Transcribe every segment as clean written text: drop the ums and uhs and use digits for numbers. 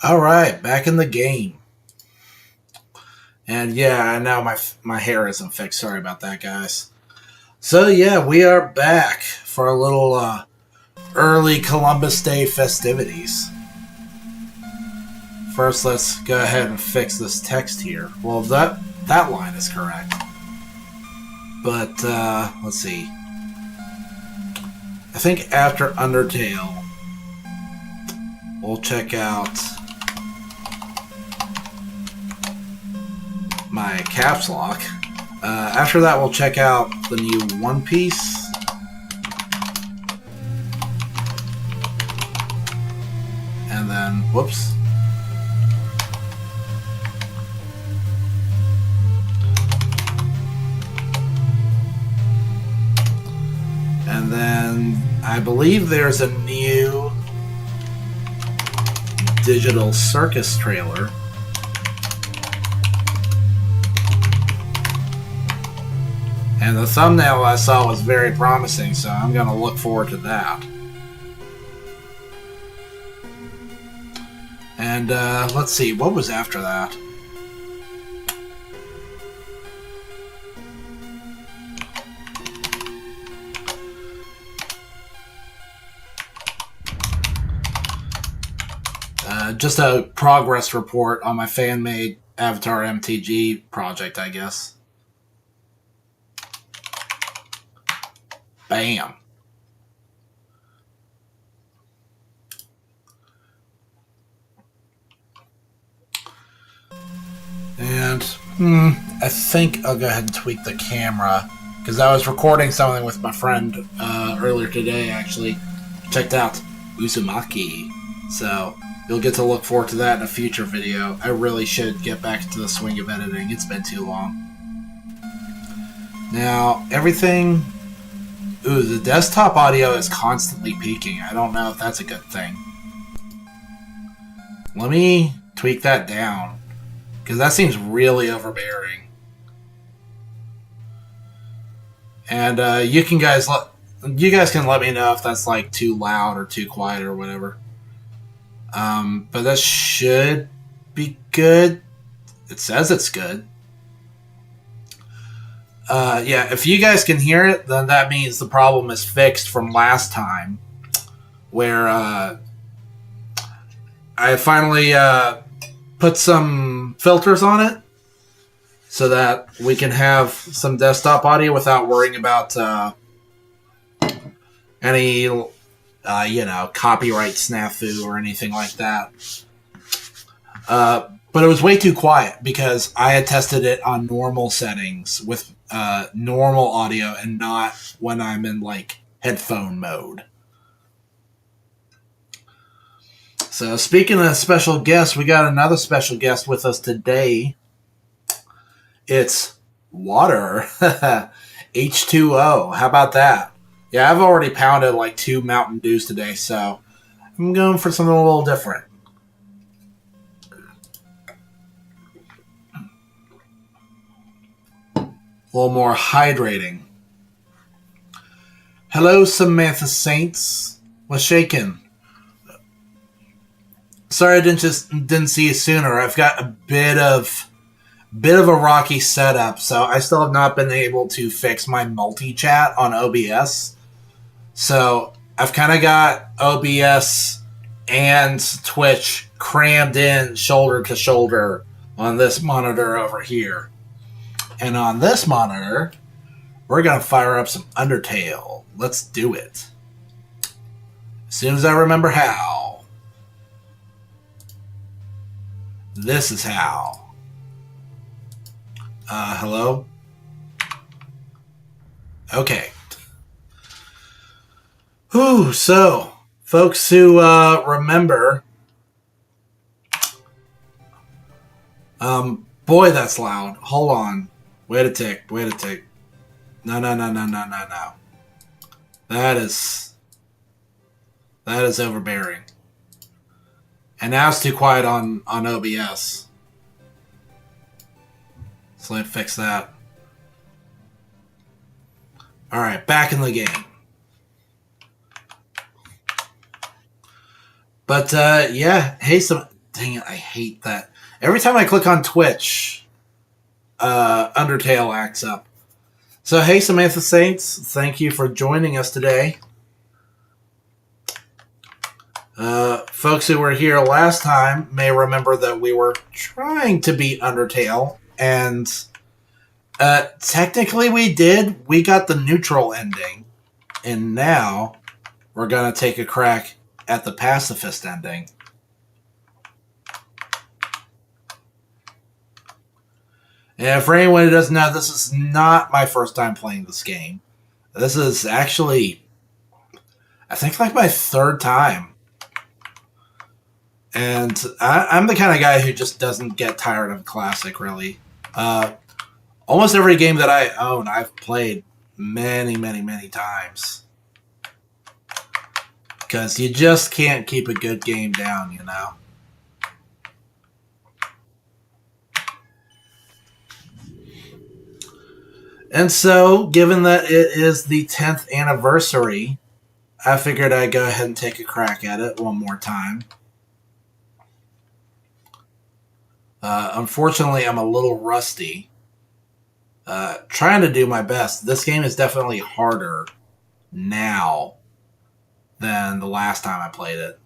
All right, back in the game. And yeah, now my hair isn't fixed. Sorry about that, guys. So yeah, we are back for a little early Columbus Day festivities. First, let's go ahead and fix this text here. Well, that line is correct. But let's see. I think after Undertale, we'll check out my caps lock. After that, we'll check out the new One Piece. And then, whoops. And then, I believe there's a new Digital Circus trailer. And the thumbnail I saw was very promising, so I'm going to look forward to that. And let's see, what was after that? Just a progress report on my fan-made Avatar MTG project, I guess. Bam. And I think I'll go ahead and tweak the camera because I was recording something with my friend earlier today, actually. Checked out Uzumaki. So you'll get to look forward to that in a future video. I really should get back into the swing of editing. It's been too long. Now, everything... Ooh, the desktop audio is constantly peaking. I don't know if that's a good thing. Let me tweak that down, because that seems really overbearing. And you guys can let me know if that's like too loud or too quiet or whatever. But that should be good. It says it's good. Yeah, if you guys can hear it, then that means the problem is fixed from last time, where I finally put some filters on it so that we can have some desktop audio without worrying about any, copyright snafu or anything like that. But it was way too quiet because I had tested it on normal settings with normal audio and not when I'm in like headphone mode. So speaking of special guests, we got another special guest with us today. It's water. H2O. How about that? Yeah, I've already pounded like 2 Mountain Dews today, so I'm going for something a little different. A little more hydrating. Hello, Samantha Saints. What's shaking? Sorry I didn't see you sooner. I've got a bit of a rocky setup, so I still have not been able to fix my multi-chat on OBS. So I've kind of got OBS and Twitch crammed in shoulder to shoulder on this monitor over here. And on this monitor, we're going to fire up some Undertale. Let's do it. As soon as I remember how. This is how. Hello? Okay. Whew, so, folks who remember... boy, that's loud. Hold on. Wait a tick. No. That is overbearing. And now it's too quiet on OBS. So let's fix that. Alright, back in the game. But, yeah. Hey, Dang it, I hate that. Every time I click on Twitch, Undertale acts up. So, hey, Samantha Saints, thank you for joining us today. Folks who were here last time may remember that we were trying to beat Undertale, and technically we did. We got the neutral ending, and now we're going to take a crack at the pacifist ending. And for anyone who doesn't know, this is not my first time playing this game. This is actually, I think, like my third time. And I'm the kind of guy who just doesn't get tired of a classic, really. Almost every game that I own, I've played many, many, many times. Because you just can't keep a good game down, you know? And so, given that it is the 10th anniversary, I figured I'd go ahead and take a crack at it one more time. Unfortunately, I'm a little rusty. Trying to do my best. This game is definitely harder now than the last time I played it.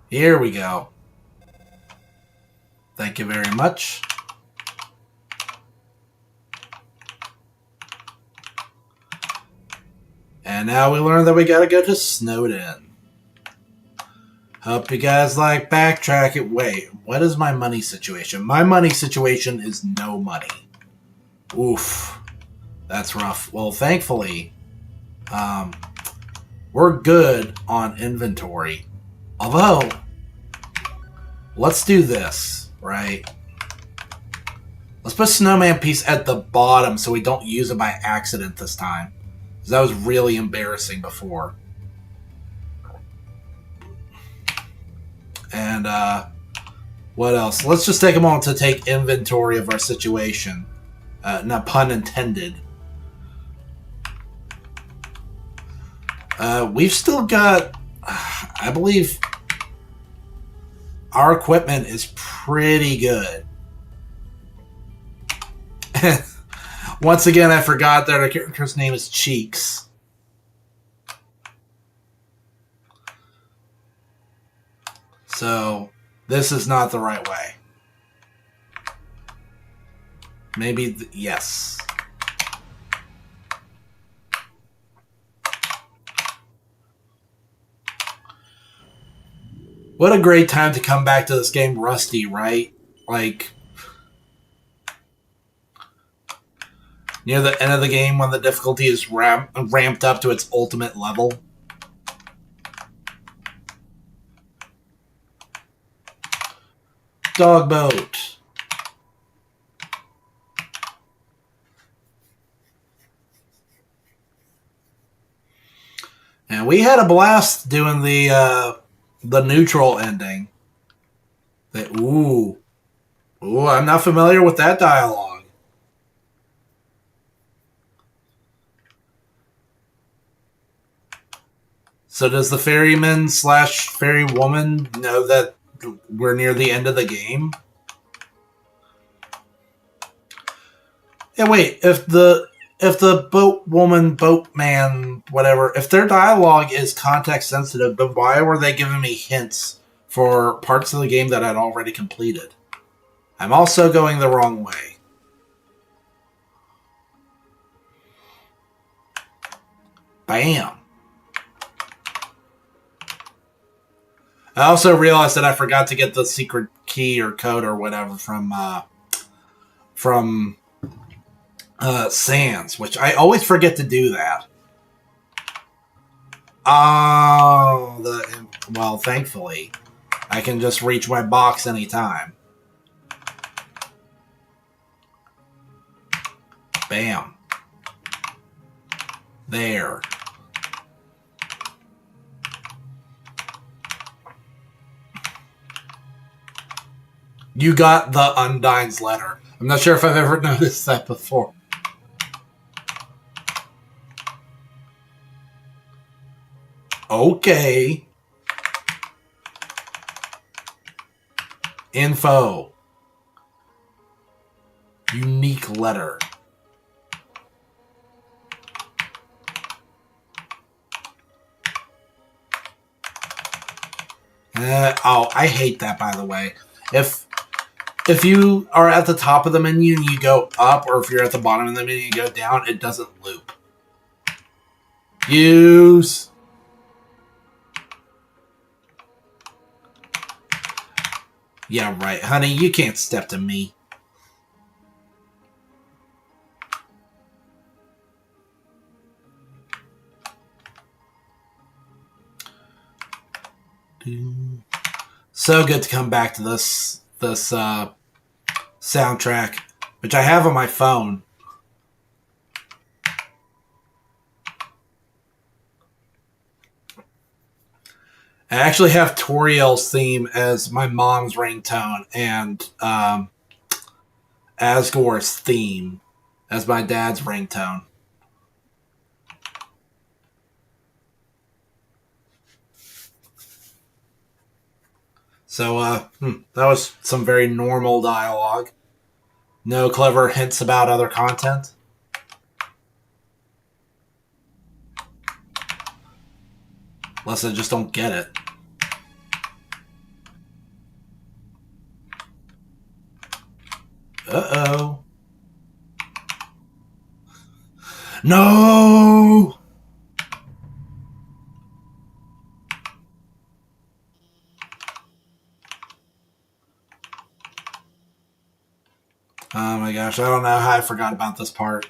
Here we go. Thank you very much. And now we learn that we gotta go to Snowden. Hope you guys like backtrack it. Wait, what is my money situation? My money situation is no money. Oof. That's rough. Well, thankfully, we're good on inventory. Although, let's do this, right? Let's put Snowman Piece at the bottom so we don't use it by accident this time. Because that was really embarrassing before. And, what else? Let's just take a moment to take inventory of our situation. Not pun intended. We've still got, I believe, our equipment is pretty good. Once again, I forgot that our character's name is Cheeks. So, this is not the right way. Maybe, yes. What a great time to come back to this game rusty, right? Like, near the end of the game when the difficulty is ramped up to its ultimate level. Dog boat. And we had a blast doing the neutral ending. Ooh, I'm not familiar with that dialogue. So does the ferryman / ferrywoman know that we're near the end of the game? Yeah, wait, if the boatman, whatever, if their dialogue is context sensitive, then why were they giving me hints for parts of the game that I'd already completed? I'm also going the wrong way. Bam. I also realized that I forgot to get the secret key or code or whatever from Sans, which I always forget to do that. Well, thankfully, I can just reach my box anytime. Bam. There. You got the Undyne's letter. I'm not sure if I've ever noticed that before. Okay. Info. Unique letter. Oh, I hate that, by the way. If you are at the top of the menu and you go up, or if you're at the bottom of the menu and you go down, it doesn't loop. Use. Yeah, right. Honey, you can't step to me. So good to come back to this soundtrack, which I have on my phone. I actually have Toriel's theme as my mom's ringtone and Asgore's theme as my dad's ringtone. So, that was some very normal dialogue. No clever hints about other content. Unless I just don't get it. Uh-oh. No! Oh my gosh, I don't know how I forgot about this part.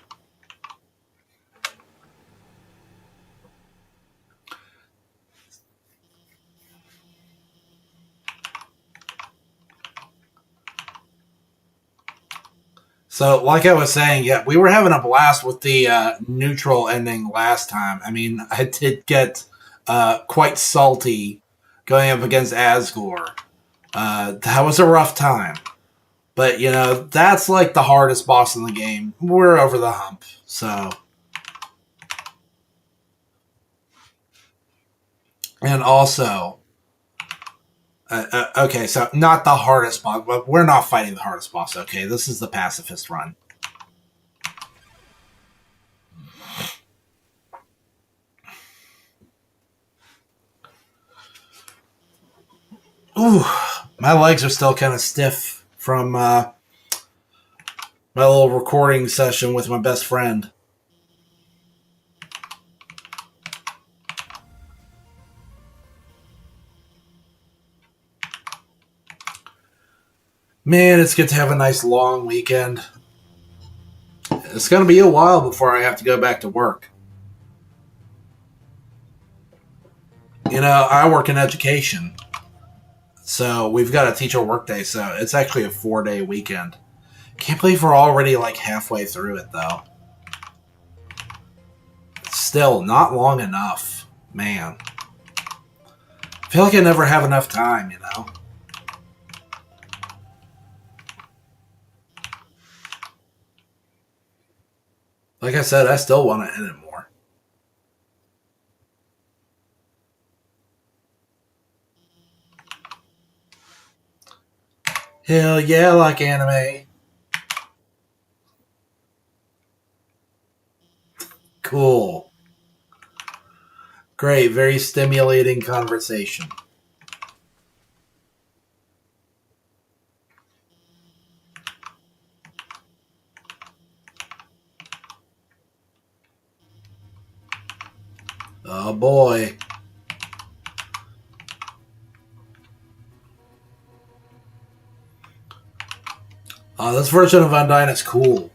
So, like I was saying, yeah, we were having a blast with the neutral ending last time. I mean, I did get quite salty going up against Asgore. That was a rough time. But, you know, that's like the hardest boss in the game. We're over the hump, so. And also, okay, so not the hardest boss, but we're not fighting the hardest boss, okay? This is the Pacifist Run. Ooh, my legs are still kind of stiff from my little recording session with my best friend. Man, it's good to have a nice long weekend. It's going to be a while before I have to go back to work. You know, I work in education, so we've got a teacher workday, so it's actually a 4-day weekend. Can't believe we're already like halfway through it, though. Still, not long enough. Man. I feel like I never have enough time, you know? Like I said, I still want to end it more. Hell yeah, I like anime. Cool. Great, very stimulating conversation. Oh boy. This version of Undyne is cool.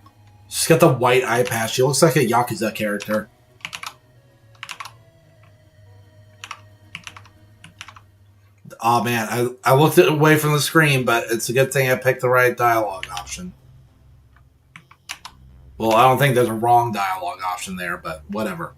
She's got the white eye patch. She looks like a Yakuza character. Oh man, I looked away from the screen, but it's a good thing I picked the right dialogue option. Well, I don't think there's a wrong dialogue option there, but whatever.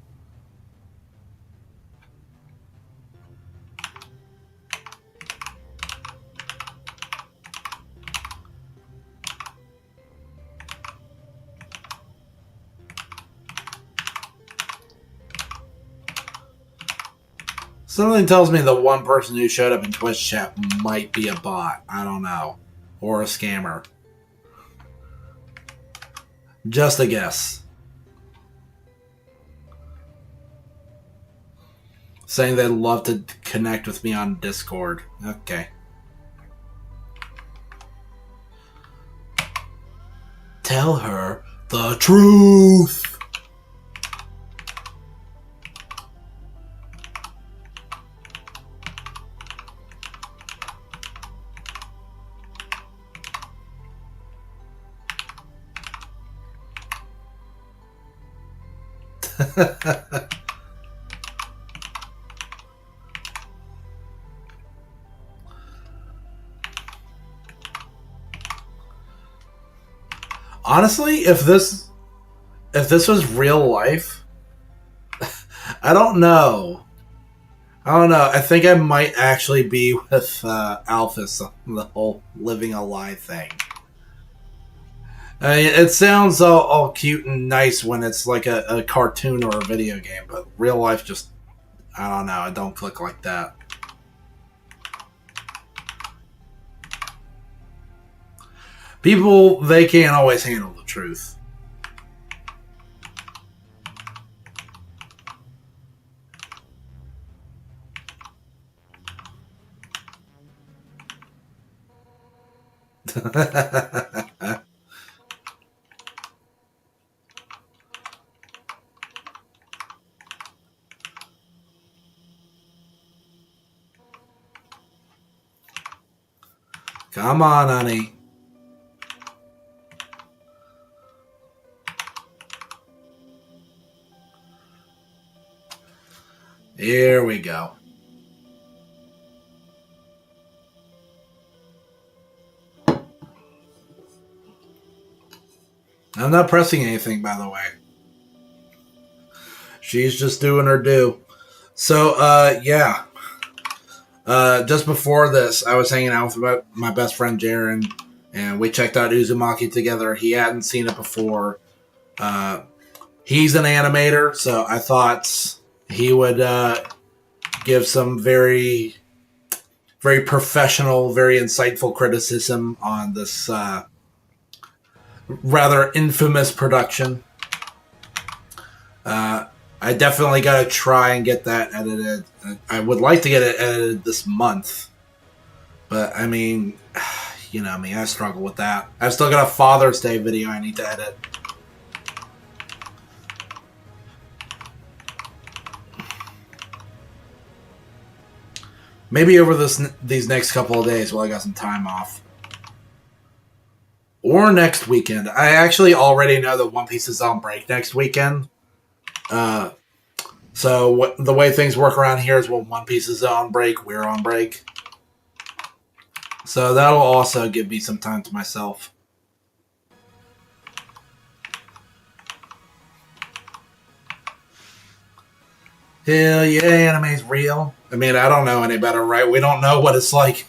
Something tells me the one person who showed up in Twitch chat might be a bot. I don't know. Or a scammer. Just a guess. Saying they'd love to connect with me on Discord. Okay. Tell her the truth. Honestly, if this was real life, I don't know. I think I might actually be with Alphys on the whole living a lie thing. I mean, it sounds all cute and nice when it's like a cartoon or a video game, but real life just, I don't know, it don't click like that. People, they can't always handle the truth. Come on, honey. Here we go. I'm not pressing anything, by the way. She's just doing her due. So, yeah. Just before this, I was hanging out with my best friend Jaren, and we checked out Uzumaki together. He hadn't seen it before. He's an animator, so I thought he would give some very, very professional, very insightful criticism on this rather infamous production. I definitely got to try and get that edited. I would like to get it edited this month. But, I mean, you know me, I struggle with that. I've still got a Father's Day video I need to edit. Maybe over these next couple of days while I got some time off. Or next weekend. I actually already know that One Piece is on break next weekend. So the way things work around here is when One Piece is on break, we're on break. So that'll also give me some time to myself. Hell yeah, anime's real. I mean, I don't know any better, right? We don't know what it's like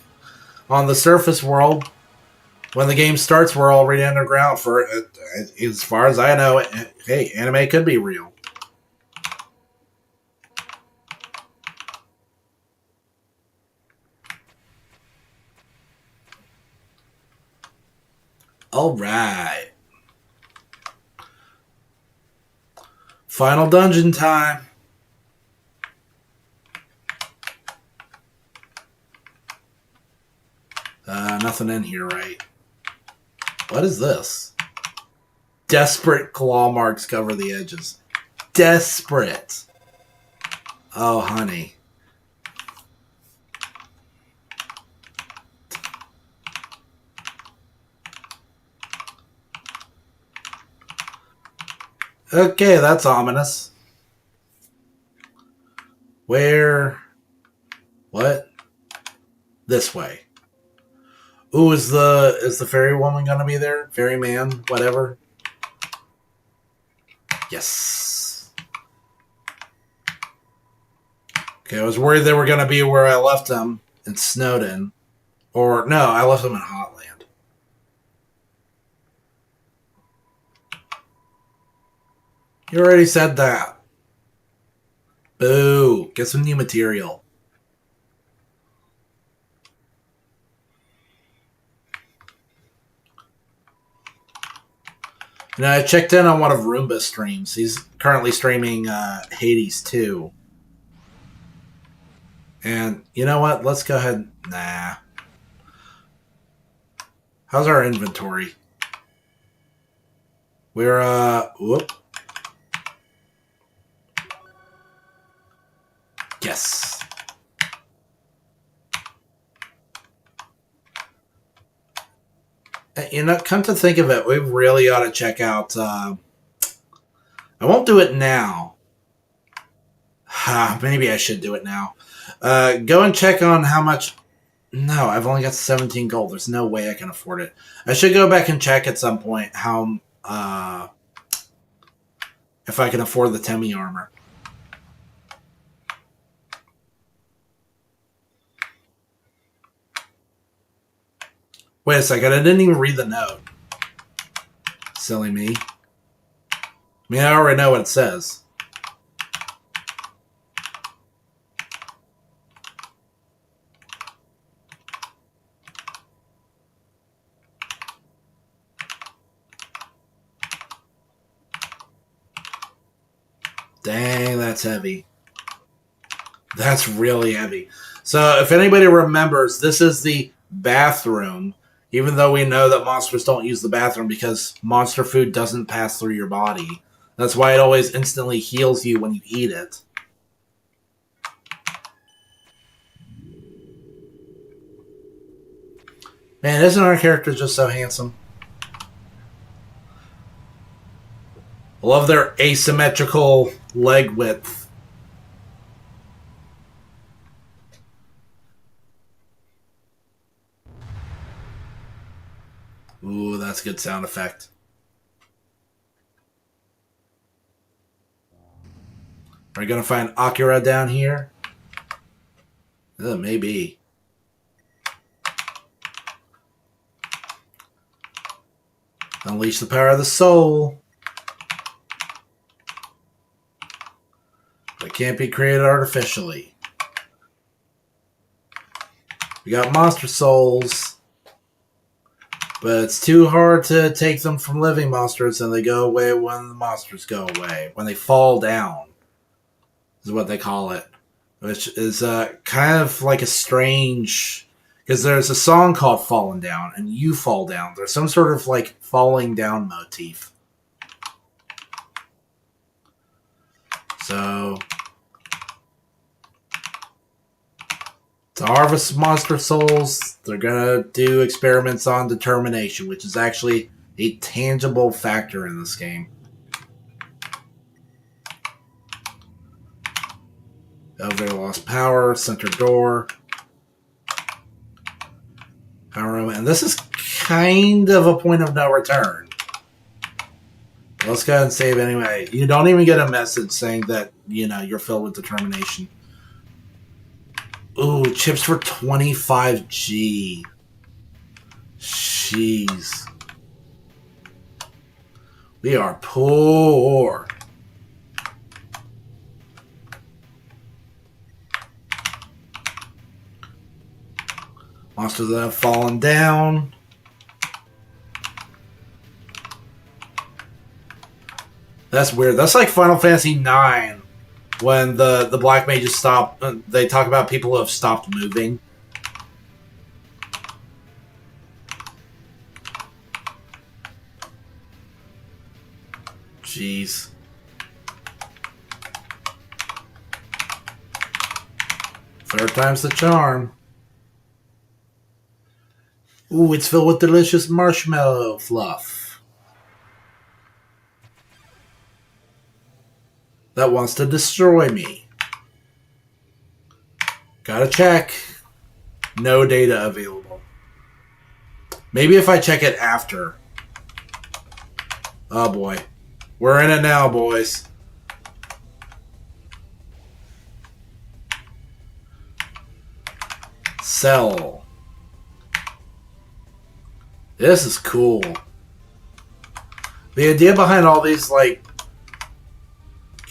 on the surface world. When the game starts, we're already underground. For as far as I know, hey, anime could be real. All right. Final dungeon time. Nothing in here, right? What is this? Desperate claw marks cover the edges. Desperate. Oh, honey. Okay, that's ominous. Where? What? This way. Ooh, is the fairy woman gonna be there? Fairy man, whatever. Yes. Okay, I was worried they were gonna be where I left them in Snowden. Or no, I left them in Hotland. You already said that. Boo. Get some new material. You know, I checked in on one of Roomba's streams. He's currently streaming Hades 2. And you know what? Let's go ahead. Nah. How's our inventory? We're, whoop. Yes. You know, come to think of it, we really ought to check out, I won't do it now. Maybe I should do it now. Go and check on how much... No, I've only got 17 gold. There's no way I can afford it. I should go back and check at some point how... if I can afford the Temi armor. Wait a second, I didn't even read the note. Silly me. I mean, I already know what it says. Dang, that's heavy. That's really heavy. So, if anybody remembers, this is the bathroom. Even though we know that monsters don't use the bathroom because monster food doesn't pass through your body. That's why it always instantly heals you when you eat it. Man, isn't our character just so handsome? I love their asymmetrical leg width. Ooh, that's a good sound effect. Are we going to find Akira down here? Maybe. Unleash the power of the soul. It can't be created artificially. We got monster souls. But it's too hard to take them from living monsters, and they go away when the monsters go away. When they fall down, is what they call it. Which is kind of like a strange... Because there's a song called Falling Down, and you fall down. There's some sort of like falling down motif. So... to harvest monster souls, they're gonna do experiments on determination, which is actually a tangible factor in this game. Elevator lost power, center door. Power room, and this is kind of a point of no return. Let's go ahead and save anyway. You don't even get a message saying that, you know, you're filled with determination. Ooh, chips for 25G. Jeez. We are poor. Monsters that have fallen down. That's weird. That's like Final Fantasy IX. When the black mages stop, they talk about people who have stopped moving. Jeez. Third time's the charm. Ooh, it's filled with delicious marshmallow fluff. That wants to destroy me. Gotta check. No data available. Maybe if I check it after. Oh boy. We're in it now, boys. Sell. This is cool. The idea behind all these, like,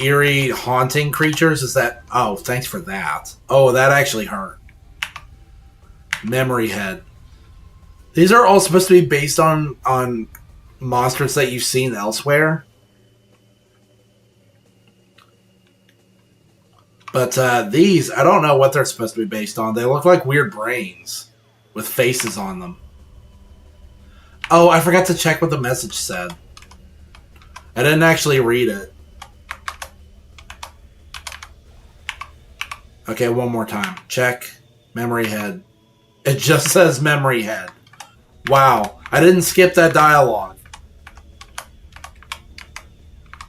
eerie, haunting creatures is that... Oh, thanks for that. Oh, that actually hurt. Memory head. These are all supposed to be based on monsters that you've seen elsewhere. But these, I don't know what they're supposed to be based on. They look like weird brains with faces on them. Oh, I forgot to check what the message said. I didn't actually read it. Okay, one more time. Check. Memory head. It just says memory head. Wow. I didn't skip that dialogue.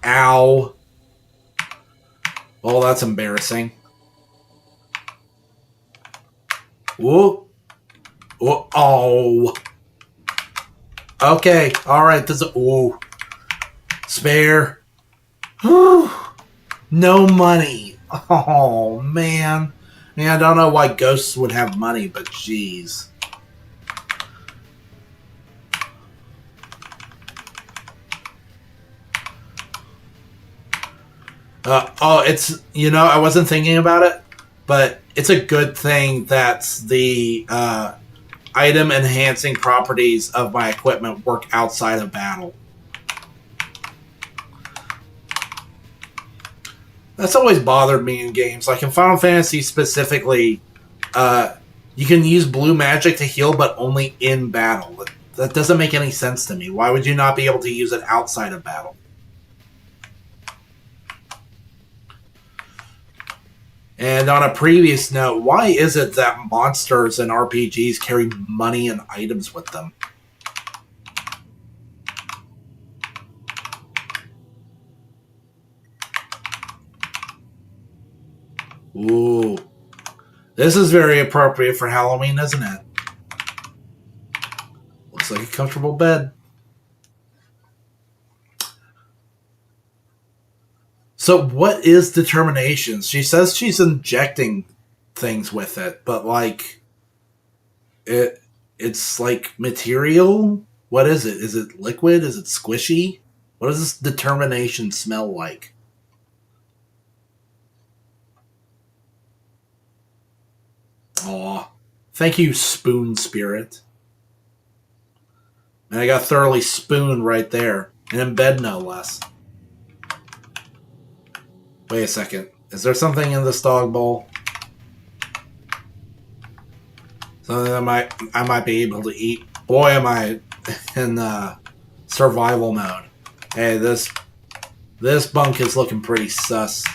Ow. Oh, that's embarrassing. Whoa. Whoa. Oh. Okay. Alright. This is... Ooh. Spare. No money. Oh, man. Yeah, I don't know why ghosts would have money, but jeez. Oh, it's, you know, I wasn't thinking about it, but it's a good thing that the item enhancing properties of my equipment work outside of battle. That's always bothered me in games. Like in Final Fantasy specifically, you can use blue magic to heal, but only in battle. That doesn't make any sense to me. Why would you not be able to use it outside of battle? And on a previous note, why is it that monsters and RPGs carry money and items with them? Ooh. This is very appropriate for Halloween, isn't it? Looks like a comfortable bed. So what is determination? She says she's injecting things with it, but like it's like material? What is it? Is it liquid? Is it squishy? What does this determination smell like? Aw. Thank you, Spoon Spirit. And I got thoroughly spooned right there. And in bed, no less. Wait a second. Is there something in this dog bowl? Something that I might be able to eat. Boy, am I in survival mode. Hey, this bunk is looking pretty sus.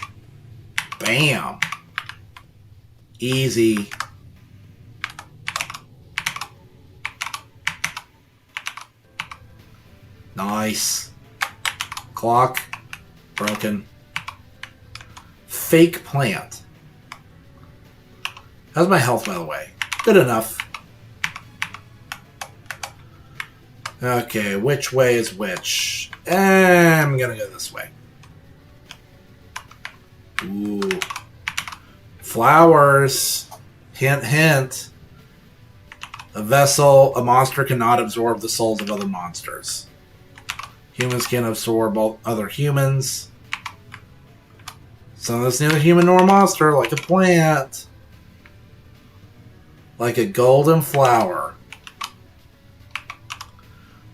Bam. Easy. Nice. Clock. Broken. Fake plant. How's my health, by the way? Good enough. Okay, which way is which? I'm gonna go this way. Ooh. Flowers. Hint, hint. A vessel. A monster cannot absorb the souls of other monsters. Humans can absorb other humans. So that's neither human nor monster, like a plant. Like a golden flower.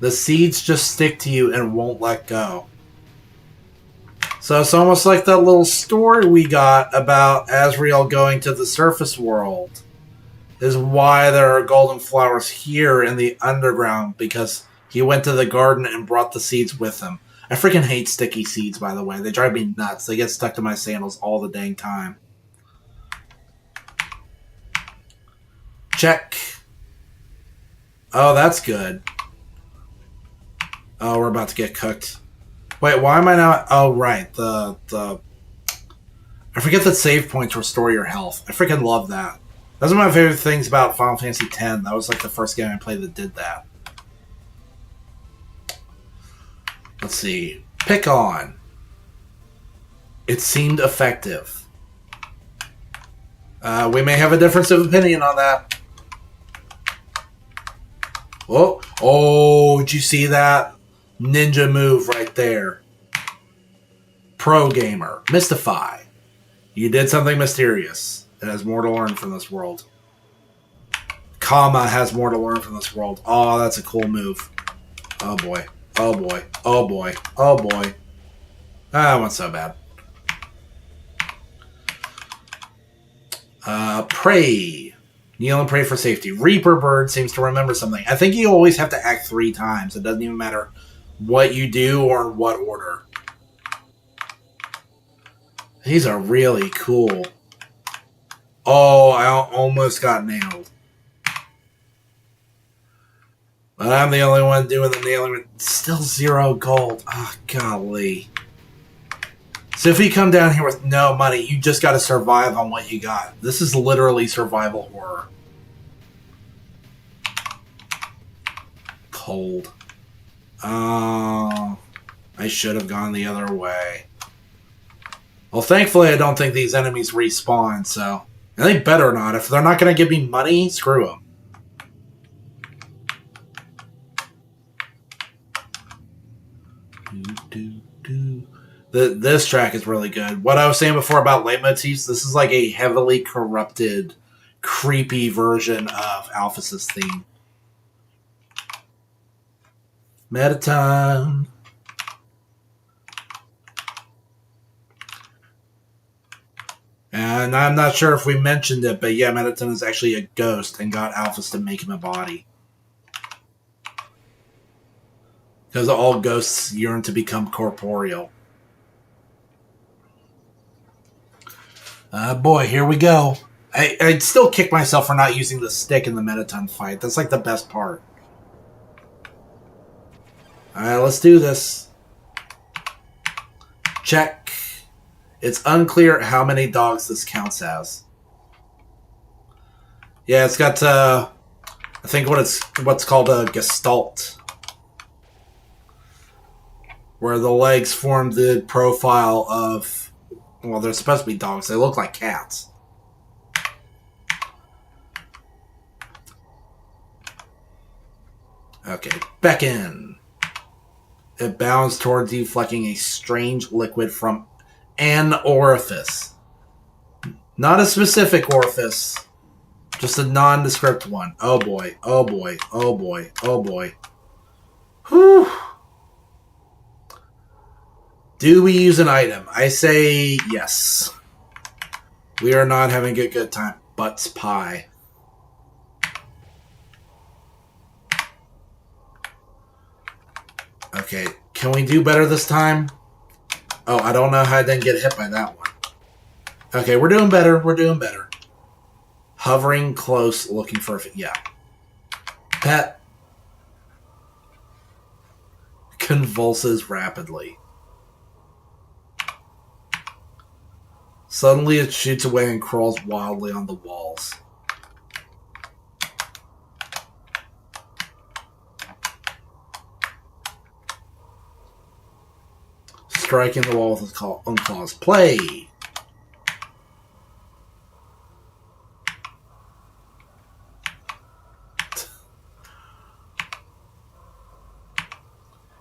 The seeds just stick to you and won't let go. So it's almost like that little story we got about Asriel going to the surface world. Is why there are golden flowers here in the underground, because he went to the garden and brought the seeds with him. I freaking hate sticky seeds, by the way. They drive me nuts. They get stuck to my sandals all the dang time. Check. Oh, that's good. Oh, we're about to get cooked. Wait, why am I not... Oh, right. I forget that save points restore your health. I freaking love that. That's one of my favorite things about Final Fantasy X. That was like the first game I played that did that. Let's see. Pick on. It seemed effective. We may have a difference of opinion on that. Oh, did you see that? Ninja move right there. Pro gamer. Mystify. You did something mysterious. It has more to learn from this world. Kama has more to learn from this world. Oh, that's a cool move. Oh boy. Oh boy. Oh boy. Oh boy. That wasn't so bad. Pray. Kneel and pray for safety. Reaper Bird seems to remember something. I think you always have to act 3 times. It doesn't even matter what you do or in what order. These are really cool. Oh, I almost got nailed. But I'm the only one doing the nailing. Still 0 gold. Ah, oh, golly. So if you come down here with no money, you just got to survive on what you got. This is literally survival horror. Cold. Oh, I should have gone the other way. Well, thankfully, I don't think these enemies respawn, so... And they better not. If they're not going to give me money, screw them. This track is really good. What I was saying before about leitmotifs, this is like a heavily corrupted, creepy version of Alphys's theme. Mettaton. And I'm not sure if we mentioned it, but yeah, Mettaton is actually a ghost and got Alphys to make him a body. Because all ghosts yearn to become corporeal. Boy, here we go. I'd still kick myself for not using the stick in the Mettaton fight. That's like the best part. Alright, let's do this. Check. It's unclear how many dogs this counts as. Yeah, it's got, I think what's called a gestalt. Where the legs form the profile of... Well, they're supposed to be dogs. They look like cats. Okay, beckon. It bounds towards you, flecking a strange liquid from an orifice. Not a specific orifice. Just a nondescript one. Oh boy, oh boy, oh boy, oh boy. Whew. Do we use an item? I say yes. We are not having a good time. Butts pie. Okay, can we do better this time? Oh, I don't know how I didn't get hit by that one. Okay, we're doing better. We're doing better. Hovering close, looking for... Yeah. Pet. Convulses rapidly. Suddenly it shoots away and crawls wildly on the walls. Striking the wall with its own claws. Play!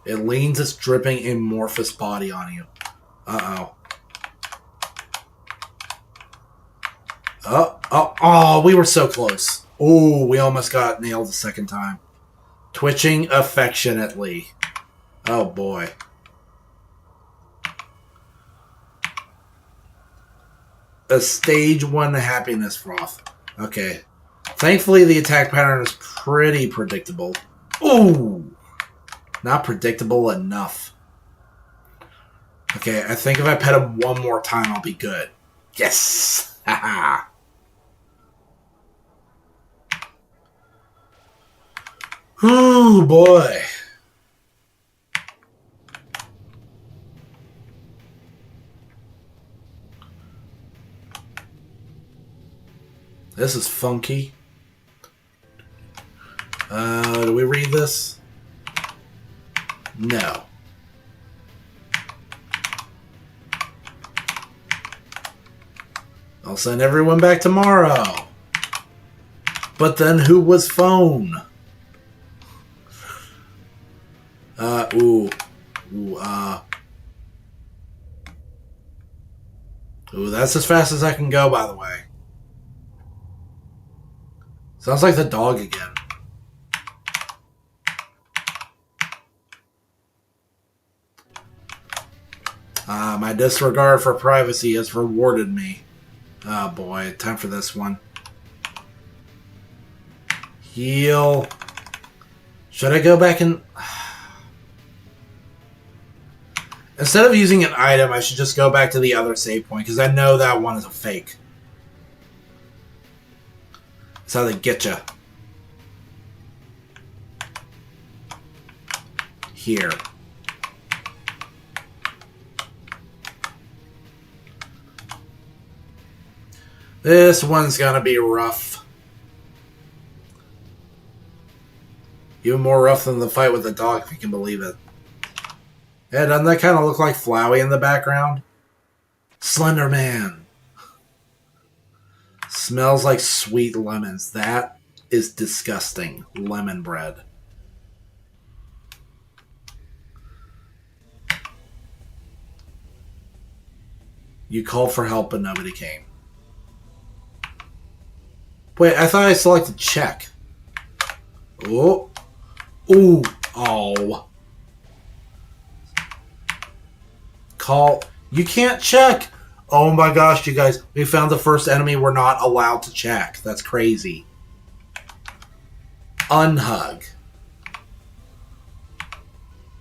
It leans its dripping amorphous body on you. Uh-oh. Oh, we were so close. Oh, we almost got nailed the second time. Twitching affectionately. Oh, boy. A stage 1 happiness froth. Okay. Thankfully, the attack pattern is pretty predictable. Ooh! Not predictable enough. Okay, I think if I pet him one more time, I'll be good. Yes! Haha! Ooh, boy. This is funky. Do we read this? No. I'll send everyone back tomorrow. But then who was phone? Ooh, that's as fast as I can go, by the way. Sounds like the dog again. My disregard for privacy has rewarded me. Oh boy, time for this one. Heal. Should I go back and... Instead of using an item, I should just go back to the other save point, because I know that one is a fake. That's how they get you. Here. This one's gonna be rough. Even more rough than the fight with the dog, if you can believe it. Yeah, doesn't that kind of look like Flowey in the background? Slender Man. Smells like sweet lemons. That is disgusting. Lemon bread. You called for help, but nobody came. Wait, I thought I selected check. Oh. Ooh. Oh. Call. You can't check. Oh my gosh, you guys. We found the first enemy we're not allowed to check. That's crazy. Unhug.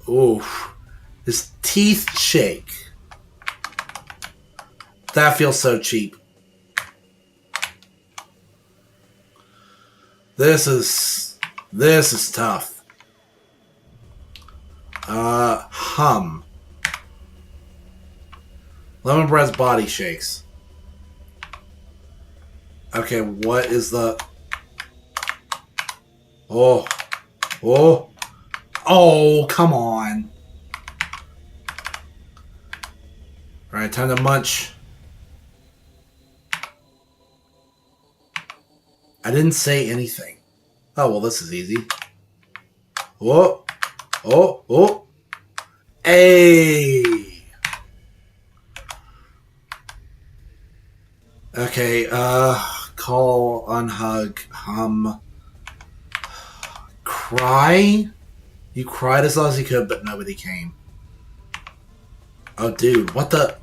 Ooh. His teeth shake. That feels so cheap. This is tough. Hum. Lemon bread's body shakes. Okay, what is the... Oh. Oh. Oh, come on. Alright, time to munch. I didn't say anything. Oh, well, this is easy. Oh. Oh. Oh. Hey. Okay, call, unhug, hum. Cry? You cried as loud as you could, but nobody came. Oh, dude, what the...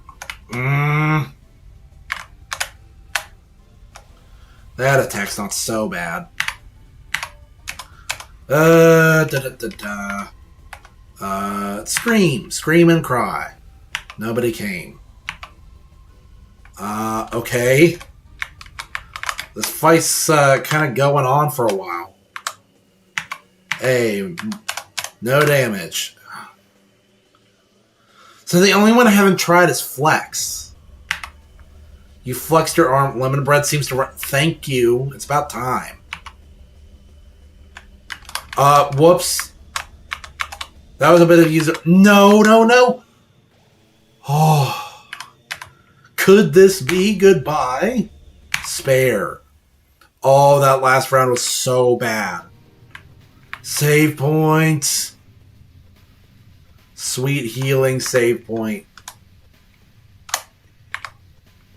That attack's not so bad. Scream. Scream and cry. Nobody came. Okay. This fight's kind of going on for a while. Hey, no damage. So the only one I haven't tried is Flex. You flexed your arm. Lemon bread seems to run. Thank you. It's about time. Whoops. That was a bit of user. No, no, no. Oh. Could this be goodbye? Spare. Oh, that last round was so bad. Save points. Sweet healing save point.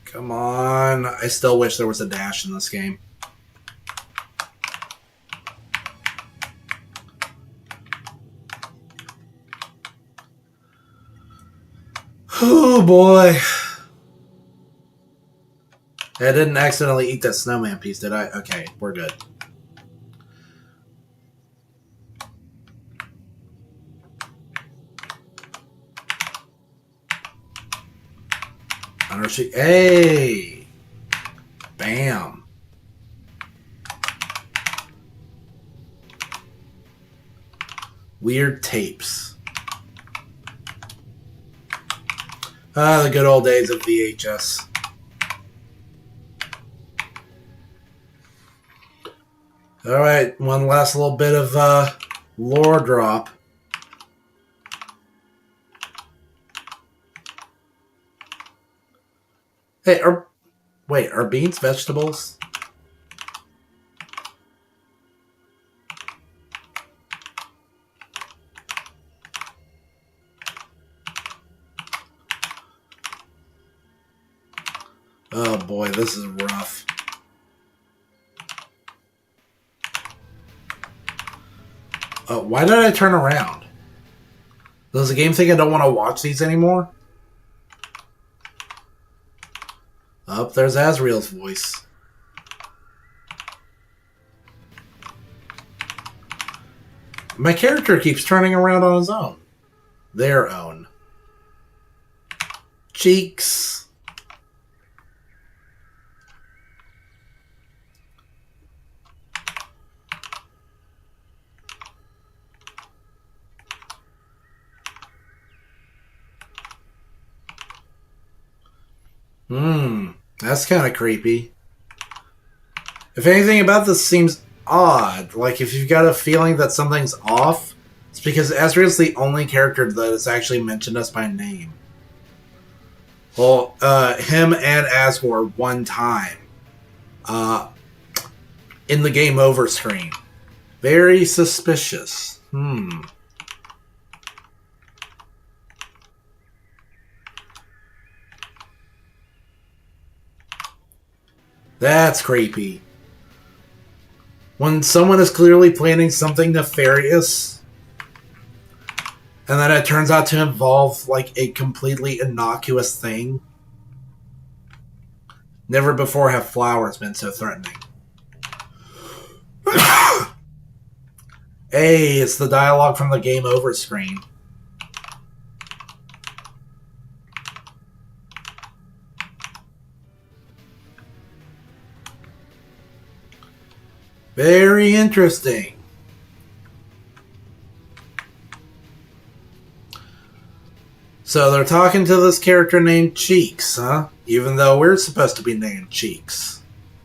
Come on. I still wish there was a dash in this game. Oh boy. I didn't accidentally eat that snowman piece, did I? Okay, we're good. Hey! Bam. Weird tapes. Ah, the good old days of VHS. Alright, one last little bit of lore drop. Hey, are beans vegetables? Oh boy, this is rough. Why did I turn around? Does the game think I don't want to watch these anymore? Up there's Azrael's voice. My character keeps turning around on his own. Their own. Cheeks. That's kind of creepy. If anything about this seems odd, like if you've got a feeling that something's off, it's because Azrael's the only character that has actually mentioned us by name. Well, him and Asgore one time. In the game over screen. Very suspicious. That's creepy. When someone is clearly planning something nefarious, and then it turns out to involve, like, a completely innocuous thing. Never before have flowers been so threatening. Hey, it's the dialogue from the game over screen. Very interesting. So they're talking to this character named Cheeks, huh? Even though we're supposed to be named Cheeks.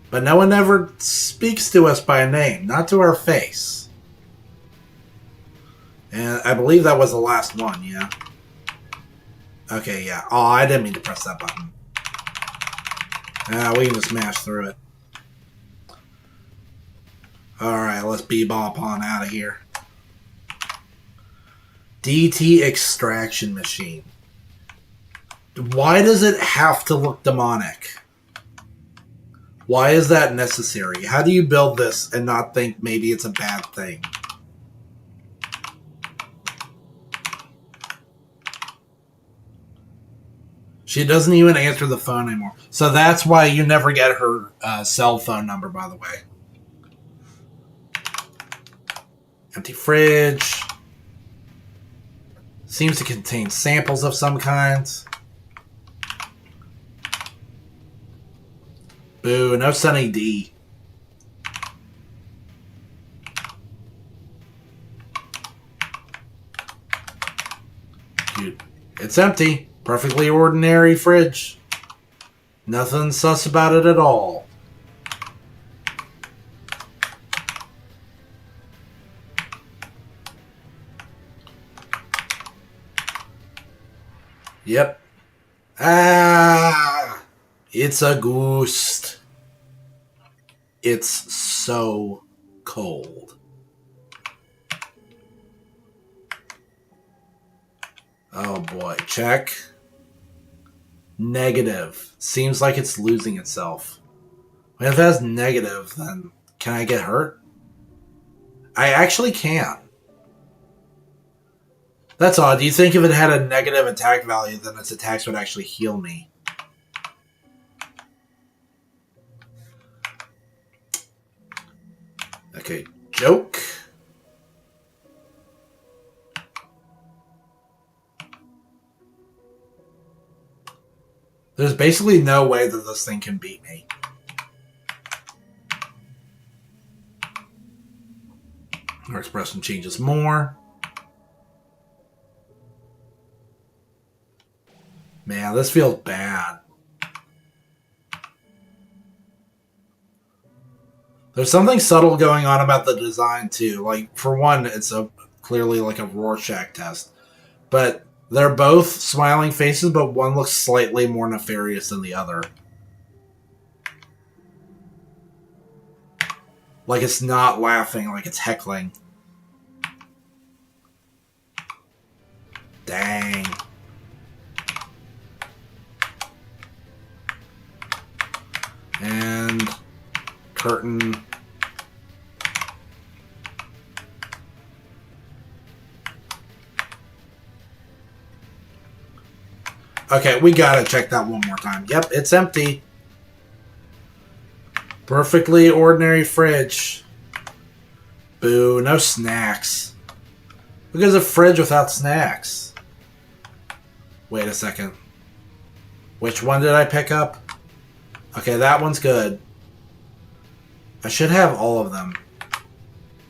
But no one ever speaks to us by name, not to our face. And I believe that was the last one, yeah? Okay, yeah. Oh, I didn't mean to press that button. We can just smash through it. Alright, let's bebop on out of here. DT extraction machine. Why does it have to look demonic? Why is that necessary? How do you build this and not think maybe it's a bad thing? She doesn't even answer the phone anymore. So that's why you never get her cell phone number, by the way. Empty fridge. Seems to contain samples of some kinds. Boo, no Sunny D. Dude, it's empty. Perfectly ordinary fridge. Nothing sus about it at all. Yep. It's a ghost. It's so cold. Oh boy, check. Negative. Seems like it's losing itself. If it has negative, then can I get hurt? I actually can. That's odd. Do you think if it had a negative attack value, then its attacks would actually heal me? Okay, joke. There's basically no way that this thing can beat me. Our expression changes more. Man, this feels bad. There's something subtle going on about the design, too. Like, for one, it's clearly like a Rorschach test. But they're both smiling faces, but one looks slightly more nefarious than the other. Like it's not laughing, like it's heckling. Dang. And curtain. Okay, we gotta check that one more time. Yep, it's empty. Perfectly ordinary fridge. Boo, no snacks. Who gives a fridge without snacks? Wait a second. Which one did I pick up? Okay, that one's good. I should have all of them.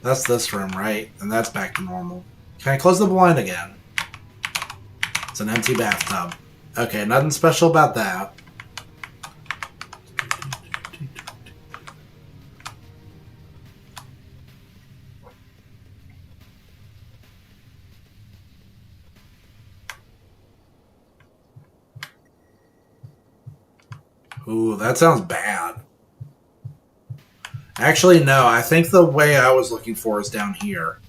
That's this room, right? And that's back to normal. Can I close the blind again? It's an empty bathtub. Okay, nothing special about that. Ooh, that sounds bad. Actually, no. I think the way I was looking for is down here.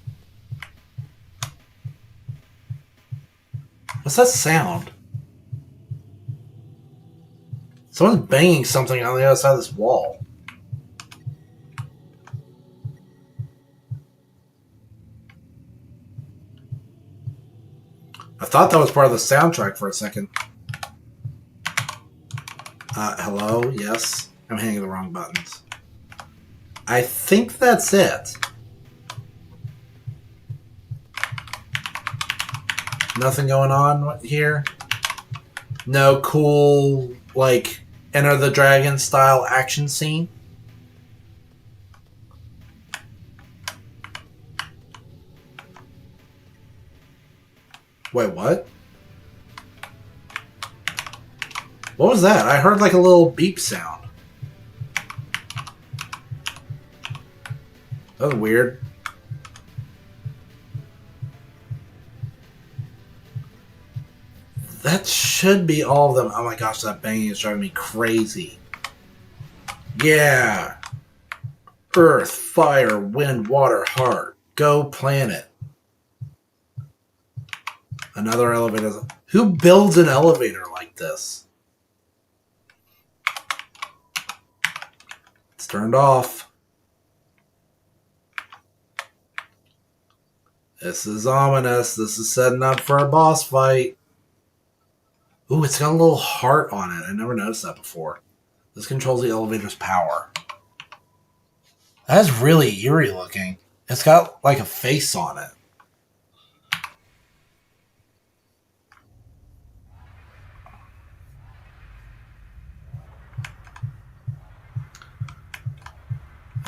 What's that sound? Someone's banging something on the other side of this wall. I thought that was part of the soundtrack for a second. Hello? Yes? I'm hitting the wrong buttons. I think that's it. Nothing going on here? No cool, like, Enter the Dragon style action scene? Wait, what? What was that? I heard like a little beep sound. That was weird. That should be all of them. Oh my gosh, that banging is driving me crazy. Yeah. Earth, fire, wind, water, heart. Go planet. Another elevator. Who builds an elevator like this? It's turned off. This is ominous. This is setting up for a boss fight. Ooh, it's got a little heart on it. I never noticed that before. This controls the elevator's power. That's really eerie looking. It's got like a face on it.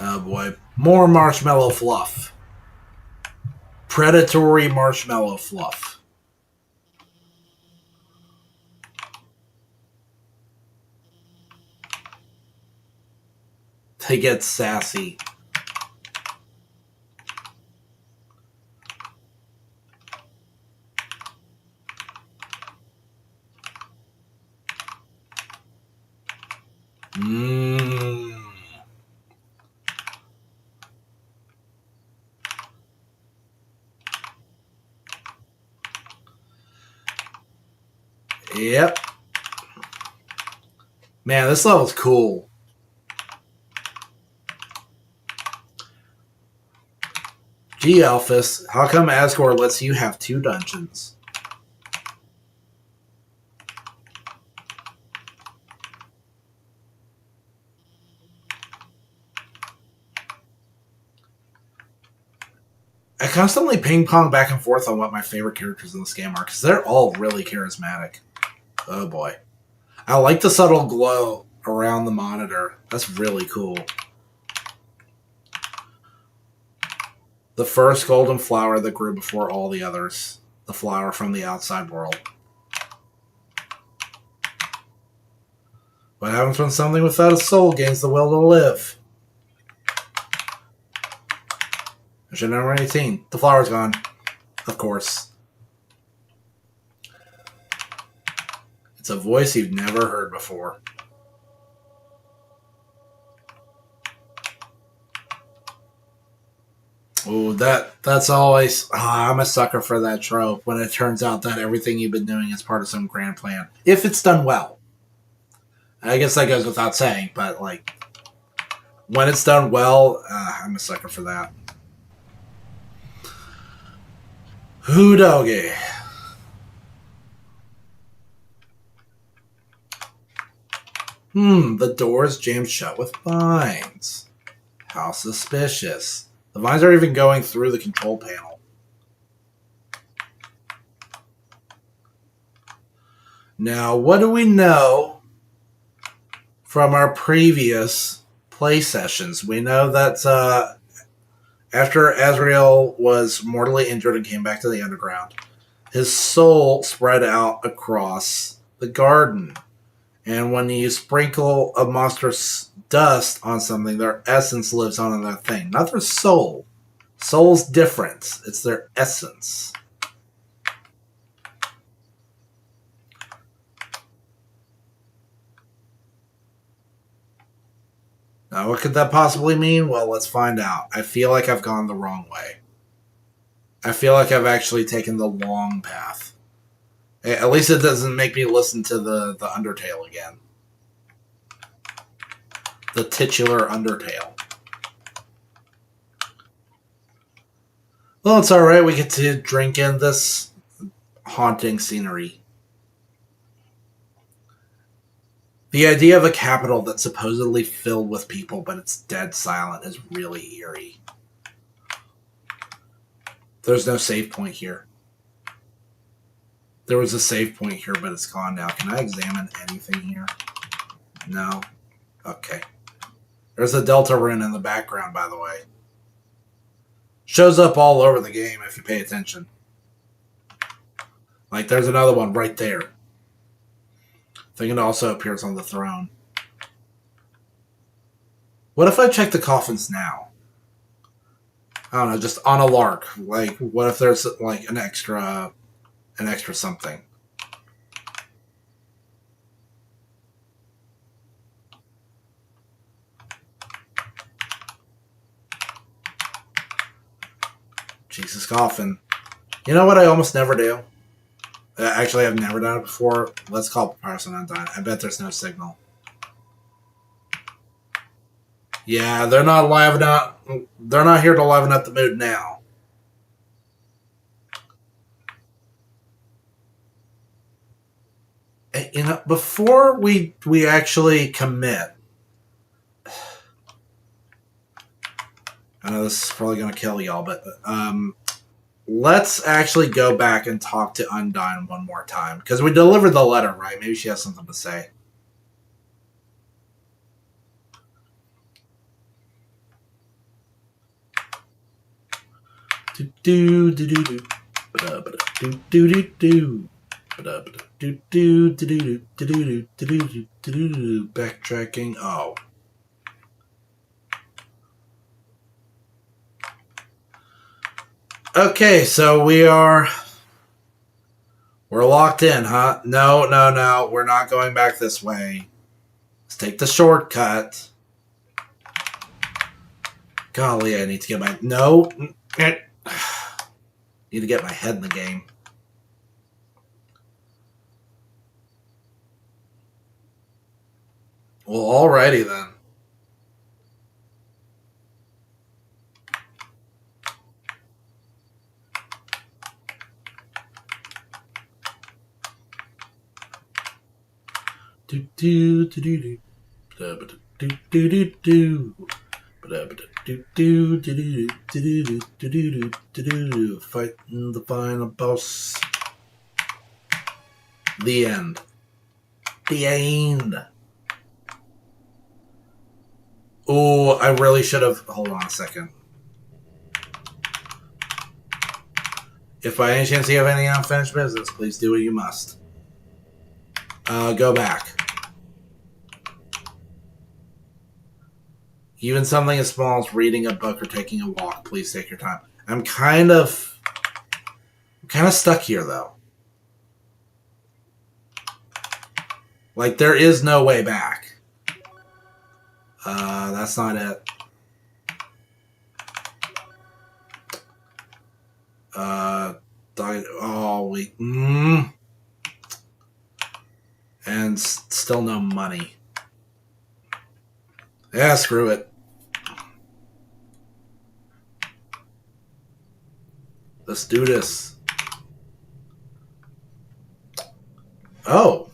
Oh boy. More marshmallow fluff. Predatory marshmallow fluff. They get sassy. Mmm. Yep. Man, this level's cool. Gee, Alphys, how come Asgore lets you have 2 dungeons? I constantly ping pong back and forth on what my favorite characters in this game are, because they're all really charismatic. Oh boy. I like the subtle glow around the monitor. That's really cool. The first golden flower that grew before all the others. The flower from the outside world. What happens when something without a soul gains the will to live? Mission number 18. The flower's gone. Of course. It's a voice you've never heard before. Ooh, that's always... I'm a sucker for that trope when it turns out that everything you've been doing is part of some grand plan. If it's done well. I guess that goes without saying, but like... when it's done well, I'm a sucker for that. Hoodogie. The door is jammed shut with vines. How suspicious. The vines are even going through the control panel. Now, what do we know from our previous play sessions? We know that after Azrael was mortally injured and came back to the underground, his soul spread out across the garden. And when you sprinkle a monstrous dust on something, their essence lives on in that thing, not their soul. Soul's different. It's their essence. Now, what could that possibly mean? Well, let's find out. I feel like I've gone the wrong way. I feel like I've actually taken the long path. At least it doesn't make me listen to the Undertale again. The titular Undertale. Well, it's alright. We get to drink in this haunting scenery. The idea of a capital that's supposedly filled with people, but it's dead silent, is really eerie. There's no save point here. There was a save point here, but it's gone now. Can I examine anything here? No. Okay. There's a Delta rune in the background, by the way. Shows up all over the game if you pay attention. Like, there's another one right there. I think it also appears on the throne. What if I check the coffins now? I don't know, just on a lark. Like, what if there's, like, an extra something? Jesus coffin. You know what I almost never do? Actually, I've never done it before. Let's call Pacifist Route. I bet there's no signal. Yeah, they're not liven up. They're not here to liven up the mood now. You know, before we actually commit, I know this is probably going to kill y'all, but let's actually go back and talk to Undyne one more time. Because we delivered the letter, right? Maybe she has something to say. Backtracking. Oh. Okay, so we're locked in, huh? No. We're not going back this way. Let's take the shortcut. Golly, I need to get my... No. Need to get my head in the game. Well, alrighty then. Fighting the final boss. The end. The end. Oh, I really should have... Hold on a second. If by any chance you have any unfinished business, please do what you must. Go back. Even something as small as reading a book or taking a walk, please take your time. I'm kind of stuck here, though. Like, there is no way back. That's not it. And still no money. Yeah, screw it. Let's do this. Oh.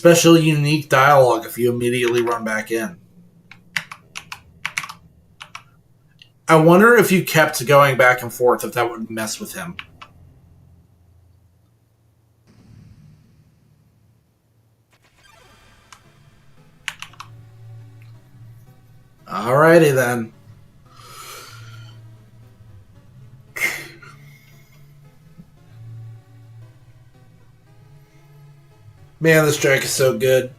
special unique dialogue if you immediately run back in. I wonder if you kept going back and forth, if that would mess with him. Alrighty then. Man, this track is so good.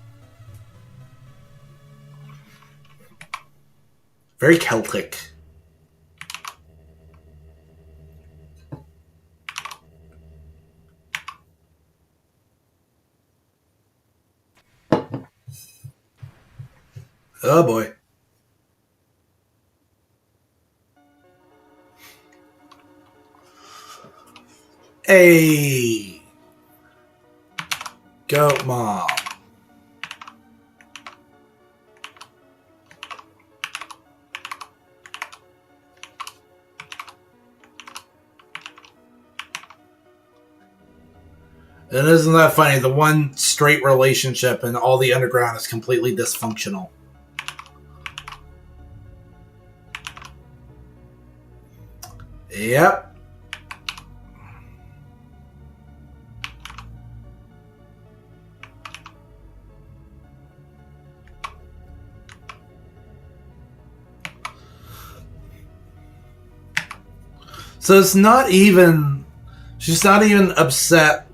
Very Celtic. Oh boy. Hey. Goat Mom. And isn't that funny? The one straight relationship in all the underground is completely dysfunctional. Yep. So it's not even... She's not even upset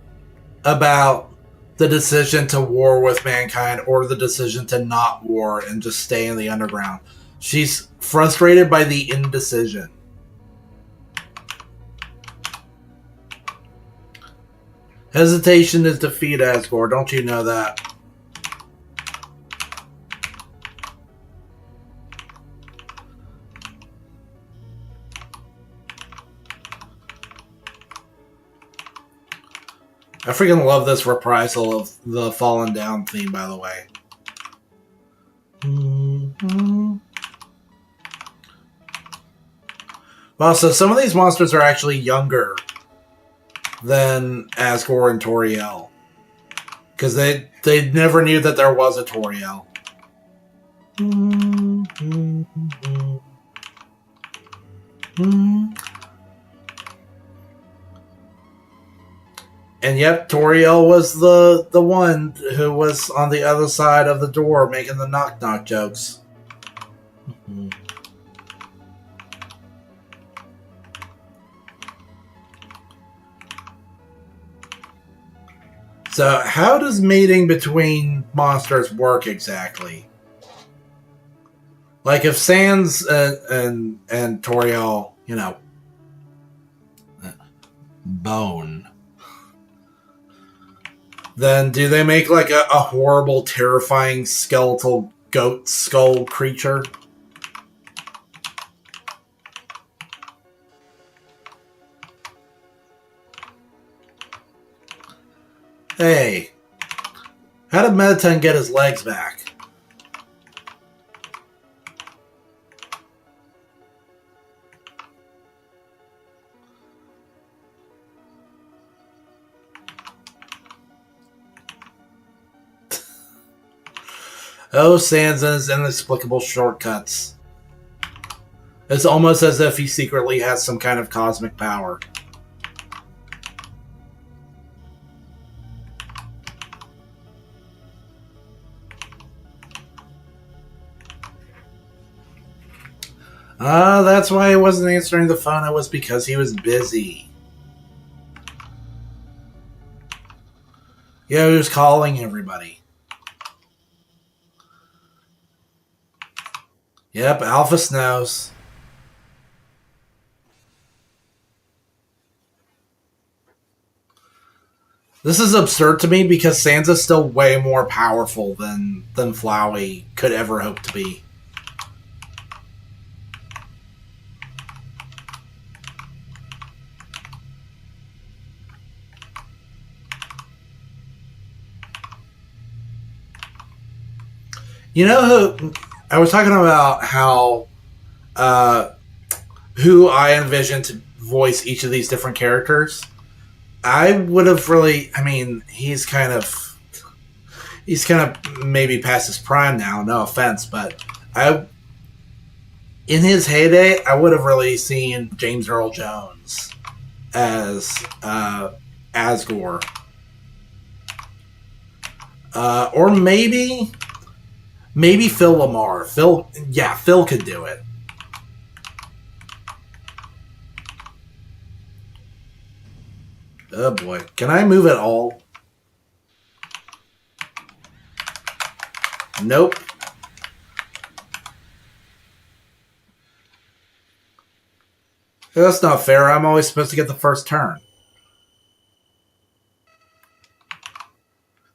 about the decision to war with mankind or the decision to not war and just stay in the underground. She's frustrated by the indecision. Hesitation is defeat, Asgore. Don't you know that? I freaking love this reprisal of the Fallen Down theme, by the way. Well, so some of these monsters are actually younger than Asgore and Toriel. Because they never knew that there was a Toriel. And yep, Toriel was the one who was on the other side of the door making the knock-knock jokes. So, how does mating between monsters work exactly? Like, if Sans and Toriel, you know, bone, then do they make like a horrible, terrifying skeletal goat skull creature? Hey, how did Mettaton get his legs back? Oh, Sans and his inexplicable shortcuts. It's almost as if he secretly has some kind of cosmic power. That's why he wasn't answering the phone. It was because he was busy. Yeah, he was calling everybody. Yep, Alphys knows. This is absurd to me because Sansa's still way more powerful than Flowey could ever hope to be. You know who... I was talking about how who I envisioned to voice each of these different characters. I would have really... I mean, he's kind of he's kind of maybe past his prime now. No offense, but I, in his heyday, I would have really seen James Earl Jones as Asgore, or maybe Phil Lamar. Phil could do it. Oh boy, can I move at all? Nope. That's not fair. I'm always supposed to get the first turn.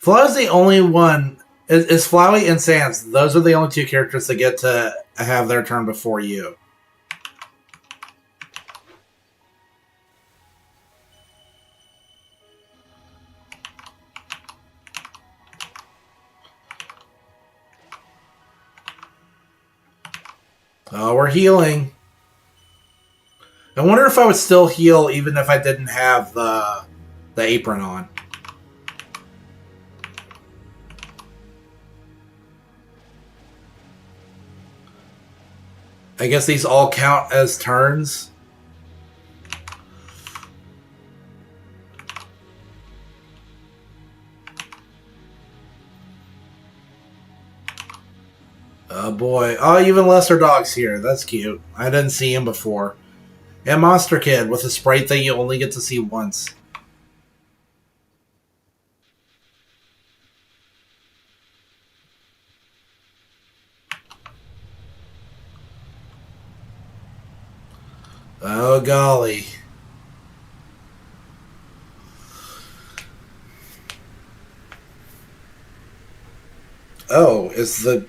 Flowey's the only one. Is Flowey and Sans. Those are the only two characters that get to have their turn before you. Oh, we're healing. I wonder if I would still heal even if I didn't have the apron on. I guess these all count as turns. Oh boy. Oh, even Lesser Dog's here. That's cute. I didn't see him before. And Monster Kid with a sprite that you only get to see once. Oh golly. Oh, is the...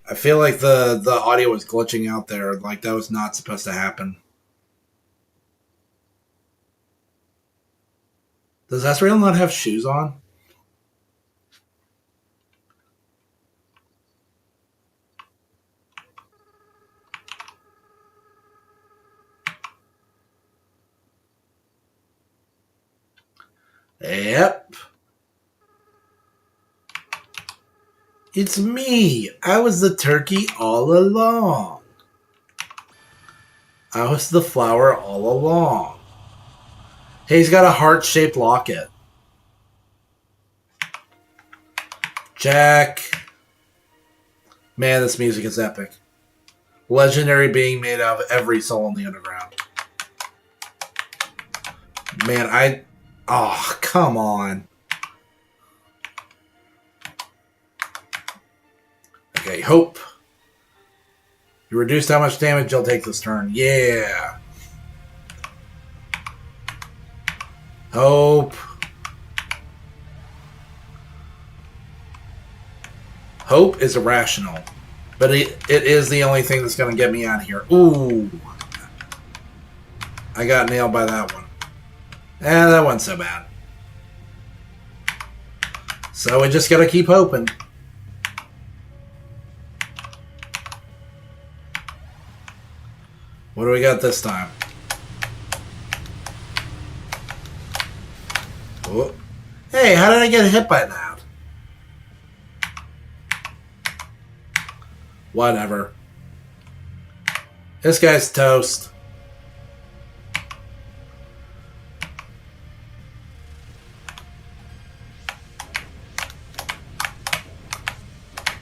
I feel like the audio was glitching out there. Like that was not supposed to happen. Does Asriel not have shoes on? Yep. It's me. I was the turkey all along. I was the flower all along. Hey, he's got a heart-shaped locket. Jack. Man, this music is epic. Legendary being made out of every soul in the underground. Man, oh, come on. Okay, Hope. You reduced how much damage you'll take this turn. Yeah. Hope. Hope is irrational. But it is the only thing that's going to get me out of here. Ooh. I got nailed by that one. That wasn't so bad. So we just got to keep hoping. What do we got this time? Oh. Hey, how did I get hit by that? Whatever. This guy's toast.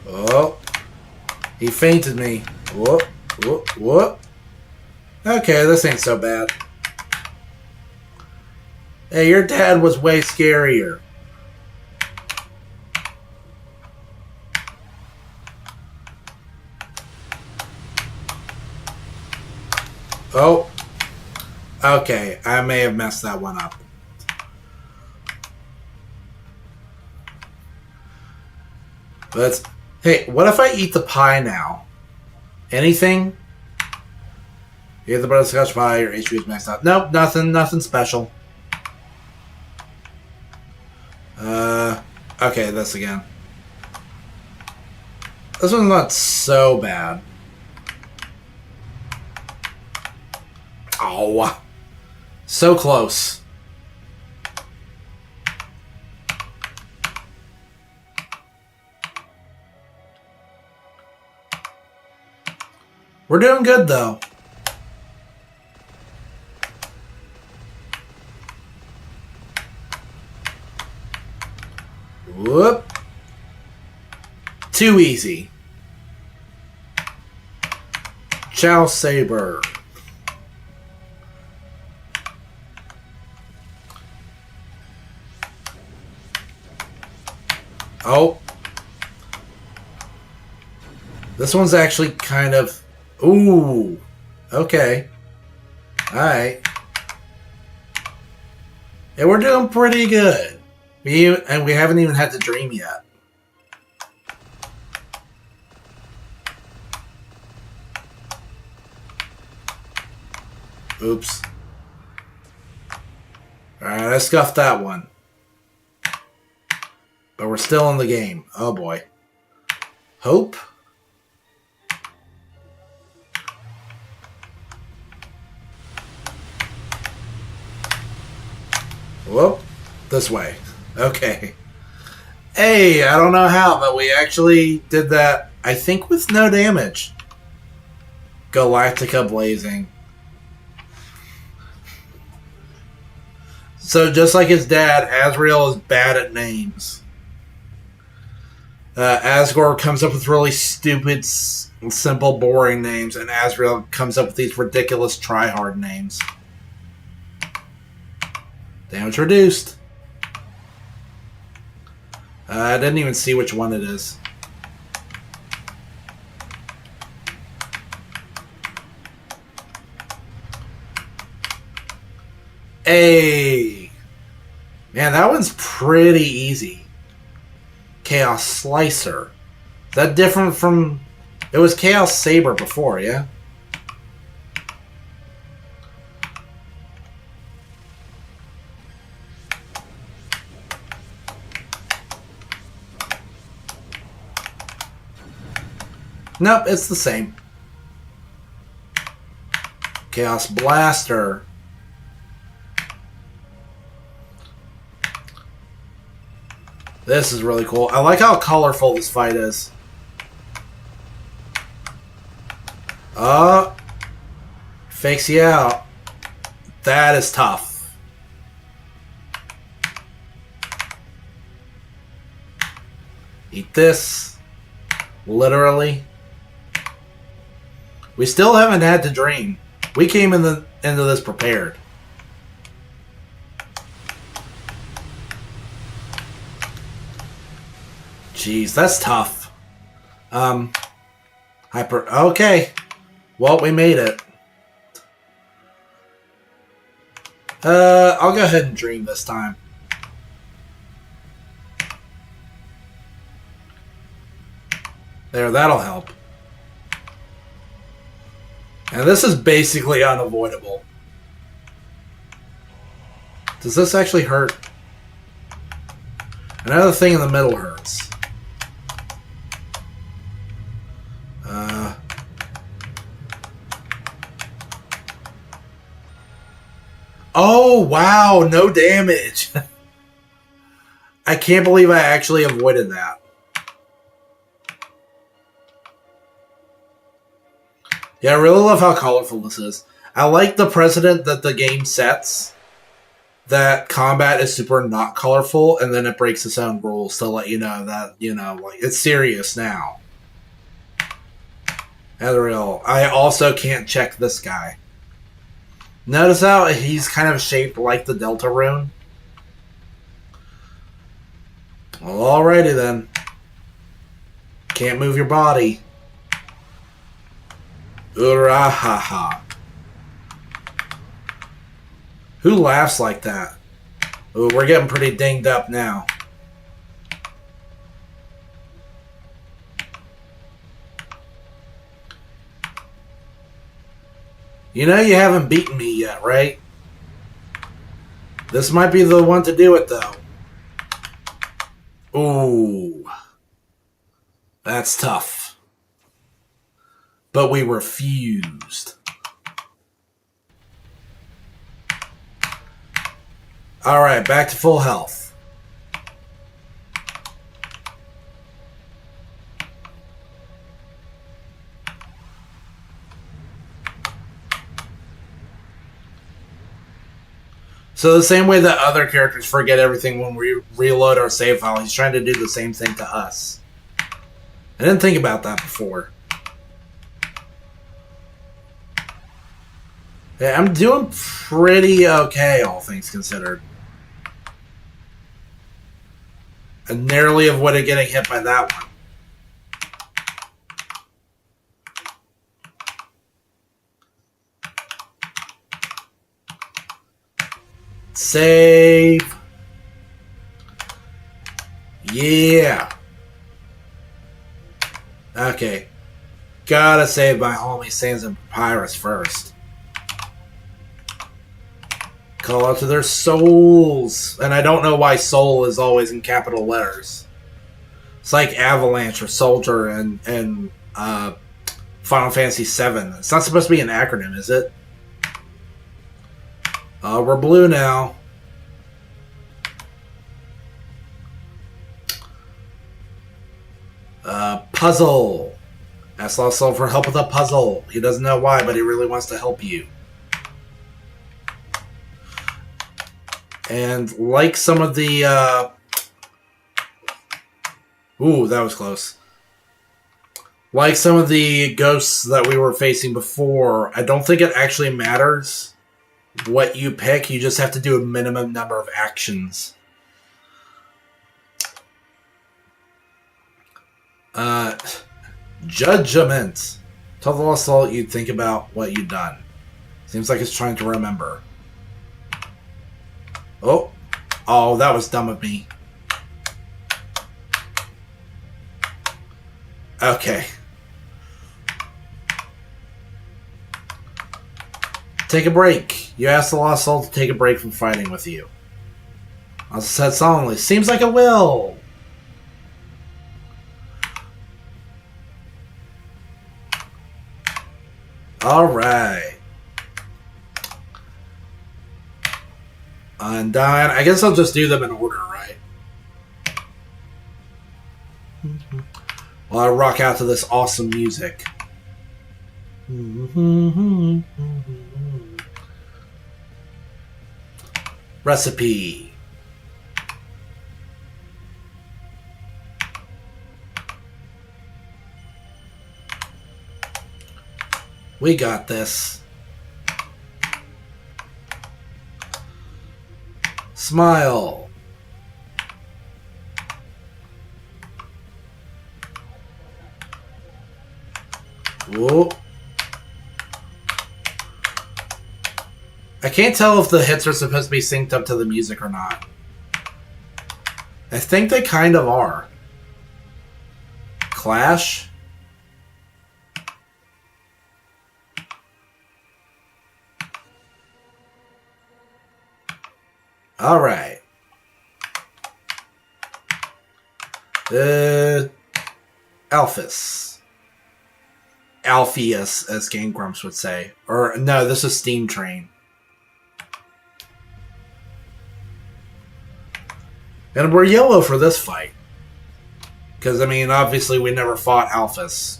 Oh. He fainted me. Whoop, whoop, whoop. Okay, this ain't so bad. Hey, your dad was way scarier. Oh. Okay, I may have messed that one up. But, hey, what if I eat the pie now? Anything? You get the butterscotch pie, your HP is maxed out. Nope, nothing special. Okay, this again. This one's not so bad. Oh, so close. We're doing good, though. Whoop. Too easy. Chow Saber. Oh. This one's actually kind of... Ooh. Okay. Alright. Yeah, we're doing pretty good. And we haven't even had to dream yet. Oops. Alright, I scuffed that one. But we're still in the game. Oh boy. Hope? Whoop. This way. Okay. Hey, I don't know how, but we actually did that, I think, with no damage. Galactica Blazing. So just like his dad, Asriel is bad at names. Asgore comes up with really stupid, simple, boring names, and Asriel comes up with these ridiculous try-hard names. Damage reduced. I didn't even see which one it is. Hey! Man, that one's pretty easy. Chaos Slicer. Is that different from... It was Chaos Saber before, yeah? Nope, it's the same. Chaos Blaster. This is really cool. I like how colorful this fight is. Fakes you out. That is tough. Eat this. Literally. We still haven't had to dream. We came into this prepared. Jeez, that's tough. Okay. Well, we made it. I'll go ahead and dream this time. There, that'll help. And this is basically unavoidable. Does this actually hurt? Another thing in the middle hurts. Oh, wow, no damage. I can't believe I actually avoided that. Yeah, I really love how colorful this is. I like the precedent that the game sets, that combat is super not colorful, and then it breaks its own rules to let you know that, like, it's serious now. Adriel, I also can't check this guy. Notice how he's kind of shaped like the Delta Rune? Well, alrighty then. Can't move your body. Urahaha. Who laughs like that? Ooh, we're getting pretty dinged up now. You know you haven't beaten me yet, right? This might be the one to do it, though. Ooh. That's tough. But we refused. Alright, back to full health. So the same way that other characters forget everything when we reload our save file, he's trying to do the same thing to us. I didn't think about that before. Yeah, I'm doing pretty okay, all things considered. I narrowly avoided getting hit by that one. Save. Yeah. Okay. Gotta save my homie Sans and Papyrus first. Call out to their souls. And I don't know why soul is always in capital letters. It's like Avalanche or Soldier and Final Fantasy VII. It's not supposed to be an acronym, is it? We're blue now. Puzzle. Ask Lost Soul for help with a puzzle. He doesn't know why, but he really wants to help you. And like some of the... Ooh, that was close. Like some of the ghosts that we were facing before, I don't think it actually matters what you pick. You just have to do a minimum number of actions. Judgment. Tell the Lost Soul you'd think about what you'd done. Seems like it's trying to remember. Oh, that was dumb of me. Okay. Take a break. You ask the Lost Soul to take a break from fighting with you. I said solemnly, seems like it will. Alright. Undyne. I guess I'll just do them in order, right? While I rock out to this awesome music. Recipe. We got this. Smile. Whoa. I can't tell if the hits are supposed to be synced up to the music or not. I think they kind of are. Clash. Alright. Alphys. Alpheus, as Game Grumps would say. Or, no, this is Steam Train. And we're yellow for this fight. Because, I mean, obviously we never fought Alphys.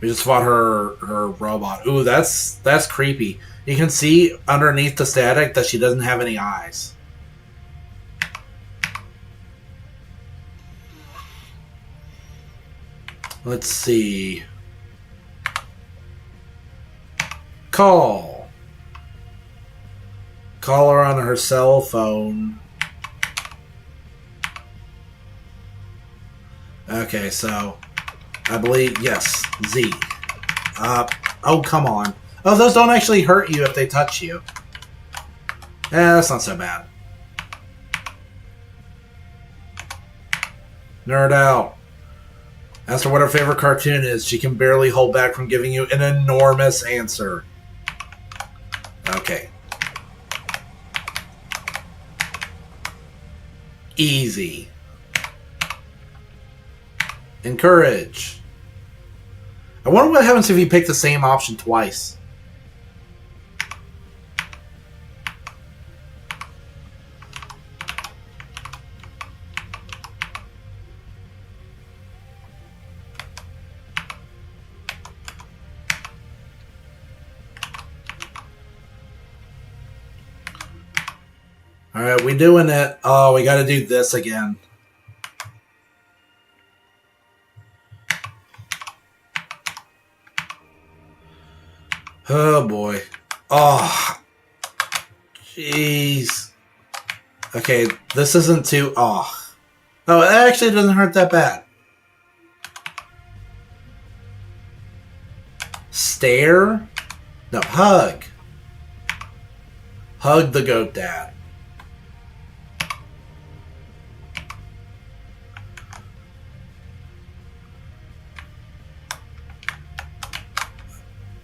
We just fought her robot. Ooh, that's creepy. You can see underneath the static that she doesn't have any eyes. Let's see. Call. Call her on her cell phone. Okay, so I believe, yes, Z. Oh, come on. Oh, those don't actually hurt you if they touch you. That's not so bad. Nerd out. As for what her favorite cartoon is, she can barely hold back from giving you an enormous answer. Okay. Easy. Encourage. I wonder what happens if you pick the same option twice. Alright, we doing it. Oh, we gotta do this again. Oh boy. Oh. Jeez. Okay, this isn't too... Oh. Oh, it actually doesn't hurt that bad. Stare? No, hug. Hug the goat dad.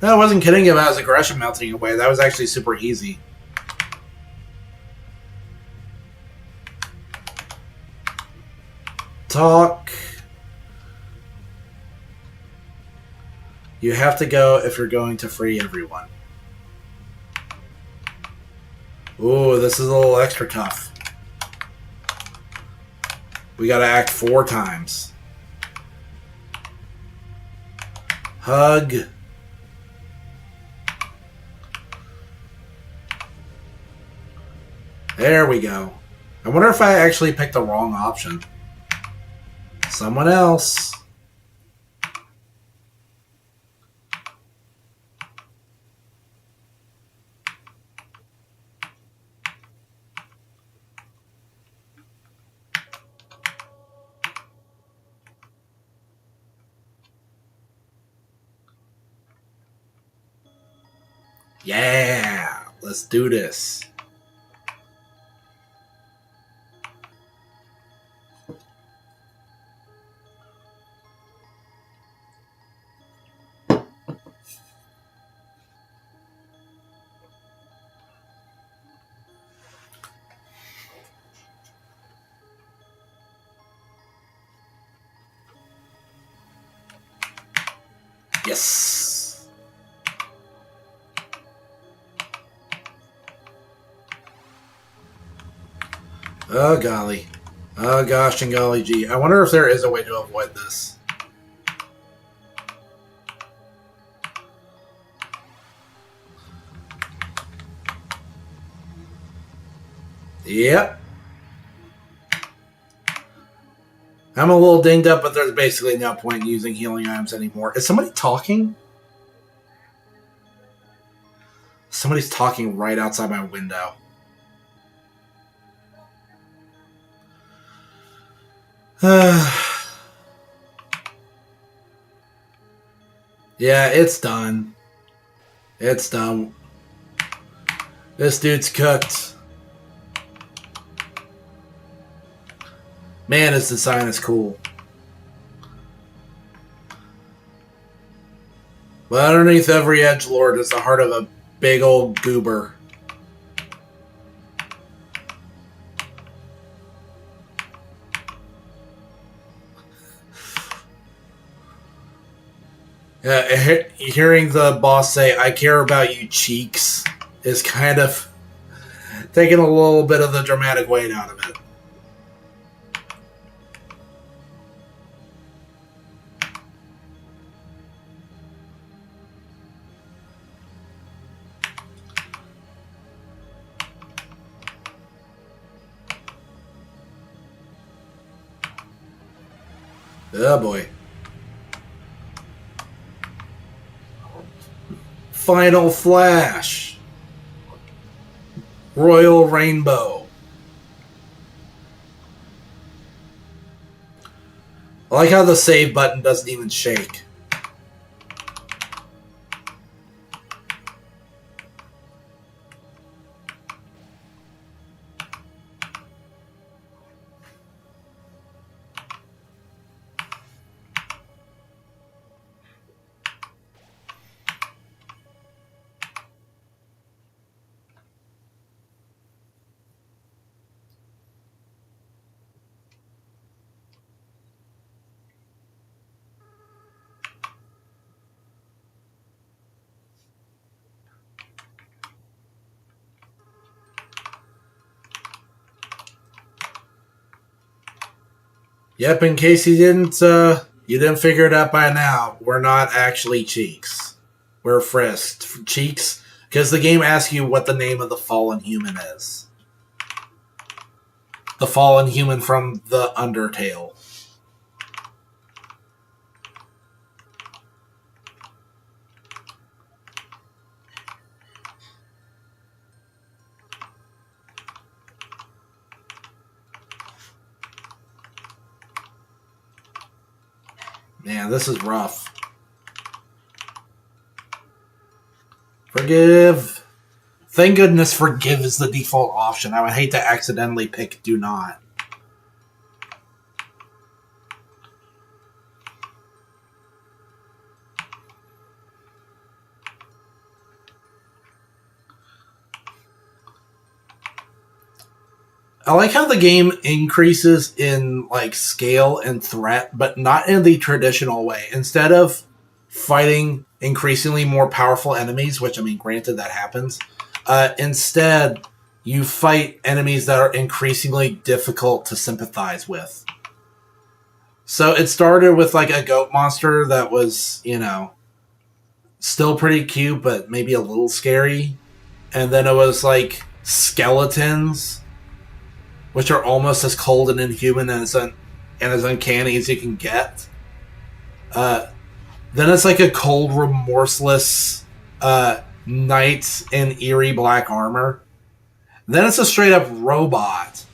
No, I wasn't kidding about his aggression melting away. That was actually super easy. Talk. You have to go if you're going to free everyone. Ooh, this is a little extra tough. We gotta act 4 times. Hug. There we go. I wonder if I actually picked the wrong option. Someone else. Yeah, let's do this. Yes. Oh, golly. Oh, gosh and golly gee. I wonder if there is a way to avoid this. Yep. I'm a little dinged up, but there's basically no point in using healing items anymore. Is somebody talking? Somebody's talking right outside my window. Yeah, it's done. It's done. This dude's cooked. Man, his design is cool. But underneath every edgelord is the heart of a big old goober. Hearing the boss say, "I care about you, cheeks," is kind of taking a little bit of the dramatic weight out of it. Oh boy. Final Flash. Royal Rainbow. I like how the save button doesn't even shake. Yep, in case you didn't figure it out by now, we're not actually cheeks. We're frisked. Cheeks, because the game asks you what the name of the fallen human is. the fallen human from the Undertale. Man, this is rough. Forgive. Thank goodness forgive is the default option. I would hate to accidentally pick do not. I like how the game increases in like scale and threat, but not in the traditional way. Instead of fighting increasingly more powerful enemies, which I mean, granted that happens, instead you fight enemies that are increasingly difficult to sympathize with. So it started with like a goat monster that was, you know, still pretty cute, but maybe a little scary. And then it was like skeletons, which are almost as cold and inhuman and as uncanny as you can get. Then it's like a cold, remorseless knight in eerie black armor. Then it's a straight up robot.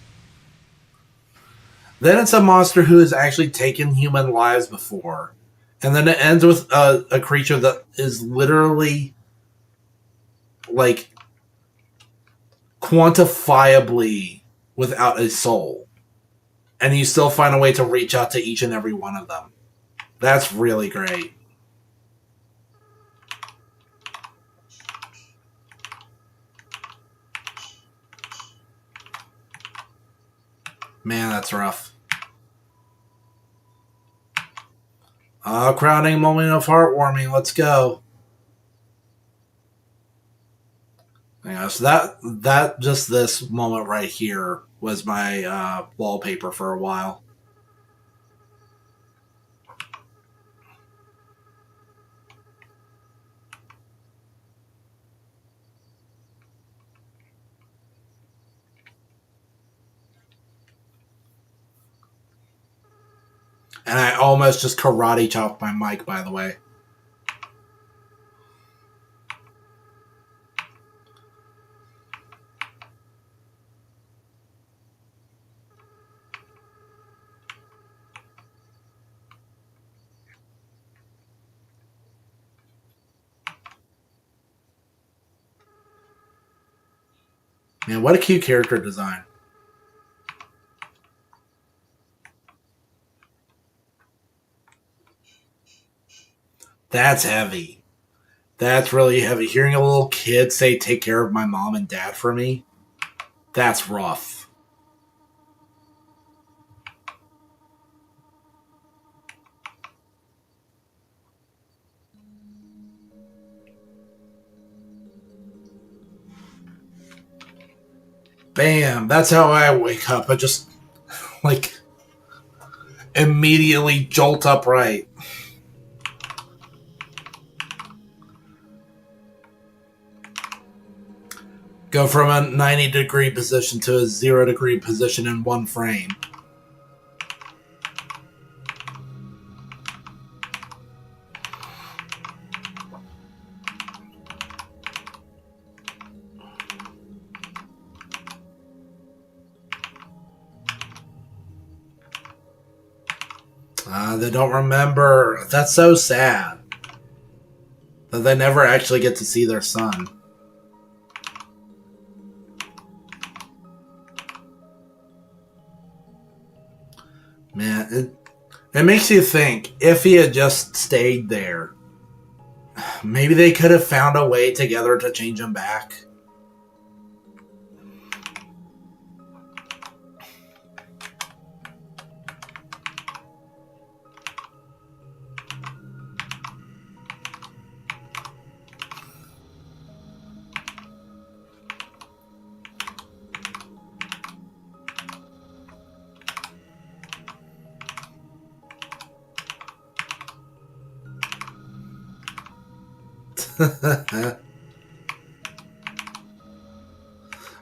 Then it's a monster who has actually taken human lives before. And then it ends with a creature that is literally like quantifiably without a soul. And you still find a way to reach out to each and every one of them. That's really great. Man, that's rough. Crowning moment of heartwarming. Let's go. Yeah, so that just this moment right here was my wallpaper for a while. And I almost just karate chopped my mic, by the way. Man, what a cute character design. That's heavy. That's really heavy. Hearing a little kid say, take care of my mom and dad for me, that's rough. Bam. That's how I wake up. I just, like, immediately jolt upright. Go from a 90-degree position to a 0-degree position in one frame. They don't remember. That's so sad. That they never actually get to see their son. Man, it makes you think, if he had just stayed there, maybe they could have found a way together to change him back.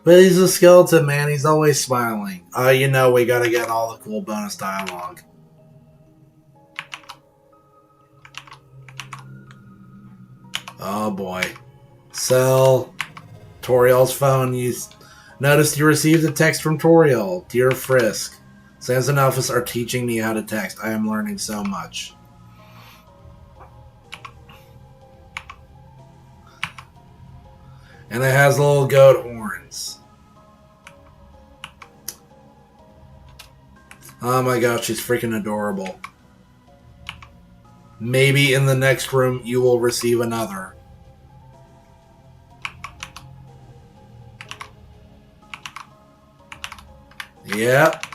But he's a skeleton, man. He's always smiling. You know we gotta get all the cool bonus dialogue. Oh boy. Sell Toriel's phone. You noticed you received a text from Toriel. Dear Frisk, Sans and Alphys are teaching me how to text. I am learning so much. And it has little goat horns. Oh my gosh, she's freaking adorable. Maybe in the next room you will receive another. Yep.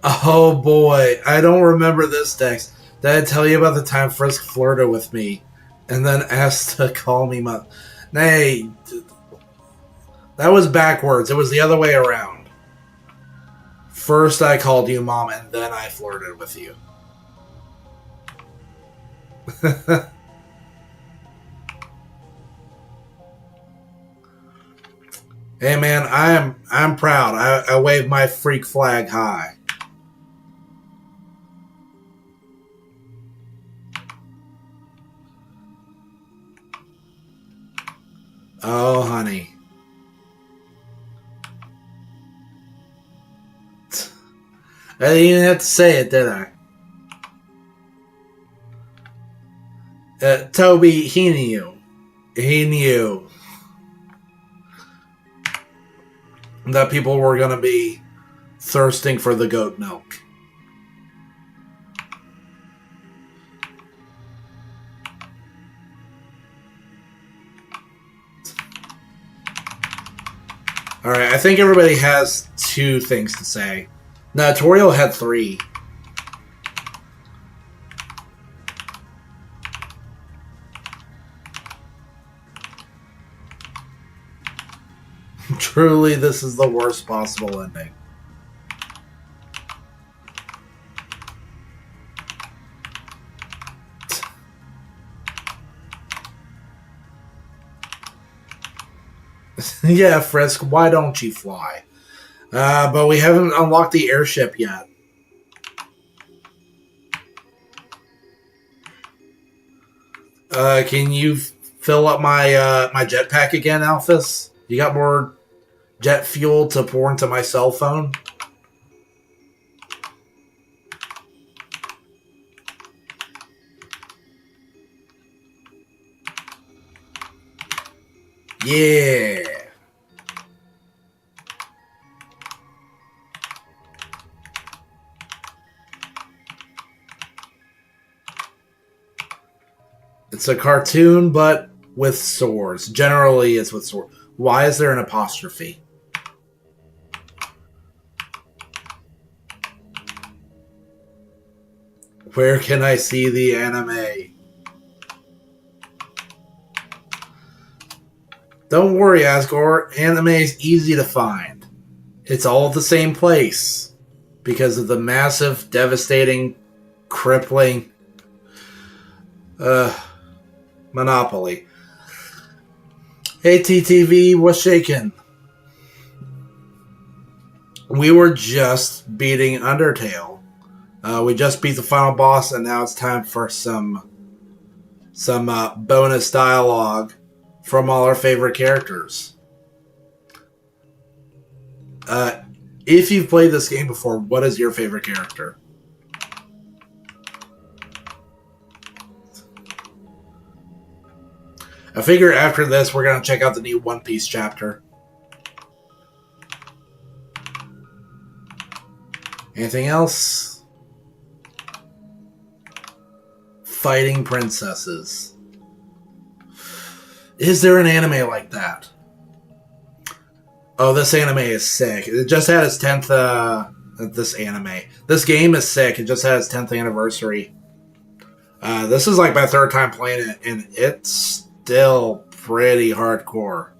Oh boy, I don't remember this text. Did I tell you about the time Frisk flirted with me and then asked to call me mom? Nay, that was backwards. It was the other way around. First I called you mom and then I flirted with you. Hey man, I'm proud. I wave my freak flag high. Oh honey. I didn't even have to say it, did I? Toby, he knew. He knew that people were going to be thirsting for the goat milk. Alright, I think everybody has 2 things to say. No, Toriel had 3. Truly, this is the worst possible ending. Yeah, Frisk, why don't you fly? But we haven't unlocked the airship yet. Can you fill up my my jetpack again, Alphys? You got more jet fuel to pour into my cell phone? Yeah. It's a cartoon, but with swords. Generally, it's with swords. Why is there an apostrophe? Where can I see the anime? Don't worry, Asgore. Anime is easy to find. It's all the same place. Because of the massive, devastating, crippling monopoly. Hey TTV, what's shaking? We were just beating Undertale. We just beat the final boss, and now it's time for some bonus dialogue from all our favorite characters. If you've played this game before, what is your favorite character? I figure after this, we're going to check out the new One Piece chapter. Anything else? Fighting princesses. Is there an anime like that? Oh, this anime is sick. It just had its 10th, this anime. This game is sick. It just had its 10th anniversary. This is like my 3rd time playing it, and it's still pretty hardcore.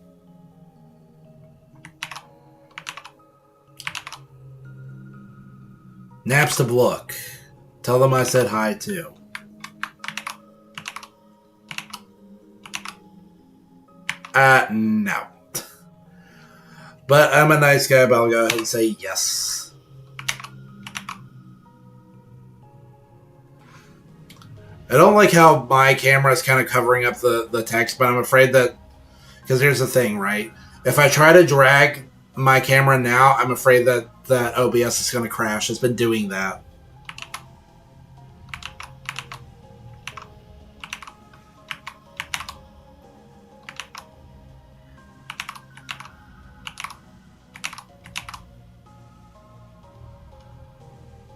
Naps to Blook. Tell them I said hi too. No. But I'm a nice guy, but I'll go ahead and say yes. I don't like how my camera is kind of covering up the text, but I'm afraid that... Because here's the thing, right? If I try to drag my camera now, I'm afraid that OBS is going to crash. It's been doing that.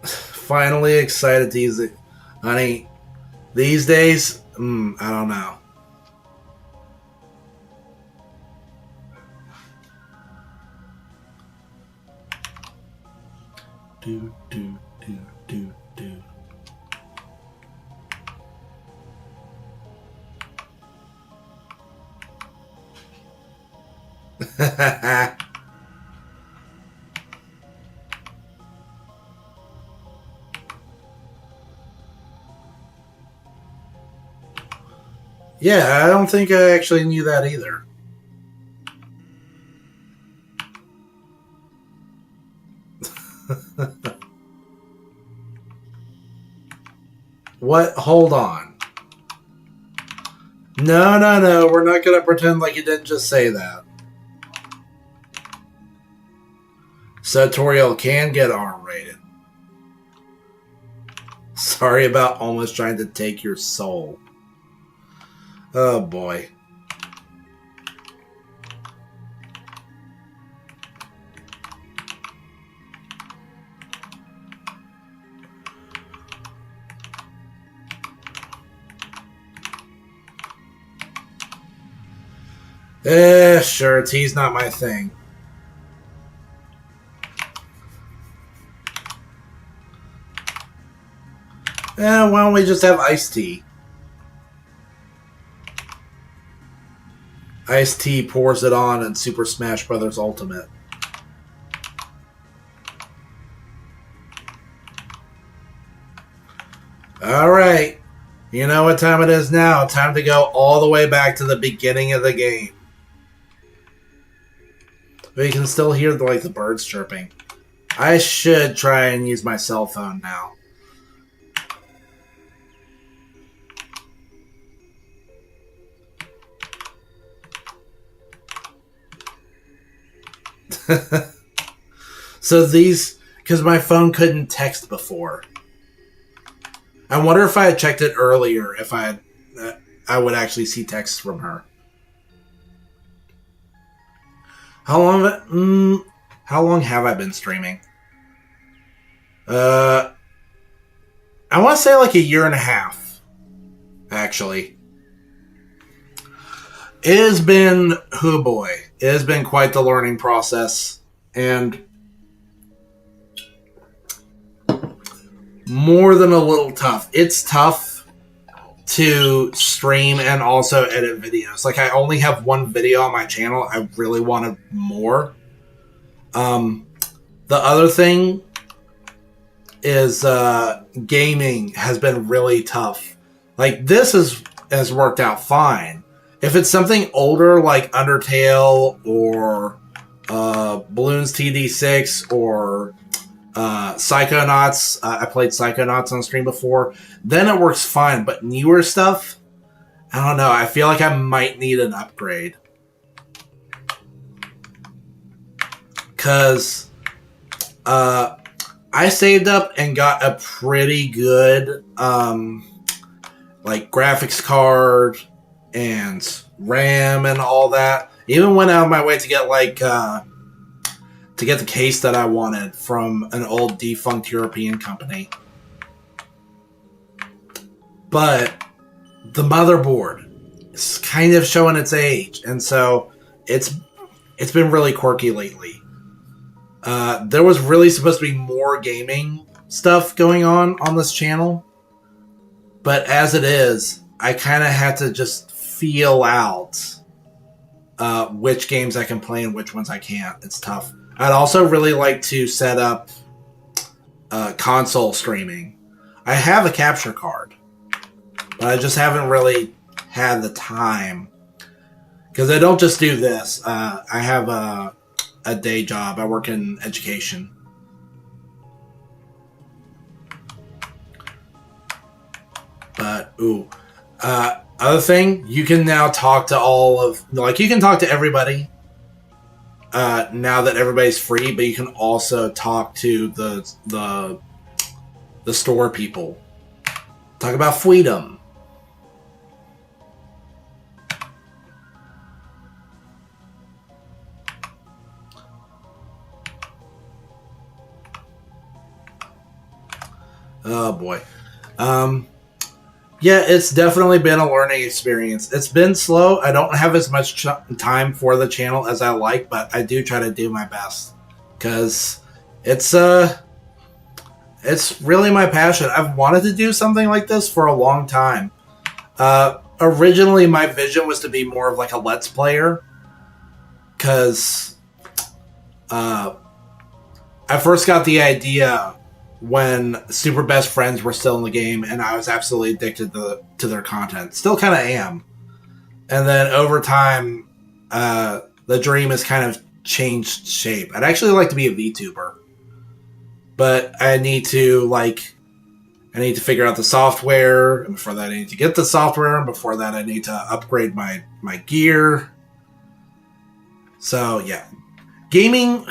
Finally excited to use it. Honey, these days, I don't know. Do, do, do, do, do. Yeah, I don't think I actually knew that either. What? Hold on. No, no, no. We're not going to pretend like you didn't just say that. Sartorial can get R-rated. Sorry about almost trying to take your soul. Oh, boy. Sure, tea's not my thing. Why don't we just have iced tea? Iced tea pours it on in Super Smash Bros. Ultimate. Alright. You know what time it is now. Time to go all the way back to the beginning of the game. But you can still hear the birds chirping. I should try and use my cell phone now. So these... Because my phone couldn't text before. I wonder if I had checked it earlier, if I would actually see texts from her. How long have I been streaming? I want to say like a year and a half, actually. It has been, oh boy, it has been quite the learning process, and more than a little tough. It's tough to stream and also edit videos. Like, I only have one video on my channel. I really wanted more. The other thing is gaming has been really tough. Like, this has worked out fine. If it's something older like Undertale or Bloons TD6 or Psychonauts, I played Psychonauts on stream before, then it works fine. But newer stuff, I don't know. I feel like I might need an upgrade. Because I saved up and got a pretty good like graphics card and RAM and all that. Even went out of my way to get like to get the case that I wanted from an old defunct European company. But the motherboard is kind of showing its age, and so it's been really quirky lately. There was really supposed to be more gaming stuff going on this channel, but as it is, I kind of had to just feel out which games I can play and which ones I can't. It's tough. I'd also really like to set up console streaming. I have a capture card, but I just haven't really had the time. Because I don't just do this. I have a day job. I work in education. But, other thing, you can now talk to you can talk to everybody now that everybody's free, but you can also talk to the store people. Talk about freedom. Oh boy. Yeah, it's definitely been a learning experience. It's been slow. I don't have as much time for the channel as I like, but I do try to do my best because it's really my passion. I've wanted to do something like this for a long time. Originally, my vision was to be more of like a Let's Player because I first got the idea when Super Best Friends were still in the game, and I was absolutely addicted to their content. Still kind of am. And then over time, the dream has kind of changed shape. I'd actually like to be a VTuber, but I need to figure out the software, and before that I need to get the software, and before that I need to upgrade my gear. So yeah. Gaming...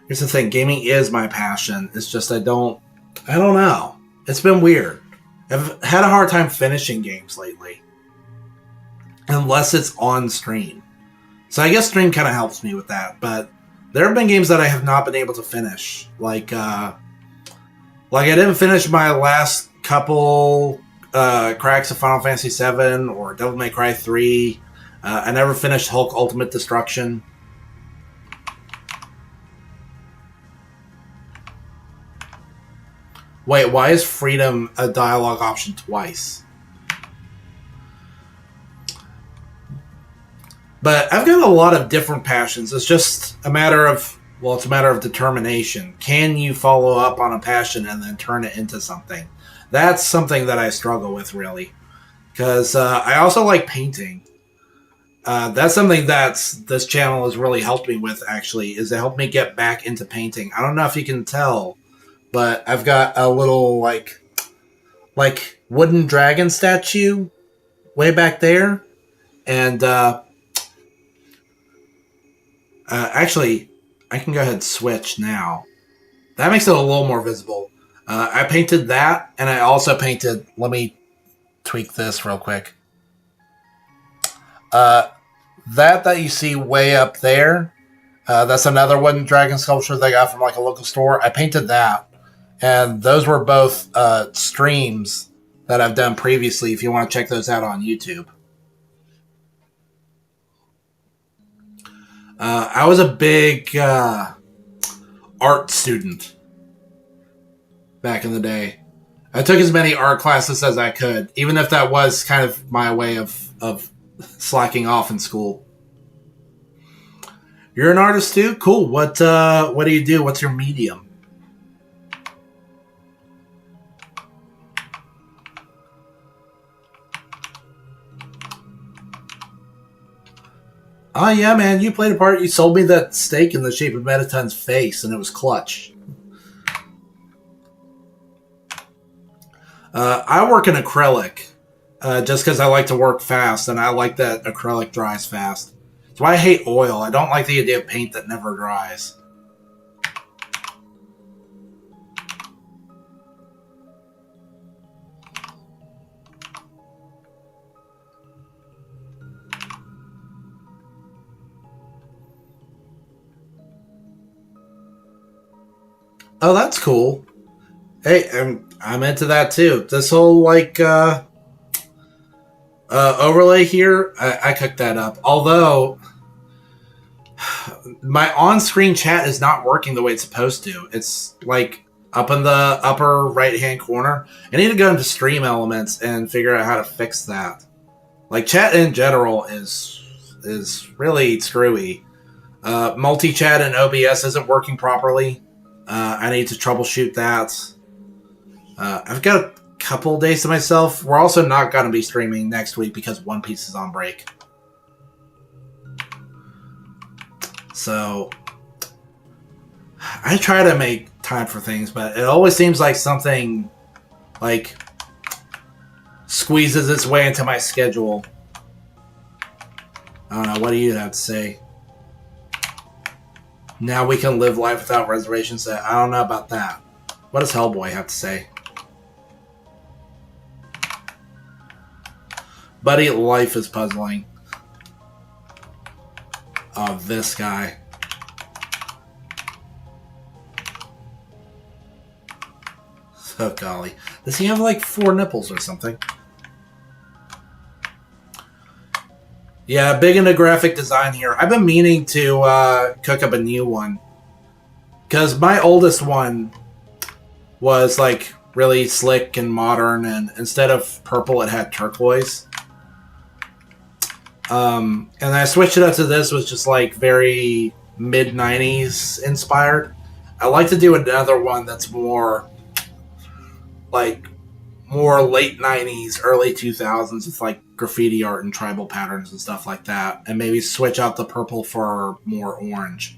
Here's the thing, gaming is my passion. It's just I don't know. It's been weird. I've had a hard time finishing games lately. Unless it's on stream. So I guess stream kind of helps me with that. But there have been games that I have not been able to finish. Like I didn't finish my last couple cracks of Final Fantasy VII or Devil May Cry 3. I never finished Hulk Ultimate Destruction. Wait, why is freedom a dialogue option twice? But I've got a lot of different passions. It's just a matter of determination. Can you follow up on a passion and then turn it into something? That's something that I struggle with, really. Because I also like painting. That's something that this channel has really helped me with, actually, is it helped me get back into painting. I don't know if you can tell, but I've got a little, like wooden dragon statue way back there. And, actually, I can go ahead and switch now. That makes it a little more visible. I painted that, and I also painted... Let me tweak this real quick. That you see way up there, that's another wooden dragon sculpture that I got from, like, a local store. I painted that. And those were both streams that I've done previously, if you want to check those out on YouTube. I was a big art student back in the day. I took as many art classes as I could, even if that was kind of my way of slacking off in school. You're an artist too? Cool. What do you do? What's your medium? Oh, yeah, man, you played a part. You sold me that steak in the shape of Metaton's face, and it was clutch. I work in acrylic, just because I like to work fast, and I like that acrylic dries fast. That's why I hate oil. I don't like the idea of paint that never dries. Oh, that's cool. Hey, I'm into that too. This whole overlay here, I cooked that up. Although my on-screen chat is not working the way it's supposed to. It's like up in the upper right-hand corner. I need to go into Stream Elements and figure out how to fix that. Like, chat in general is really screwy. Multi-chat in OBS isn't working properly. I need to troubleshoot that. I've got a couple days to myself. We're also not going to be streaming next week because One Piece is on break. So I try to make time for things, but it always seems like something like squeezes its way into my schedule. I don't know. What do you have to say? Now we can live life without reservations. I don't know about that. What does Hellboy have to say? Buddy, life is puzzling. Oh, this guy. Oh, golly. Does he have like 4 nipples or something? Yeah, big into graphic design here. I've been meaning to cook up a new one. Because my oldest one was like really slick and modern, and instead of purple, it had turquoise. And I switched it up to this, was just like very mid-90s inspired. I like to do another one that's more like more late 90s, early 2000s with like graffiti art and tribal patterns and stuff like that. And maybe switch out the purple for more orange.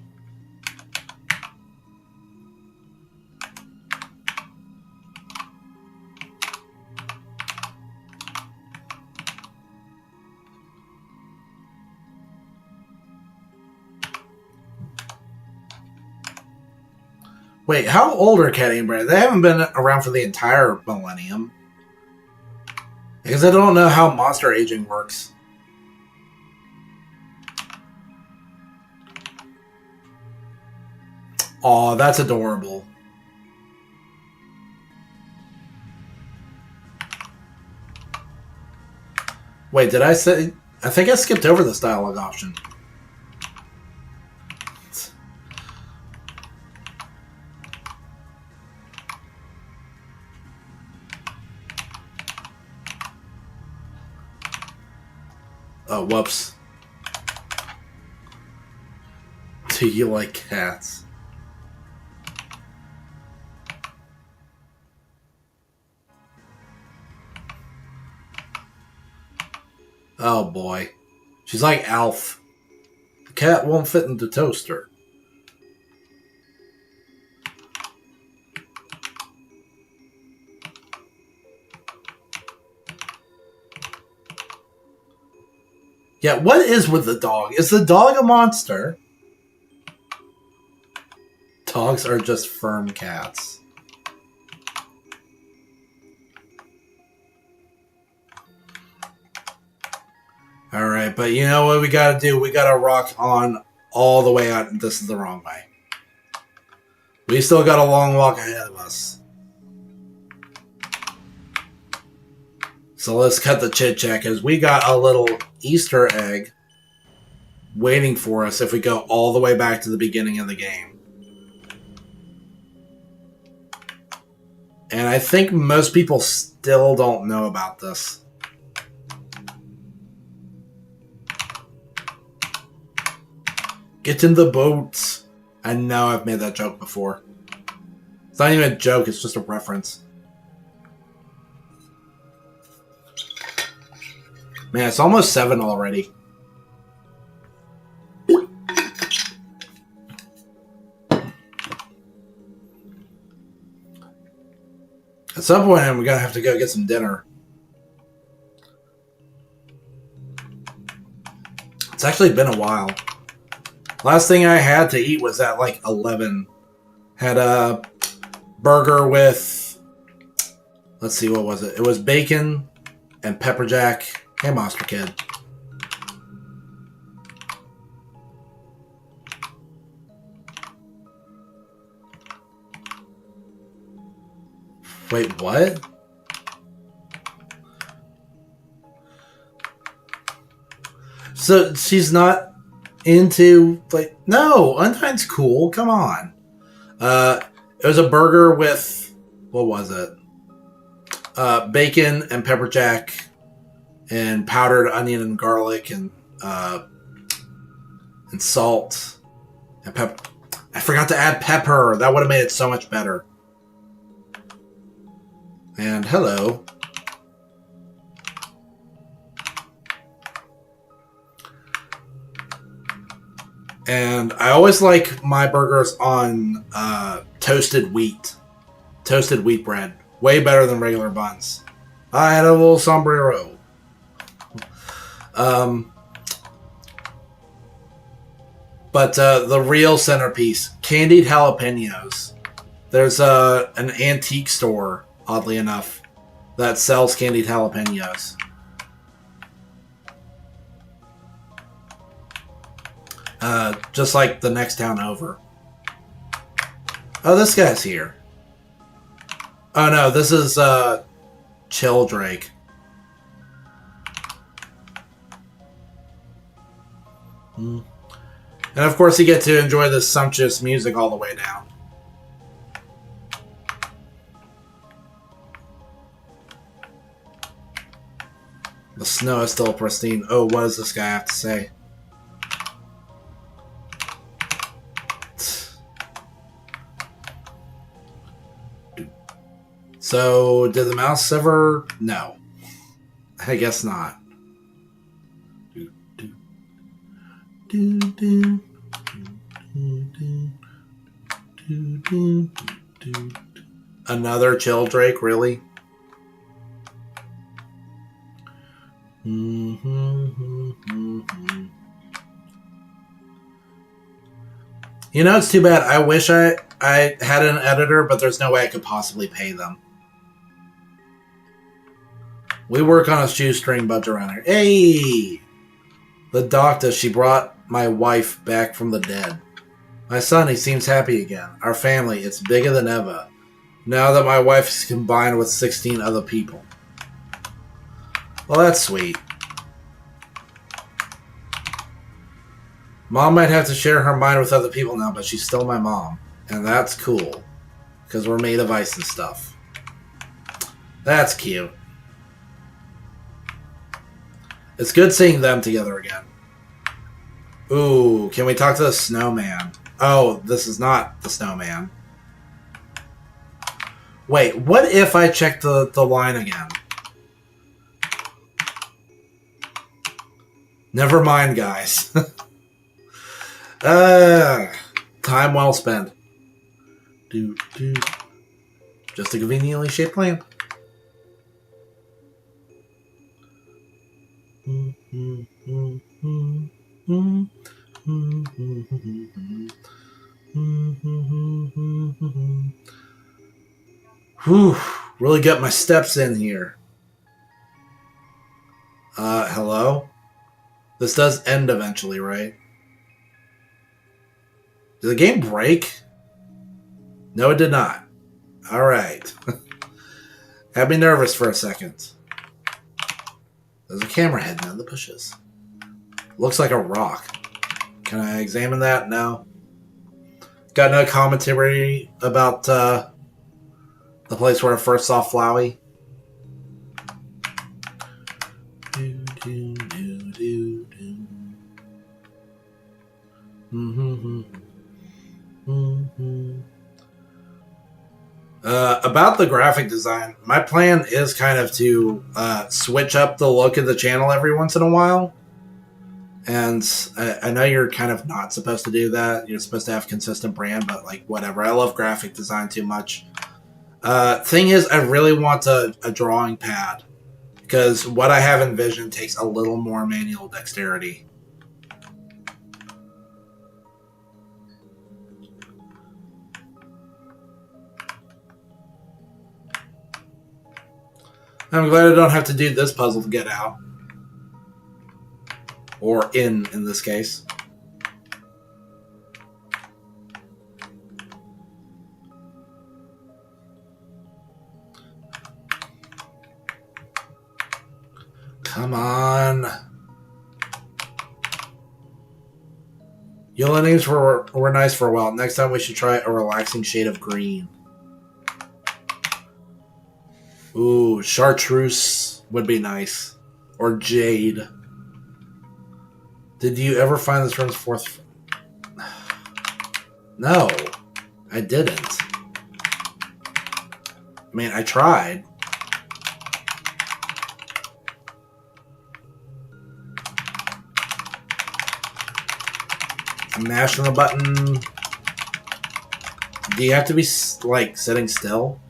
Wait, how old are Cat and Brand? They haven't been around for the entire millennium. Because I don't know how monster aging works. Aw, that's adorable. Wait, did I say... I think I skipped over this dialogue option. Oh, whoops. Do you like cats? Oh boy. She's like Alf. The cat won't fit in the toaster. Yeah, what is with the dog? Is the dog a monster? Dogs are just firm cats. Alright, but you know what we gotta do? We gotta rock on all the way out. This is the wrong way. We still got a long walk ahead of us. So let's cut the chit-chat, because we got a little Easter egg waiting for us if we go all the way back to the beginning of the game. And I think most people still don't know about this. Get in the boats. I know I've made that joke before. It's not even a joke, it's just a reference. Man, it's almost 7 already. At some point, we're gonna have to go get some dinner. It's actually been a while. Last thing I had to eat was at like 11. Had a burger with, let's see, what was it? It was bacon and pepper jack. Hey, Monster Kid. Wait, what? So she's not into, like, no, Untime's cool. Come on. It was a burger with, what was it? Bacon and pepper jack and powdered onion and garlic and salt and pepper. I forgot to add pepper. That would have made it so much better. And hello. And I always like my burgers on toasted wheat bread. Way better than regular buns. I had a little sombrero. But the real centerpiece, candied jalapenos. There's an antique store, oddly enough, that sells candied jalapenos. Just like the next town over. Oh, this guy's here. Oh no, this is Childrake. And of course you get to enjoy this sumptuous music all the way down. The snow is still pristine. Oh, what does this guy have to say? So, did the mouse ever? No. I guess not. Another Childrake, really? You know, it's too bad. I wish I had an editor, but there's no way I could possibly pay them. We work on a shoestring budget around here. Hey! The doctor, she brought my wife back from the dead. My son, he seems happy again. Our family, it's bigger than ever. Now that my wife is combined with 16 other people. Well, that's sweet. Mom might have to share her mind with other people now, but she's still my mom. And that's cool. Because we're made of ice and stuff. That's cute. It's good seeing them together again. Ooh, can we talk to the snowman? Oh, this is not the snowman. Wait, what if I check the line again? Never mind, guys. Time well spent. Just a conveniently shaped plan. Whew, really got my steps in here. Hello? This does end eventually, right? Did the game break? No, it did not. Alright. Had me nervous for a second. There's a camera heading in the bushes. Looks like a rock. Can I examine that? No. Got no commentary about the place where I first saw Flowey. About the graphic design, my plan is kind of to switch up the look of the channel every once in a while. And I know you're kind of not supposed to do that. You're supposed to have consistent brand, but like whatever. I love graphic design too much. Thing is, I really want a drawing pad because what I have envisioned takes a little more manual dexterity. I'm glad I don't have to do this puzzle to get out. Or in this case. Come on. Yellow names were nice for a while. Next time we should try a relaxing shade of green. Ooh, chartreuse would be nice. Or jade. Did you ever find this room's fourth? No, I didn't. I mean, I tried. mashing the button. Do you have to be, like, sitting still?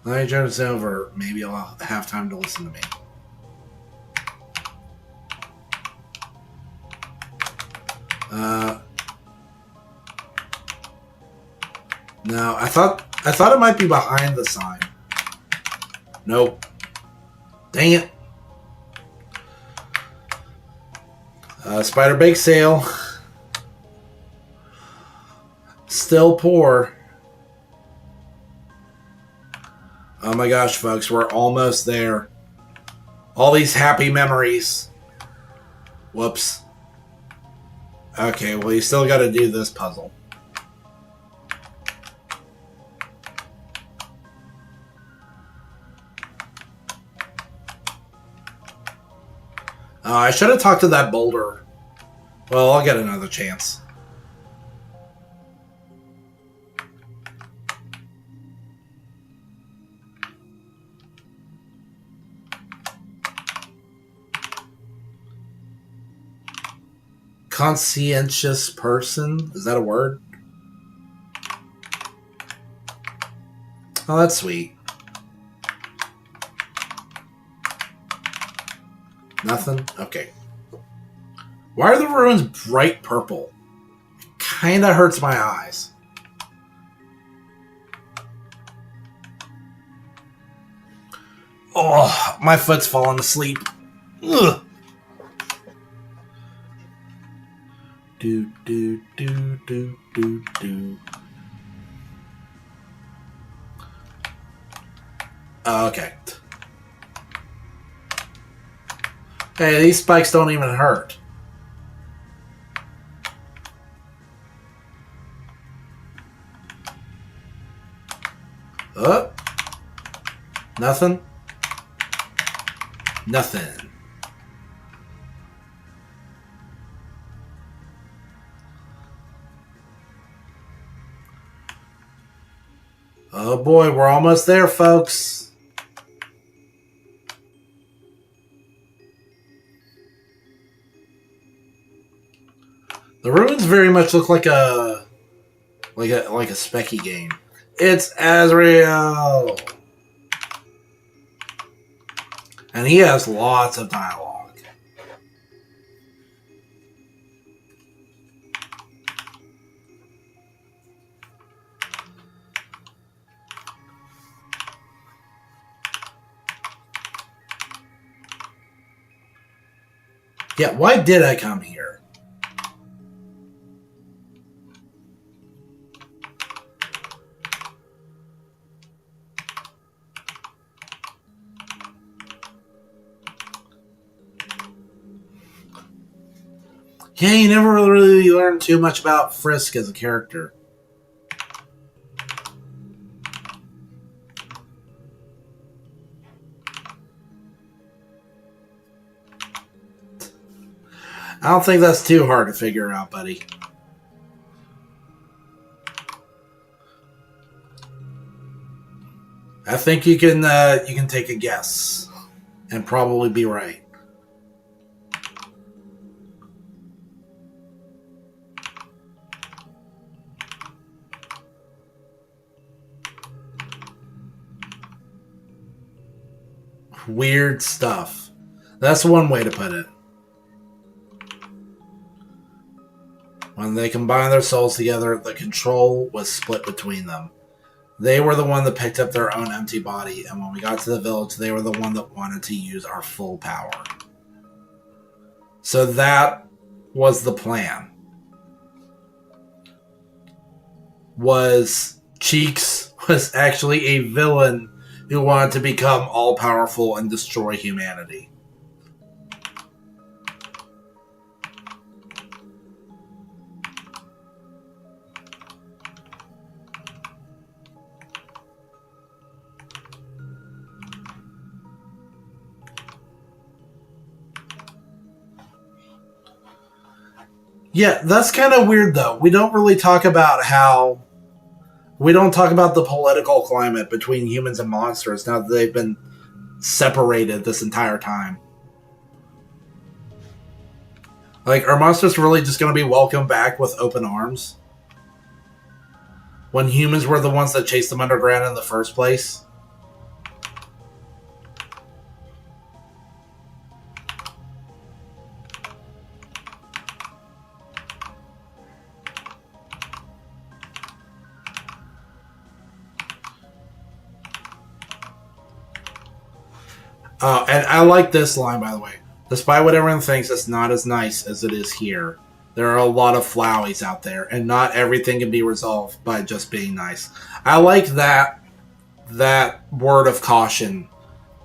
Let me turn this over. Maybe I'll have time to listen to me. No, I thought it might be behind the sign. Nope. Dang it. Spider bake sale. Still poor. Oh my gosh, folks, we're almost there. All these happy memories. Whoops. Okay, well, you still got to do this puzzle. I should have talked to that boulder. Well, I'll get another chance. Conscientious person? Is that a word? Oh, that's sweet. Nothing? Okay. Why are the ruins bright purple? It kinda hurts my eyes. Oh, my foot's falling asleep. Ugh. Do, do, do, do, do, do. Okay. Hey, these spikes don't even hurt. Nothing? Nothing. Oh boy, we're almost there, folks. The ruins very much look like a Specky game. It's Azrael, and he has lots of dialogue. Yeah, why did I come here? Yeah, you never really learn too much about Frisk as a character. I don't think that's too hard to figure out, buddy. I think you can take a guess and probably be right. Weird stuff. That's one way to put it. When they combined their souls together, the control was split between them. They were the one that picked up their own empty body, and when we got to the village, they were the one that wanted to use our full power. So that was the plan. Cheeks was actually a villain who wanted to become all-powerful and destroy humanity. Yeah, that's kind of weird, though. We don't really talk about the political climate between humans and monsters now that they've been separated this entire time. Like, are monsters really just going to be welcomed back with open arms? When humans were the ones that chased them underground in the first place? And I like this line, by the way. Despite what everyone thinks, it's not as nice as it is here. There are a lot of Flowies out there, and not everything can be resolved by just being nice. I like that word of caution.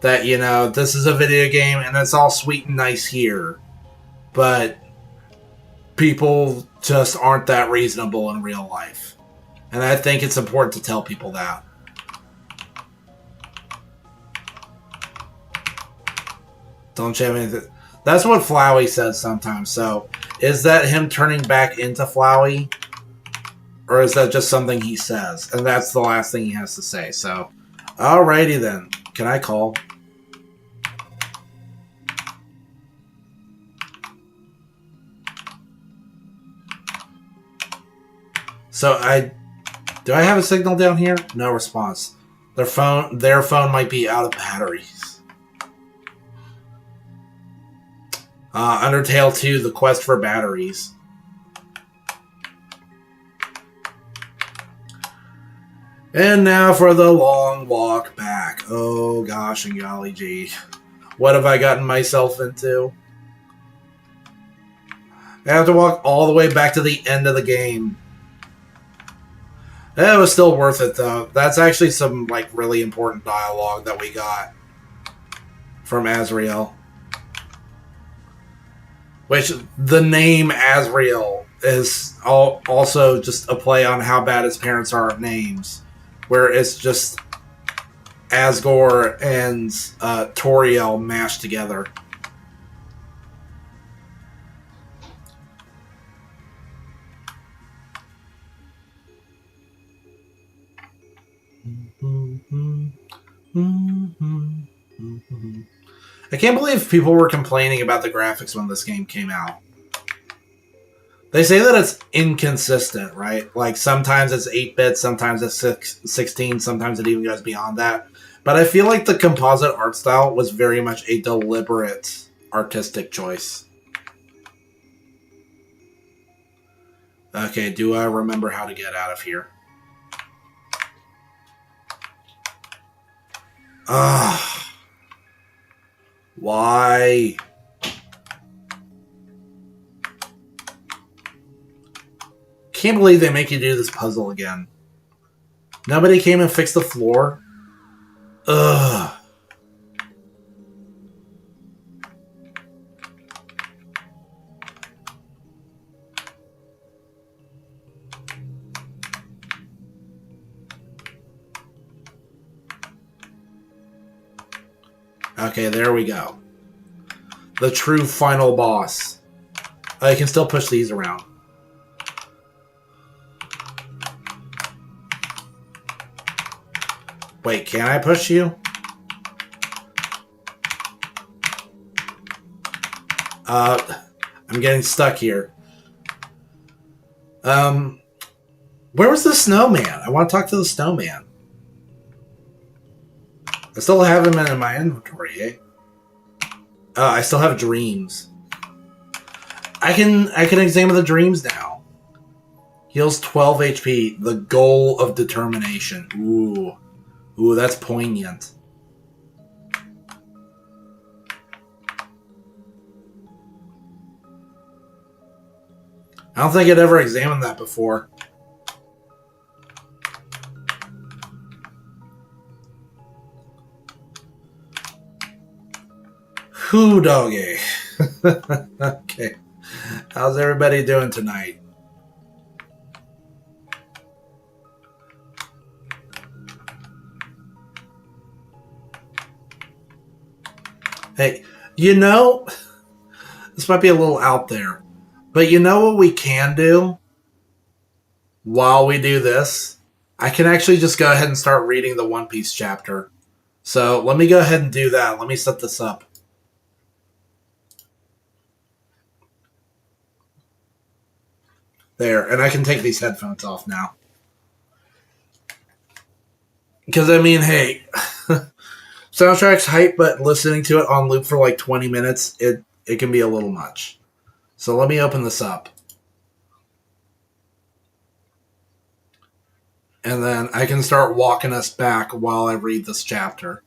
That, you know, this is a video game, and it's all sweet and nice here. But people just aren't that reasonable in real life. And I think it's important to tell people that. Don't you have anything? That's what Flowey says sometimes. So, is that him turning back into Flowey? Or is that just something he says? And that's the last thing he has to say. So, alrighty then. Can I call? So, do I have a signal down here? No response. Their phone might be out of batteries. Undertale 2, The Quest for Batteries. And now for the long walk back. Oh gosh and golly gee. What have I gotten myself into? I have to walk all the way back to the end of the game. It was still worth it though. That's actually some like really important dialogue that we got from Azrael. Which, the name Azrael is also just a play on how bad his parents are at names. Where it's just Asgore and Toriel mashed together. I can't believe people were complaining about the graphics when this game came out. They say that it's inconsistent, right? Like, sometimes it's 8-bit, sometimes it's 16, sometimes it even goes beyond that. But I feel like the composite art style was very much a deliberate artistic choice. Okay, do I remember how to get out of here? Why? Can't believe they make you do this puzzle again. Nobody came and fixed the floor? Ugh. Okay, there we go. The true final boss. I can still push these around. Wait, can I push you? I'm getting stuck here. Where was the snowman? I want to talk to the snowman. I still have him in my inventory, eh? I still have dreams. I can examine the dreams now. Heals 12 HP. The goal of determination. Ooh. Ooh, that's poignant. I don't think I'd ever examined that before. Whew, doggy. Okay. How's everybody doing tonight? Hey, you know, this might be a little out there, but you know what we can do while we do this? I can actually just go ahead and start reading the One Piece chapter. So let me go ahead and do that. Let me set this up. There, and I can take these headphones off now. Because, I mean, hey, soundtrack's hype, but listening to it on loop for like 20 minutes, it can be a little much. So let me open this up. And then I can start walking us back while I read this chapter.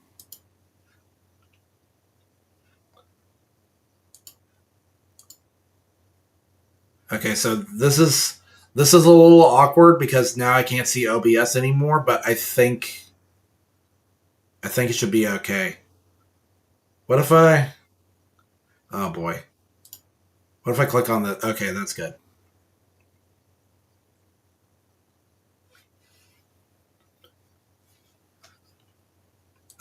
Okay, so this is a little awkward because now I can't see OBS anymore, but I think it should be okay. What if I... Oh boy. What if I click on the... Okay, that's good.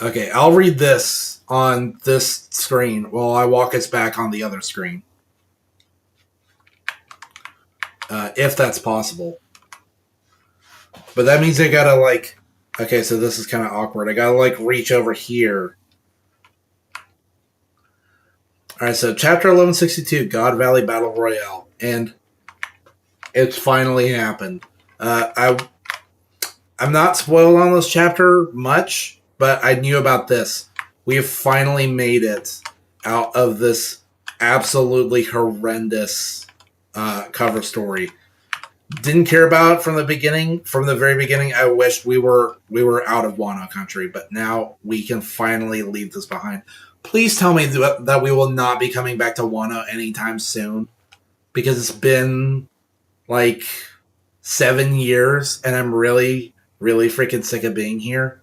Okay, I'll read this on this screen while I walk us back on the other screen. If that's possible. But that means I gotta, like... Okay, so this is kind of awkward. I gotta, like, reach over here. Alright, so Chapter 1162, God Valley Battle Royale. And it's finally happened. I'm not spoiled on this chapter much, but I knew about this. We have finally made it out of this absolutely horrendous cover story. Didn't care about it from the beginning. From the very beginning, I wished we were out of Wano country, but now we can finally leave this behind. Please tell me that we will not be coming back to Wano anytime soon, because it's been like 7 years, and I'm really, really freaking sick of being here.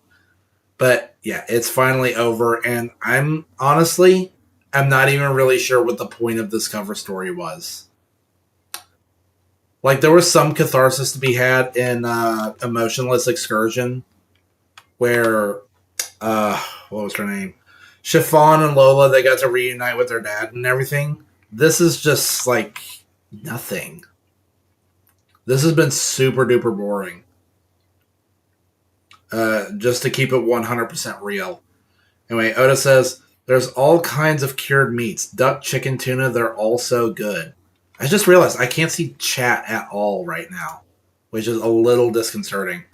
But yeah, it's finally over, and I'm not even really sure what the point of this cover story was. Like, there was some catharsis to be had in Emotionless Excursion, where, what was her name? Chiffon and Lola, they got to reunite with their dad and everything. This is just, like, nothing. This has been super duper boring. Just to keep it 100% real. Anyway, Oda says, there's all kinds of cured meats. Duck, chicken, tuna, they're all so good. I just realized I can't see chat at all right now, which is a little disconcerting.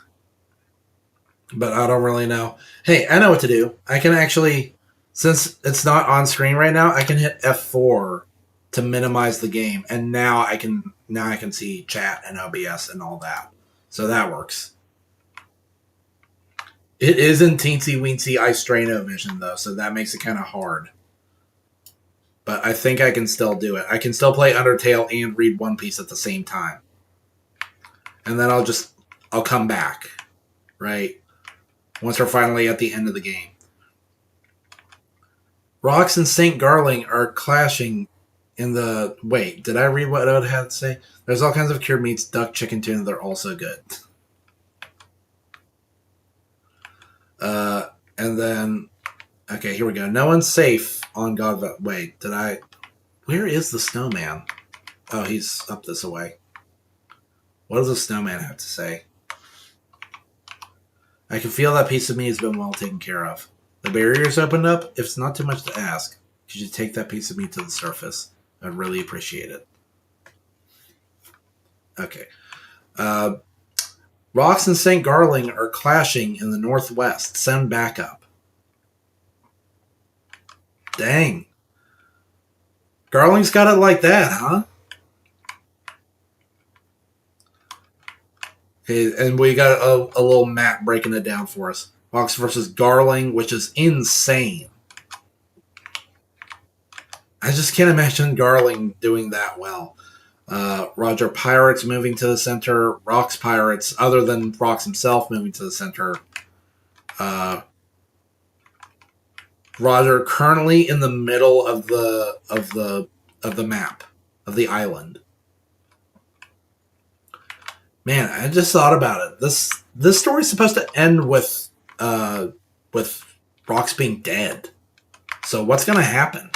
But I don't really know. Hey, I know what to do. I can actually, since it's not on screen right now, I can hit F4 to minimize the game, and now I can see chat and OBS and all that. So that works. It is in teensy weensy Istrano vision though, so that makes it kind of hard. But I think I can still do it. I can still play Undertale and read One Piece at the same time. And then I'll come back, right? Once we're finally at the end of the game. Rox and St. Garling are clashing in the... Wait, did I read what Oda had to say? There's all kinds of cured meats, duck, chicken, tuna, they're also good. And then... Okay, here we go. No one's safe on God... Wait, did I... Where is the snowman? Oh, he's up this way. What does the snowman have to say? I can feel that piece of me has been well taken care of. The barrier's opened up. If it's not too much to ask, could you take that piece of me to the surface? I'd really appreciate it. Okay. Rox and St. Garling are clashing in the northwest. Send backup. Dang. Garling's got it like that, huh? Okay, and we got a little map breaking it down for us. Rox versus Garling, which is insane. I just can't imagine Garling doing that well. Roger Pirates moving to the center. Rox Pirates, other than Rox himself, moving to the center. Roger currently in the middle of the map of the island. Man, I just thought about it. This story's supposed to end with Rox being dead. So what's gonna happen?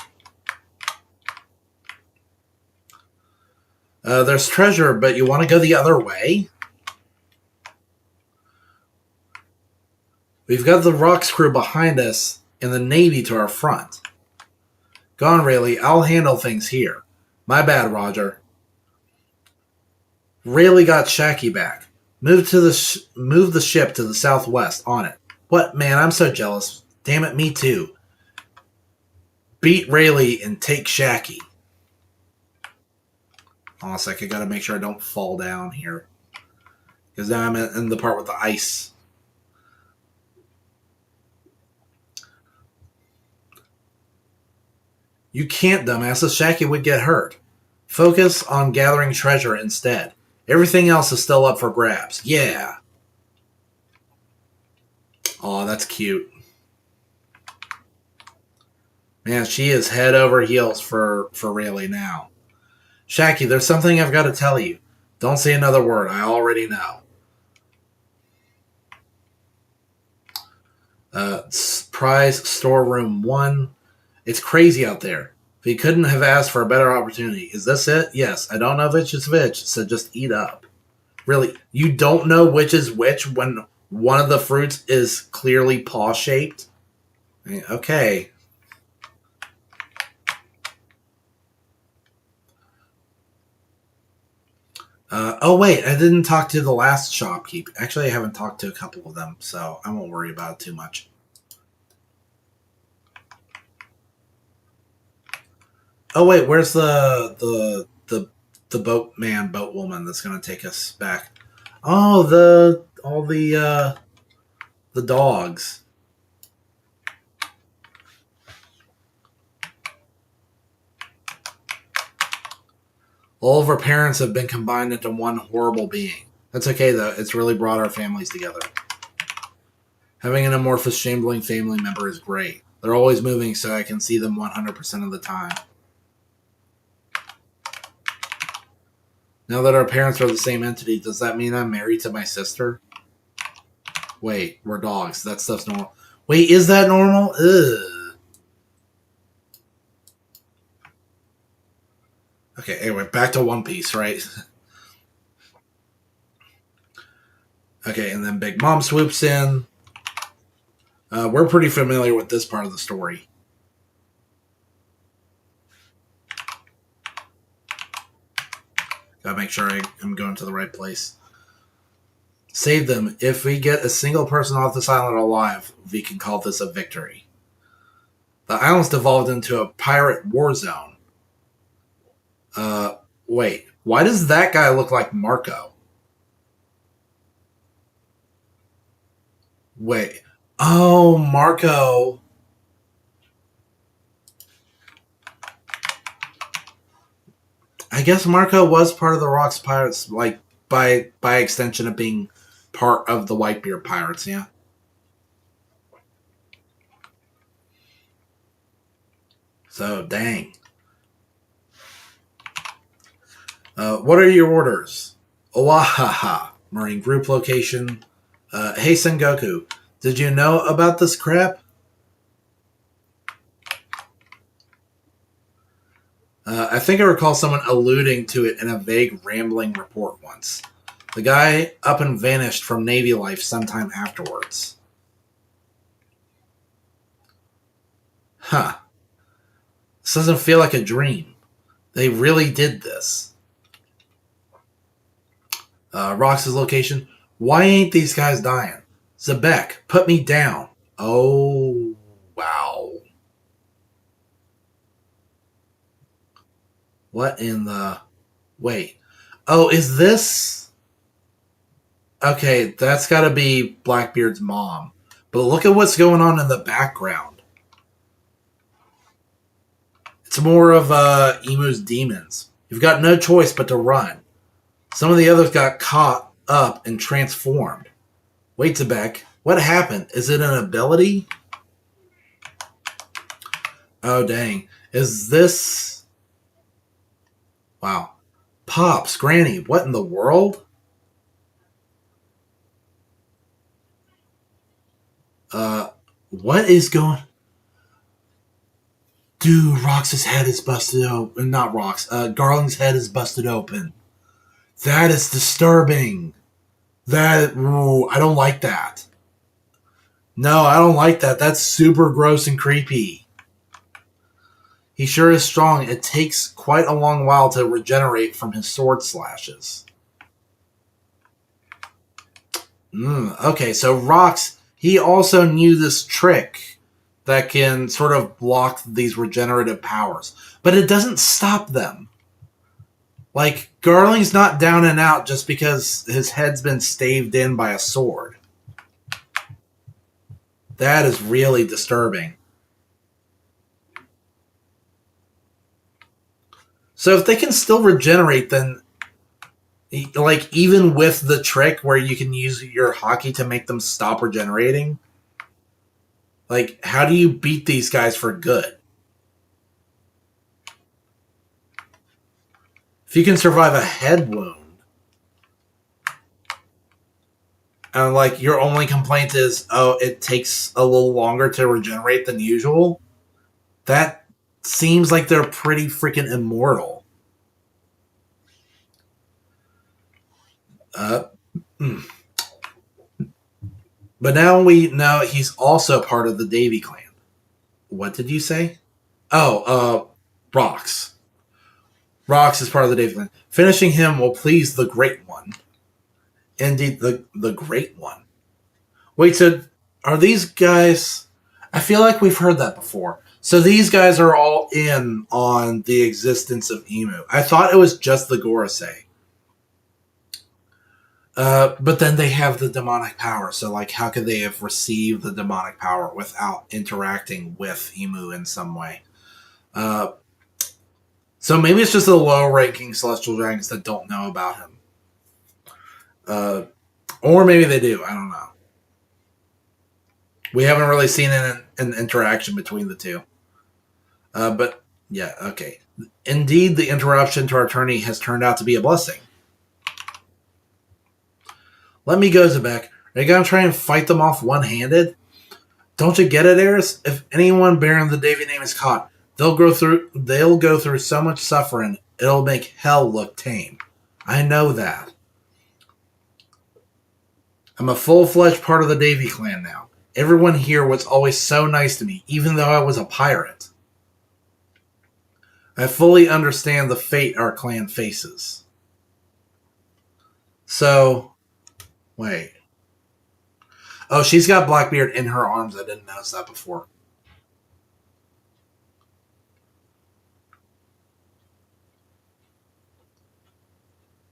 There's treasure, but you want to go the other way? We've got the Rox crew behind us and the Navy to our front. Gone, Rayleigh. I'll handle things here. My bad, Roger. Rayleigh got Shacky back. Move the ship to the southwest on it. What, man, I'm so jealous. Damn it, me too. Beat Rayleigh and take Shacky. Hold on a sec, I gotta make sure I don't fall down here. Because now I'm in the part with the ice. You can't, dumbass. Shacky would get hurt. Focus on gathering treasure instead. Everything else is still up for grabs. Yeah. Oh, that's cute. Man, she is head over heels for Rayleigh now. Shacky, there's something I've got to tell you. Don't say another word. I already know. Prize storeroom 1. It's crazy out there. We couldn't have asked for a better opportunity. Is this it? Yes. I don't know which is which, so just eat up. Really, you don't know which is which when one of the fruits is clearly paw-shaped? Okay. Oh, wait, I didn't talk to the last shopkeep. Actually, I haven't talked to a couple of them, so I won't worry about it too much. Oh, wait, where's the boat woman that's going to take us back? Oh, the dogs. All of our parents have been combined into one horrible being. That's okay, though. It's really brought our families together. Having an amorphous, shambling family member is great. They're always moving, so I can see them 100% of the time. Now that our parents are the same entity, does that mean I'm married to my sister? Wait, we're dogs. That stuff's normal. Wait, is that normal? Ugh. Okay, anyway, back to One Piece, right? Okay, and then Big Mom swoops in. We're pretty familiar with this part of the story. Gotta make sure I'm going to the right place. Save them. If we get a single person off this island alive, we can call this a victory. The island's devolved into a pirate war zone. Wait. Why does that guy look like Marco? Wait. Oh, Marco. I guess Marco was part of the Rocks Pirates, like, by extension of being part of the Whitebeard Pirates, yeah? So, dang. What are your orders? Oahaha. Marine group location. Hey, Sengoku. Did you know about this crap? I think I recall someone alluding to it in a vague, rambling report once. The guy up and vanished from Navy life sometime afterwards. Huh. This doesn't feel like a dream. They really did this. Rox's location. Why ain't these guys dying? Zebek, put me down. Oh, wow. What in the... Wait. Oh, is this... Okay, that's gotta be Blackbeard's mom. But look at what's going on in the background. It's more of Emu's demons. You've got no choice but to run. Some of the others got caught up and transformed. Wait, Zebek, what happened? Is it an ability? Oh, dang. Is this... Wow. Pops, Granny, what in the world? What is going... Dude, Rox's head is busted open. Not Rox. Garland's head is busted open. That is disturbing. Ooh, I don't like that. No, I don't like that. That's super gross and creepy. He sure is strong. It takes quite a long while to regenerate from his sword slashes. Okay, so Rocks, he also knew this trick that can sort of block these regenerative powers, but it doesn't stop them. Like, Garling's not down and out just because his head's been staved in by a sword. That is really disturbing. So if they can still regenerate, then like even with the trick where you can use your hockey to make them stop regenerating, like how do you beat these guys for good? If you can survive a head wound, and like your only complaint is, oh, it takes a little longer to regenerate than usual, that seems like they're pretty freaking immortal. Uh, mm. But now we know he's also part of the Davy clan. What did you say? Oh, Rocks. Rocks is part of the Davy clan. Finishing him will please the Great One. Indeed, the Great One. Wait, so are these guys? I feel like we've heard that before. So these guys are all in on the existence of Emu. I thought it was just the Gorosei. But then they have the demonic power. So, like, how could they have received the demonic power without interacting with Emu in some way? Uh, so maybe it's just the low-ranking Celestial Dragons that don't know about him. Or maybe they do. I don't know. We haven't really seen an interaction between the two. But, yeah, okay. Indeed, the interruption to our tourney has turned out to be a blessing. Let me go, Zebek. Are you going to try and fight them off one-handed? Don't you get it, Eris? If anyone bearing the Davy name is caught, they'll go through so much suffering, it'll make hell look tame. I know that. I'm a full-fledged part of the Davy clan now. Everyone here was always so nice to me, even though I was a pirate. I fully understand the fate our clan faces. So, wait. Oh, she's got Blackbeard in her arms. I didn't notice that before.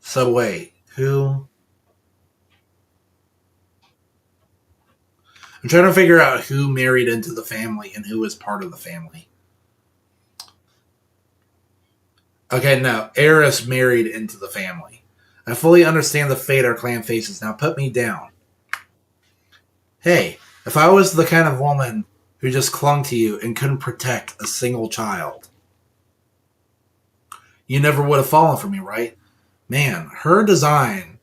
So wait, who? I'm trying to figure out who married into the family and who is part of the family. Okay, no, Eris married into the family. I fully understand the fate our clan faces. Now put me down. Hey, if I was the kind of woman who just clung to you and couldn't protect a single child, you never would have fallen for me, right? Man, her design.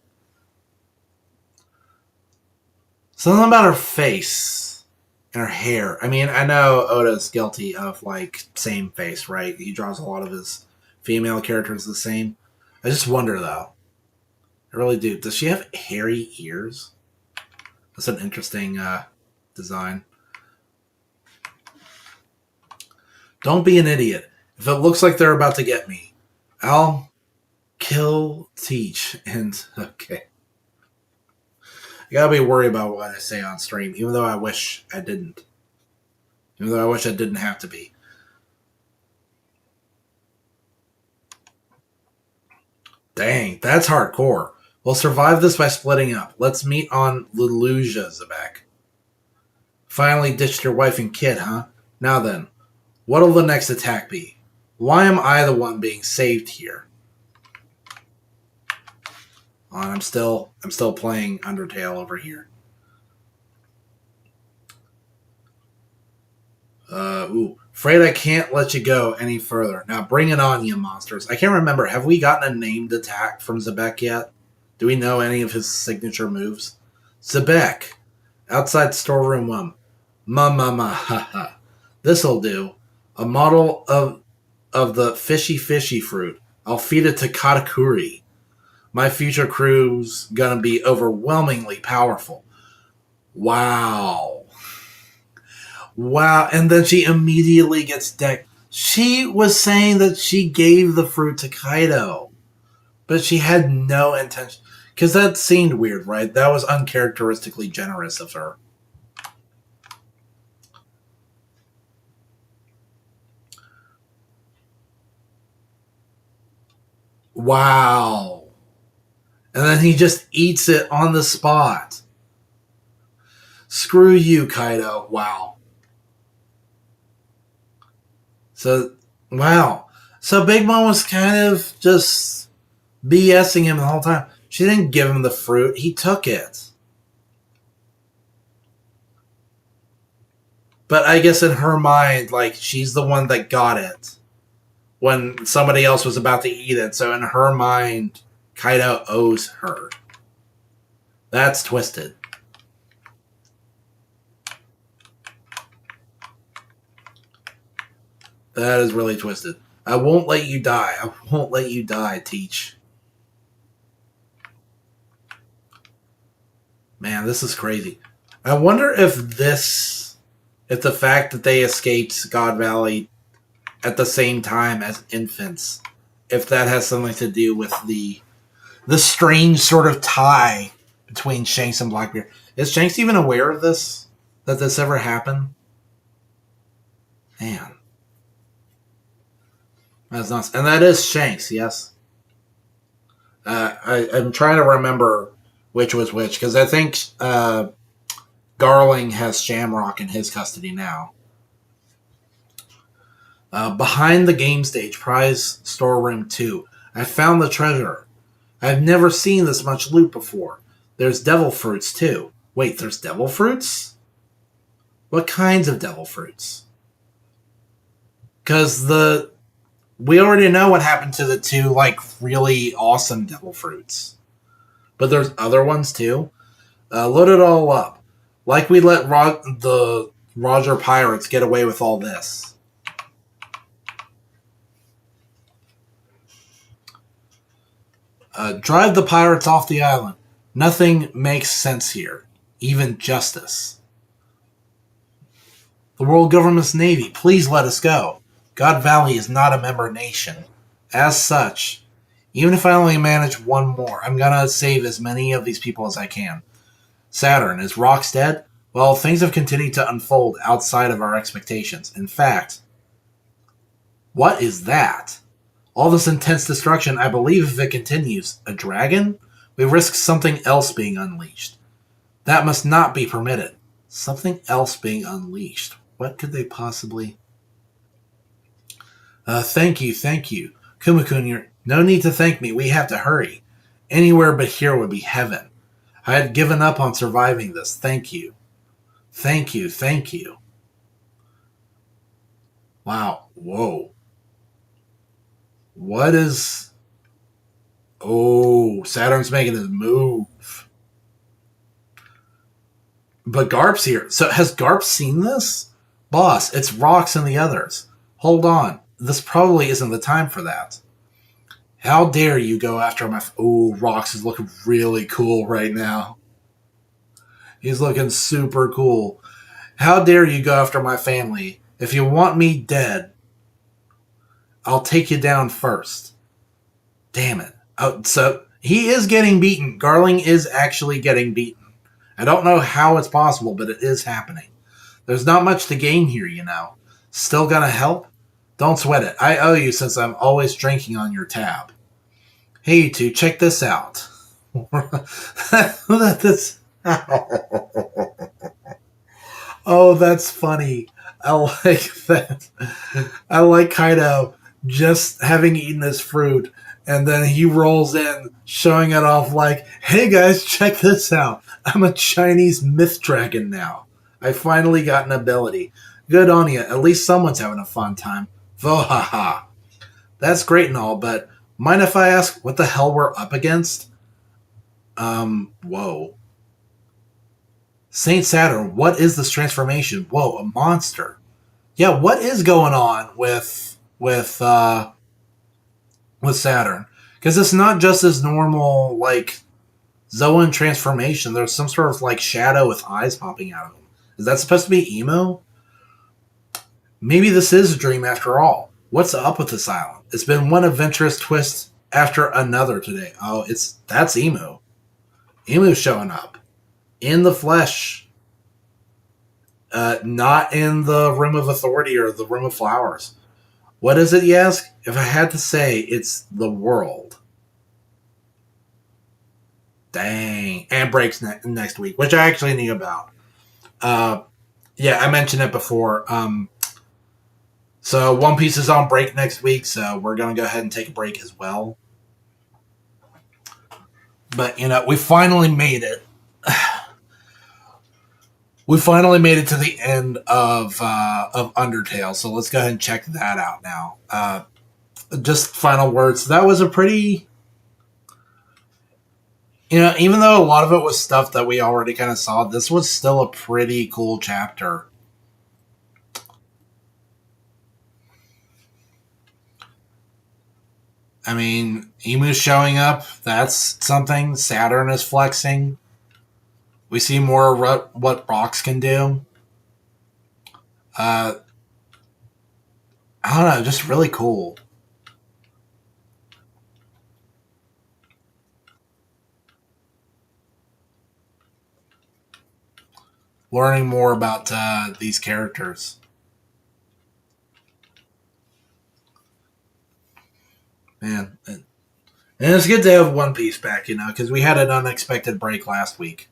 Something about her face and her hair. I mean, I know Oda's guilty of, like, same face, right? He draws a lot of his female characters the same. I just wonder, though. I really do. Does she have hairy ears? That's an interesting design. Don't be an idiot. If it looks like they're about to get me, I'll kill, teach, and okay. I gotta be worried about what I say on stream, even though I wish I didn't. Even though I wish I didn't have to be. Dang, that's hardcore. We'll survive this by splitting up. Let's meet on Leluja, Zebek. Finally ditched your wife and kid, huh? Now then, what'll the next attack be? Why am I the one being saved here? I'm still playing Undertale over here. Afraid I can't let you go any further. Now bring it on, you monsters. I can't remember. Have we gotten a named attack from Zebek yet? Do we know any of his signature moves? Zebek, outside storeroom 1. Haha. This'll do. A model of the fishy fruit. I'll feed it to Katakuri. My future crew's gonna be overwhelmingly powerful. Wow. Wow. And then she immediately gets decked. She was saying that she gave the fruit to Kaido, but she had no intention. Because that seemed weird, right? That was uncharacteristically generous of her. Wow. And then he just eats it on the spot. Screw you, Kaido. Wow. So, wow. So Big Mom was kind of just BSing him the whole time. She didn't give him the fruit. He took it. But I guess in her mind, like, she's the one that got it when somebody else was about to eat it. So in her mind, Kaido owes her. That's twisted. That is really twisted. I won't let you die. I won't let you die, Teach. Man, this is crazy. I wonder if the fact that they escaped God Valley at the same time as infants, if that has something to do with the strange sort of tie between Shanks and Blackbeard. Is Shanks even aware of this? That this ever happened? Man. That's nuts. And that is Shanks, yes. I'm trying to remember which was which, because I think Garling has Shamrock in his custody now. Behind the game stage, prize storeroom 2. I found the treasure. I've never seen this much loot before. There's devil fruits, too. Wait, there's devil fruits? What kinds of devil fruits? Because we already know what happened to the two, like, really awesome devil fruits. But there's other ones, too. Load it all up. Like we let the Roger Pirates get away with all this. Drive the pirates off the island. Nothing makes sense here. Even justice. The world government's navy, please let us go. God Valley is not a member nation. As such, even if I only manage one more, I'm gonna save as many of these people as I can. Saturn, is Rox dead? Well, things have continued to unfold outside of our expectations. In fact, what is that? All this intense destruction, I believe if it continues, a dragon? We risk something else being unleashed. That must not be permitted. Something else being unleashed. What could they possibly... thank you. Kumakun, you're... No need to thank me, we have to hurry. Anywhere but here would be heaven. I had given up on surviving this. Thank you. Wow. Whoa. What is... Oh, Saturn's making his move. But Garp's here. So has Garp seen this? Boss, it's Rox and the others. Hold on. This probably isn't the time for that. How dare you go after my... Oh, Rox is looking really cool right now. He's looking super cool. How dare you go after my family? If you want me dead, I'll take you down first. Damn it. Oh, so he is getting beaten. Garling is actually getting beaten. I don't know how it's possible, but it is happening. There's not much to gain here, you know. Still gonna help? Don't sweat it. I owe you since I'm always drinking on your tab. Hey, you two, check this out. That's... Oh, that's funny. I like that. I like Kaido just having eaten this fruit, and then he rolls in, showing it off like, hey guys, check this out. I'm a Chinese myth dragon now. I finally got an ability. Good on you. At least someone's having a fun time. Vohaha. That's great and all, but mind if I ask what the hell we're up against? Whoa. Saint Saturn, what is this transformation? Whoa, a monster. Yeah, what is going on with Saturn? Because it's not just his normal, like, Zoan transformation. There's some sort of, like, shadow with eyes popping out of him. Is that supposed to be emo? Maybe this is a dream after all. What's up with this island? It's been one adventurous twist after another today. Oh, that's emo. Emu showing up in the flesh, not in the Room of Authority or the Room of Flowers. What is it, you ask? If I had to say, it's the world. Dang. And breaks next week, which I actually knew about. Yeah, I mentioned it before. So One Piece is on break next week, so we're going to go ahead and take a break as well. But, we finally made it. We finally made it to the end of Undertale, so let's go ahead and check that out now. Just final words. That was a pretty... even though a lot of it was stuff that we already kind of saw, this was still a pretty cool chapter. I mean, Emu's showing up. That's something. Saturn is flexing. We see more what rocks can do. I don't know, just really cool. Learning more about these characters. Man, and it's good to have One Piece back, because we had an unexpected break last week.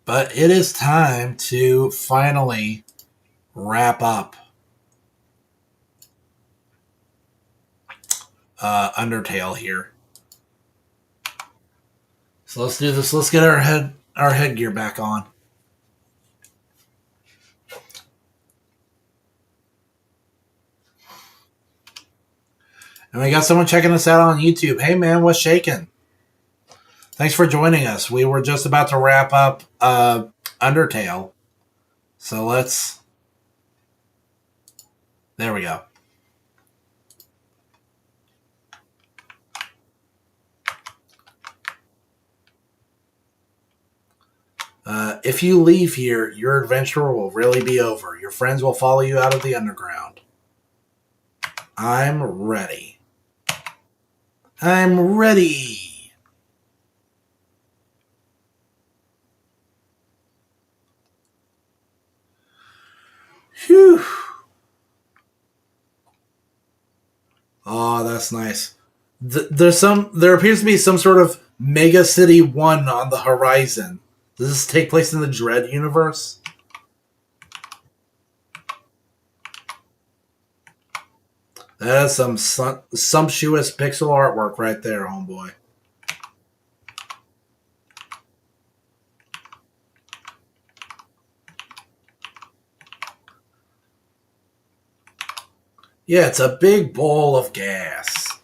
But it is time to finally wrap up Undertale here. So let's do this. Let's get our headgear back on. And we got someone checking us out on YouTube. Hey man, what's shaking? Thanks for joining us. We were just about to wrap up Undertale. So let's... There we go. If you leave here, your adventure will really be over. Your friends will follow you out of the underground. I'm ready. I'm ready. Phew. Oh, that's nice. There appears to be some sort of Mega City 1 on the horizon. Does this take place in the Dread universe? That's some sumptuous pixel artwork right there, homeboy. Yeah, it's a big bowl of gas.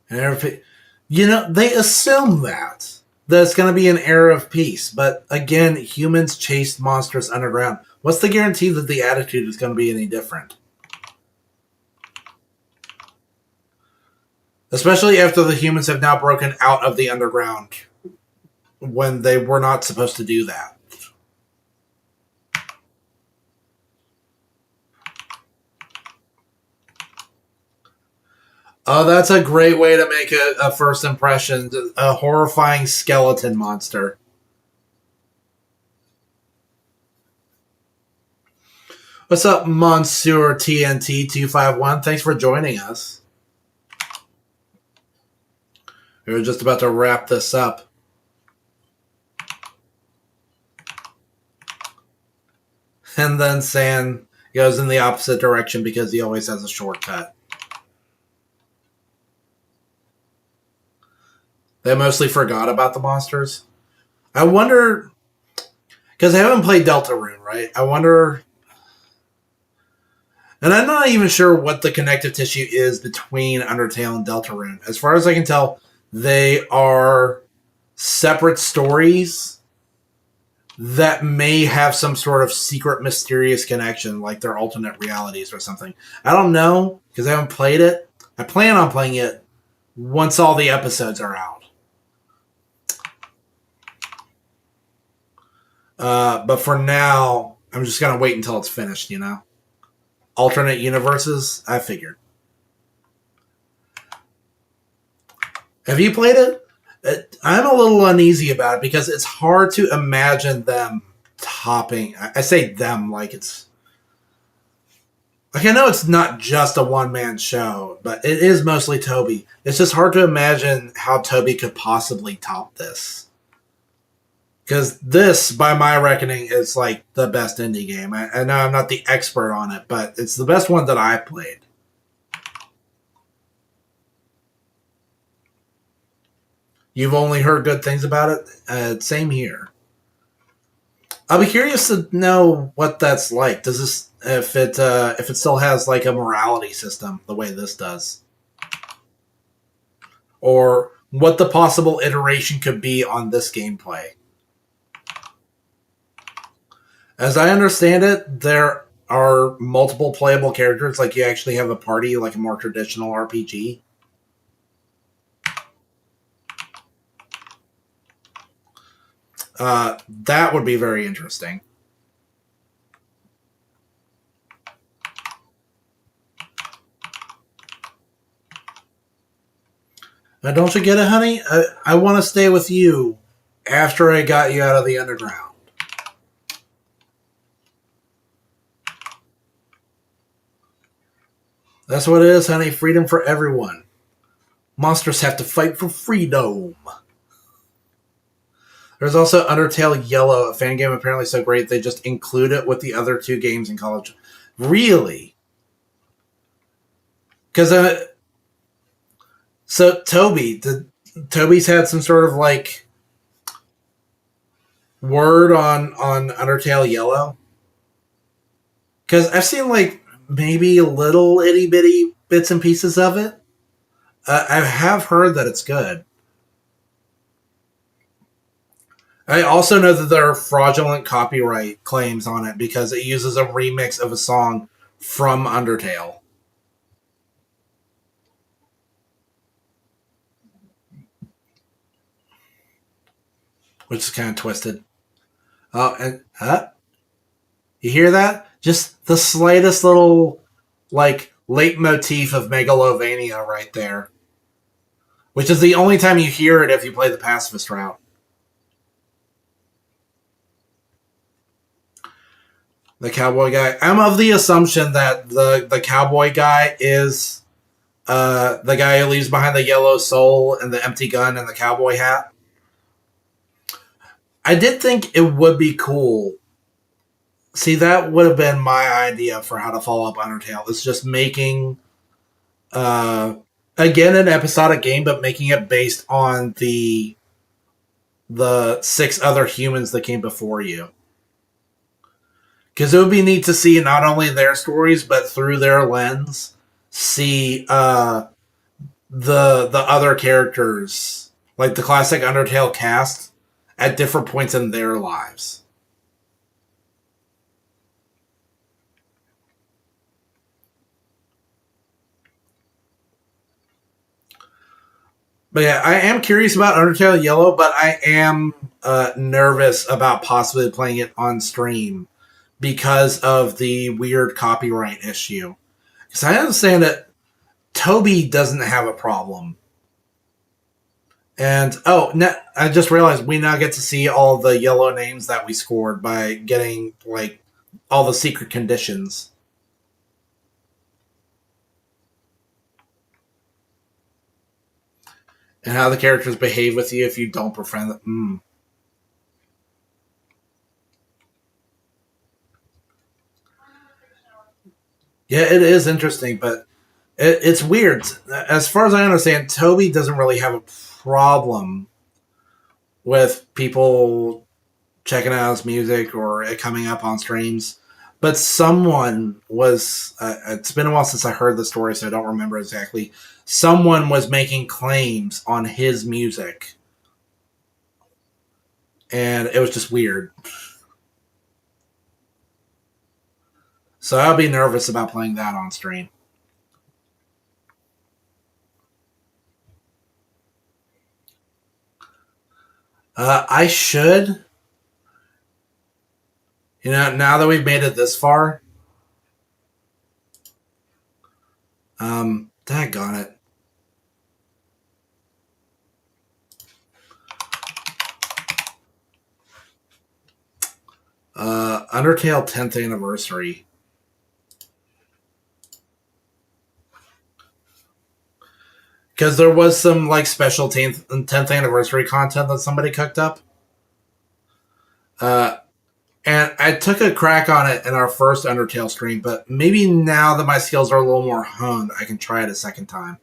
And they assume that it's going to be an era of peace. But again, humans chased monsters underground. What's the guarantee that the attitude is going to be any different? Especially after the humans have now broken out of the underground when they were not supposed to do that. Oh, that's a great way to make a first impression. A horrifying skeleton monster. What's up, Monsieur TNT251? Thanks for joining us. We were just about to wrap this up. And then San goes in the opposite direction because he always has a shortcut. They mostly forgot about the monsters. I wonder... Because I haven't played Deltarune, right? I wonder... And I'm not even sure what the connective tissue is between Undertale and Deltarune. As far as I can tell, they are separate stories that may have some sort of secret, mysterious connection, like their alternate realities or something. I don't know, because I haven't played it. I plan on playing it once all the episodes are out. But for now, I'm just gonna wait until it's finished. Alternate universes. I figured. Have you played it? I'm a little uneasy about it because it's hard to imagine them topping. I say them like it's like I know it's not just a one man show, but it is mostly Toby. It's just hard to imagine how Toby could possibly top this. Because this, by my reckoning, is like the best indie game. I know I'm not the expert on it, but it's the best one that I played. You've only heard good things about it. Same here. I'll be curious to know what that's like. Does this if it still has like a morality system the way this does, or what the possible iteration could be on this gameplay? As I understand it, there are multiple playable characters. Like you actually have a party, like a more traditional RPG. That would be very interesting. Now, don't you get it, honey? I want to stay with you after I got you out of the underground. That's what it is, honey. Freedom for everyone. Monsters have to fight for freedom. There's also Undertale Yellow, a fan game apparently so great they just include it with the other two games in college. Really? Because so Toby's had some sort of like word on Undertale Yellow? Because I've seen like maybe little itty bitty bits and pieces of it. I have heard that it's good. I also know that there are fraudulent copyright claims on it because it uses a remix of a song from Undertale, which is kind of twisted. Oh, and you hear that? Just the slightest little like leitmotif of Megalovania right there, which is the only time you hear it if you play the Pacifist Route. The cowboy guy. I'm of the assumption that the cowboy guy is the guy who leaves behind the yellow soul and the empty gun and the cowboy hat. I did think it would be cool. See, that would have been my idea for how to follow up Undertale. It's just making uh, again an episodic game, but making it based on the six other humans that came before you. Because it would be neat to see not only their stories, but through their lens, see the other characters, like the classic Undertale cast, at different points in their lives. But yeah, I am curious about Undertale Yellow, but I am nervous about possibly playing it on stream because of the weird copyright issue. Because I understand that Toby doesn't have a problem. And I just realized we now get to see all the yellow names that we scored by getting like all the secret conditions and how the characters behave with you if you don't befriend them. Yeah, it is interesting, but it's weird. As far as I understand, Toby doesn't really have a problem with people checking out his music or it coming up on streams. But someone was, it's been a while since I heard the story, so I don't remember exactly. Someone was making claims on his music, and it was just weird. So I'll be nervous about playing that on stream. I should. You know, now that we've made it this far, daggone it. Undertale 10th anniversary. Because there was some like special 10th anniversary content that somebody cooked up. And I took a crack on it in our first Undertale stream, but maybe now that my skills are a little more honed, I can try it a second time.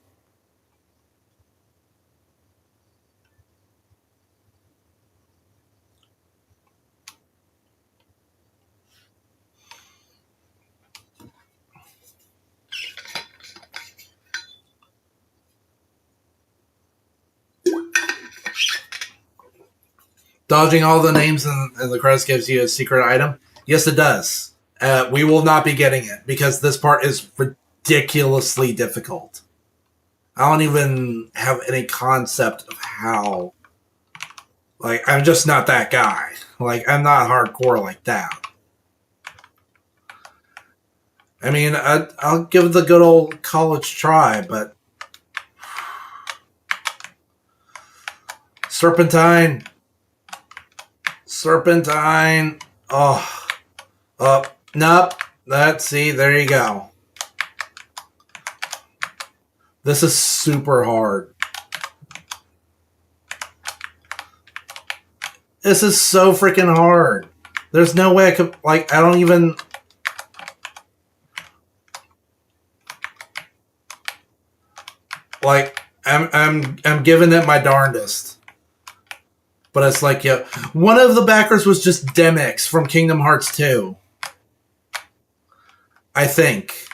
Dodging all the names and the credits gives you a secret item. Yes, it does. We will not be getting it because this part is ridiculously difficult. I don't even have any concept of how. Like, I'm just not that guy. Like, I'm not hardcore like that. I mean, I'll give it the good old college try, but Serpentine. Oh, nope. See, there you go. This is super hard. This is so freaking hard. There's no way I could, like, I don't even. Like, I'm giving it my darndest. But it's like, yeah, one of the backers was just Demix from Kingdom Hearts 2. I think.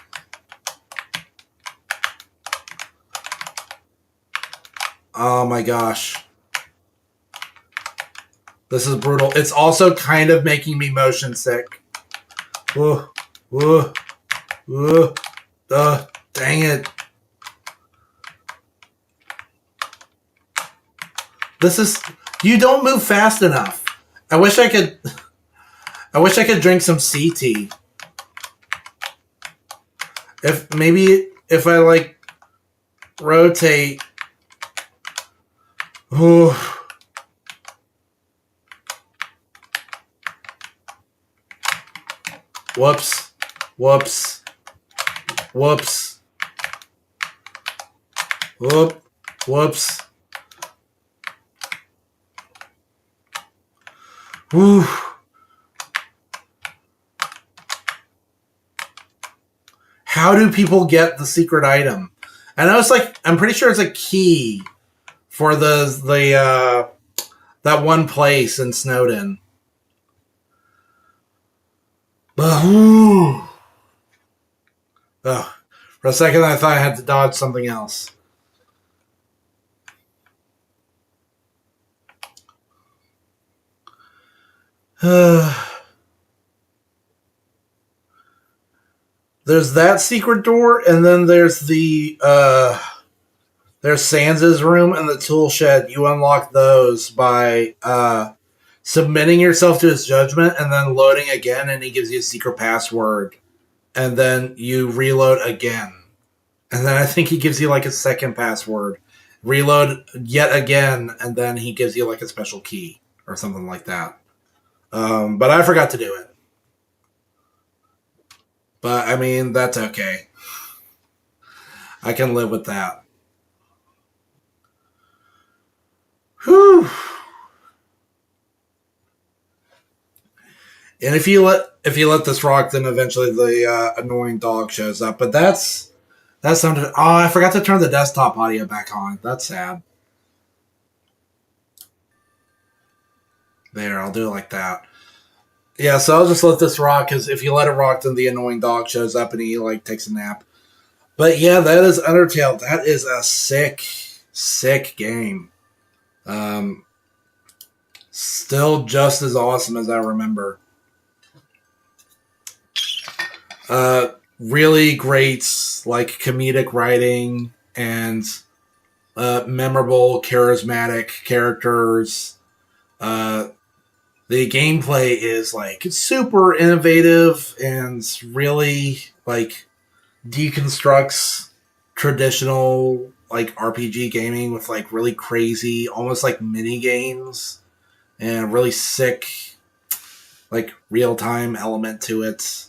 Oh my gosh. This is brutal. It's also kind of making me motion sick. Dang it. This is... You don't move fast enough. I wish I could drink some CT. If I like rotate. Ooh. Whoops. Whoops. Whoops. Whoop. Whoops. Whew. How do people get the secret item? I know it's like, I'm pretty sure it's a key for the that one place in Snowden. Oh, for a second I thought I had to dodge something else. There's that secret door, and then there's there's Sans's room and the tool shed. You unlock those by submitting yourself to his judgment and then loading again, and he gives you a secret password. And then you reload again. And then I think he gives you like a second password. Reload yet again, and then he gives you like a special key or something like that. But I forgot to do it. But, I mean, that's okay. I can live with that. Whew. And if you let this rock, then eventually the annoying dog shows up. But that sounded... Oh, I forgot to turn the desktop audio back on. That's sad. There, I'll do it like that. Yeah, so I'll just let this rock, because if you let it rock, then the annoying dog shows up and he, like, takes a nap. But yeah, that is Undertale. That is a sick, sick game. Still just as awesome as I remember. Really great, like, comedic writing and memorable, charismatic characters. The gameplay is like super innovative and really like deconstructs traditional like RPG gaming with like really crazy, almost like mini games and really sick like real time element to it.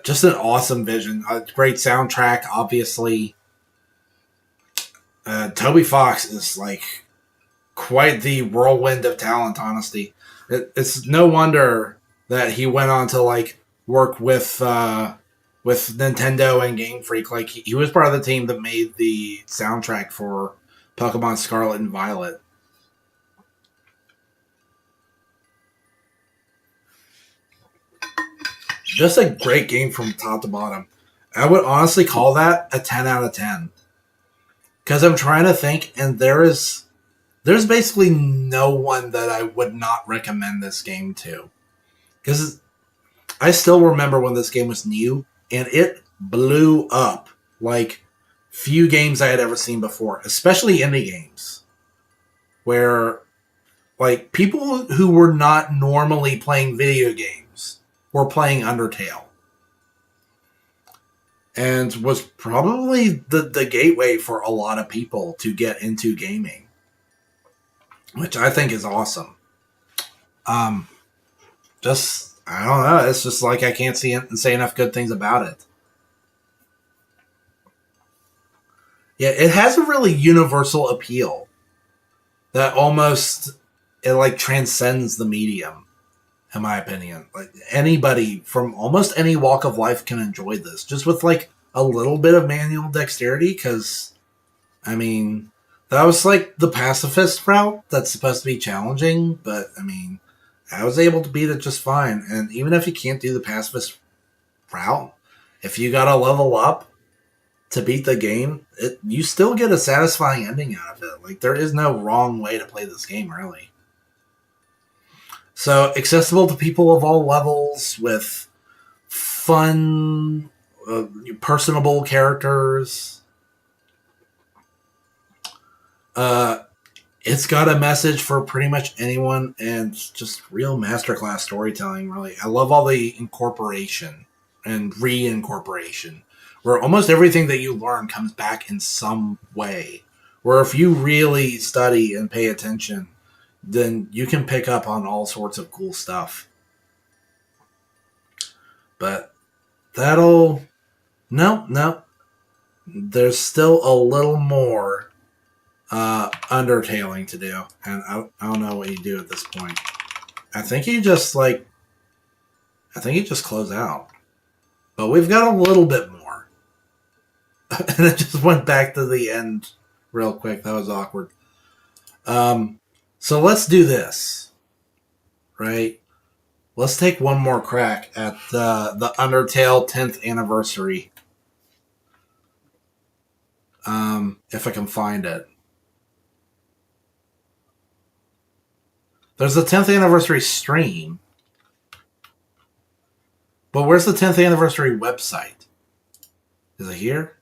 Just an awesome vision, a great soundtrack. Obviously, Toby Fox is like quite the whirlwind of talent. Honestly, it's no wonder that he went on to like work with Nintendo and Game Freak. Like he was part of the team that made the soundtrack for Pokemon Scarlet and Violet. Just a great game from top to bottom. I would honestly call that a 10 out of 10. Because I'm trying to think, and there's basically no one that I would not recommend this game to. Because I still remember when this game was new, and it blew up like few games I had ever seen before, especially indie games, where like people who were not normally playing video games were playing Undertale. And was probably the gateway for a lot of people to get into gaming, which I think is awesome. Um, just I don't know. It's just like I can't say enough good things about it. Yeah, it has a really universal appeal that almost it like transcends the medium, in my opinion. Like anybody from almost any walk of life can enjoy this, just with like a little bit of manual dexterity. Because I mean, that was like the pacifist route that's supposed to be challenging, but I mean, I was able to beat it just fine. And even if you can't do the pacifist route, if you gotta level up to beat the game, you still get a satisfying ending out of it. Like there is no wrong way to play this game, really. So accessible to people of all levels with fun, personable characters. Uh, it's got a message for pretty much anyone, and just real masterclass storytelling. Really, I love all the incorporation and reincorporation, where almost everything that you learn comes back in some way. Where if you really study and pay attention, then you can pick up on all sorts of cool stuff. But that'll no. There's still a little more undertaling to do, and I don't know what you do at this point. I think you just like I think you just close out, but we've got a little bit more, and it just went back to the end real quick. That was awkward. So let's do this, right? Let's take one more crack at the Undertale 10th anniversary. If I can find it. There's the 10th anniversary stream, but where's the 10th anniversary website? Is it here?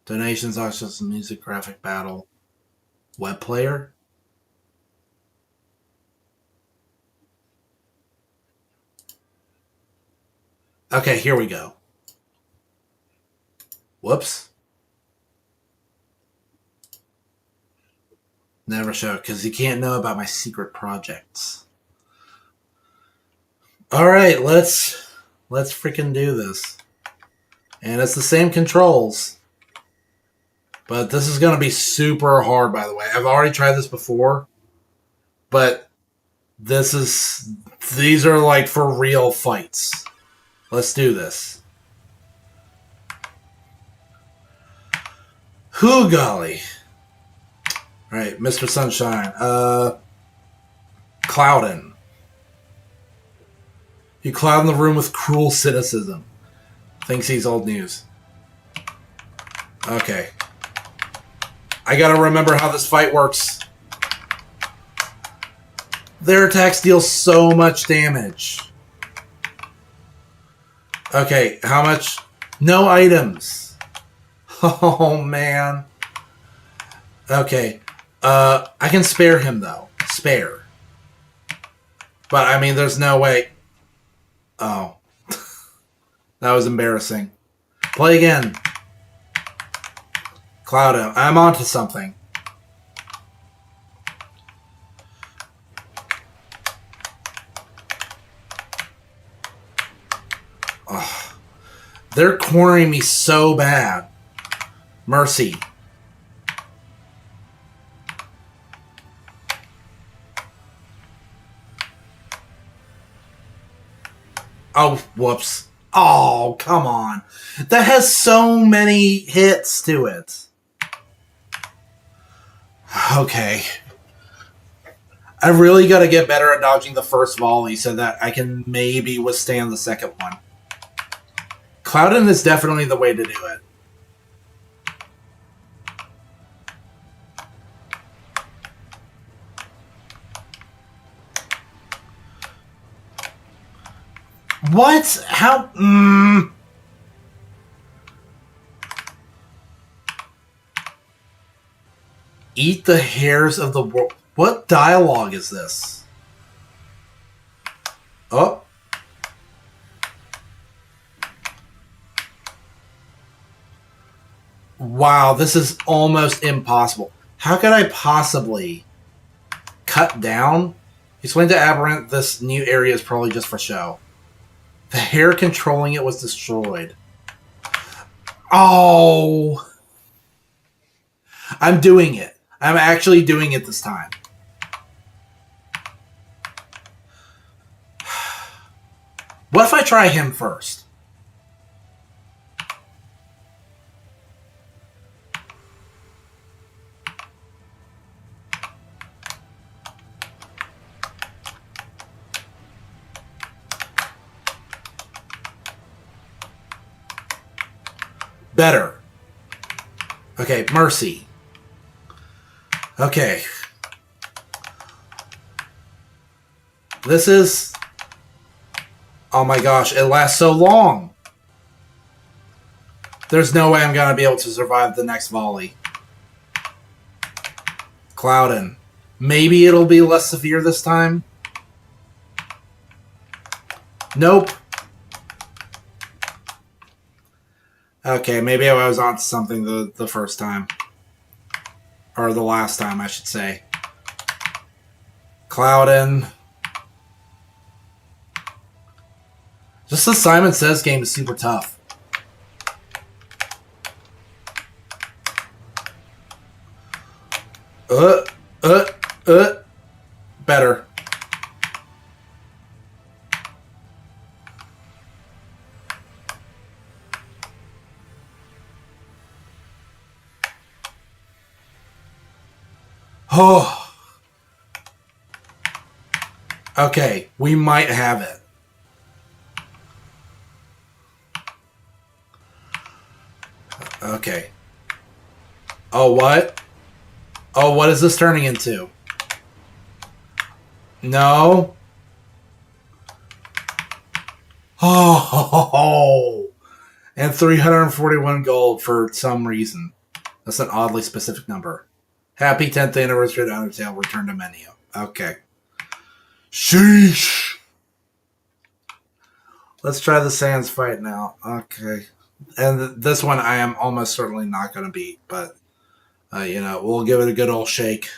Donations, auctions, music, graphic battle, web player. Okay, here we go. Whoops. Never show because you can't know about my secret projects. All right, let's freaking do this. And it's the same controls, but this is going to be super hard. By the way, I've already tried this before, but these are like for real fights. Let's do this. Whew, golly. All right, Mr. Sunshine. Cloudin. You cloud in the room with cruel cynicism. Thinks he's old news. Okay. I gotta remember how this fight works. Their attacks deal so much damage. Okay, how much? No items. Oh, man. Okay. I can spare him, though. Spare. But, I mean, there's no way... Oh. That was embarrassing. Play again. Cloudo. I'm onto something. Ugh. They're cornering me so bad. Mercy. Oh, whoops. Oh, come on. That has so many hits to it. Okay. I really got to get better at dodging the first volley so that I can maybe withstand the second one. Cloudin is definitely the way to do it. What? How? Eat the hairs of the world. What dialogue is this? Oh. Wow, this is almost impossible. How could I possibly cut down? Explain to Aberrant this new area is probably just for show. The hair controlling it was destroyed. Oh! I'm doing it. I'm actually doing it this time. What if I try him first? Better. Okay, Mercy. Okay. This is... Oh my gosh, it lasts so long. There's no way I'm going to be able to survive the next volley. Cloudin. Maybe it'll be less severe this time? Nope. Okay, maybe I was on something the first time. Or the last time, I should say. Cloudin. Just the Simon Says game is super tough. Better. Oh. Okay, we might have it. Okay. Oh, what? Oh, what is this turning into? No. Oh. And 341 gold for some reason. That's an oddly specific number. Happy 10th anniversary to Undertale. Return to menu. Okay. Sheesh. Let's try the Sans fight now. Okay. And this one I am almost certainly not going to beat, but, you know, we'll give it a good old shake.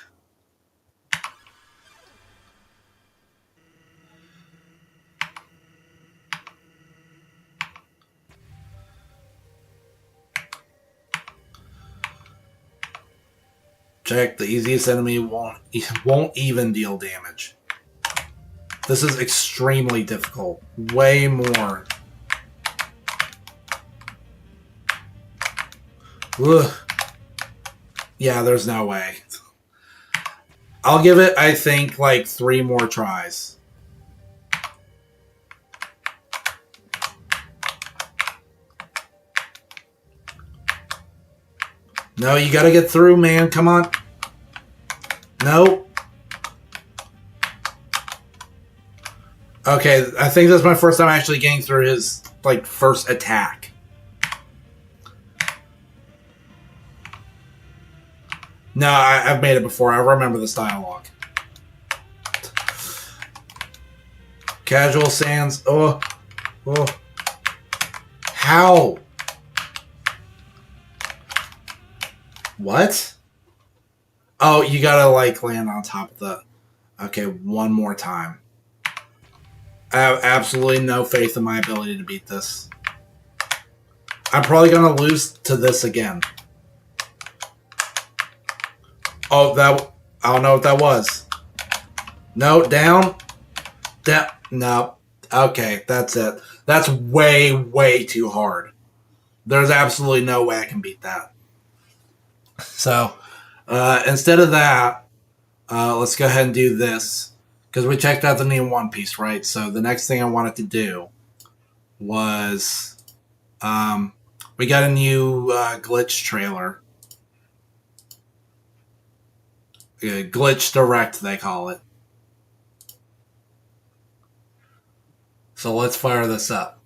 Check, the easiest enemy won't even deal damage. This is extremely difficult. Way more. Ugh. Yeah, there's no way. I'll give it, I think, like 3 more tries. No, you gotta get through, man. Come on. No. Okay, I think this is my first time actually getting through his, like, first attack. No, I've made it before. I remember this dialogue. Casual Sands. Oh. How? What? Oh, you gotta, like, land on top of the... Okay, one more time. I have absolutely no faith in my ability to beat this. I'm probably gonna lose to this again. Oh, that... I don't know what that was. No, down. Down. No. Okay, that's it. That's way, way too hard. There's absolutely no way I can beat that. So, instead of that, let's go ahead and do this. Because we checked out the new One Piece, right? So the next thing I wanted to do was... we got a new glitch trailer. Glitch Direct, they call it. So let's fire this up.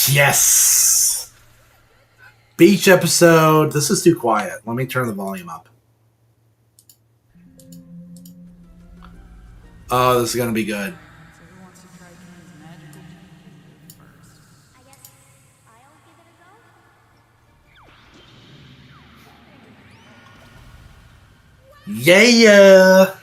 Yes! Beach episode. This is too quiet. Let me turn the volume up. Oh, this is going to be good. Yeah!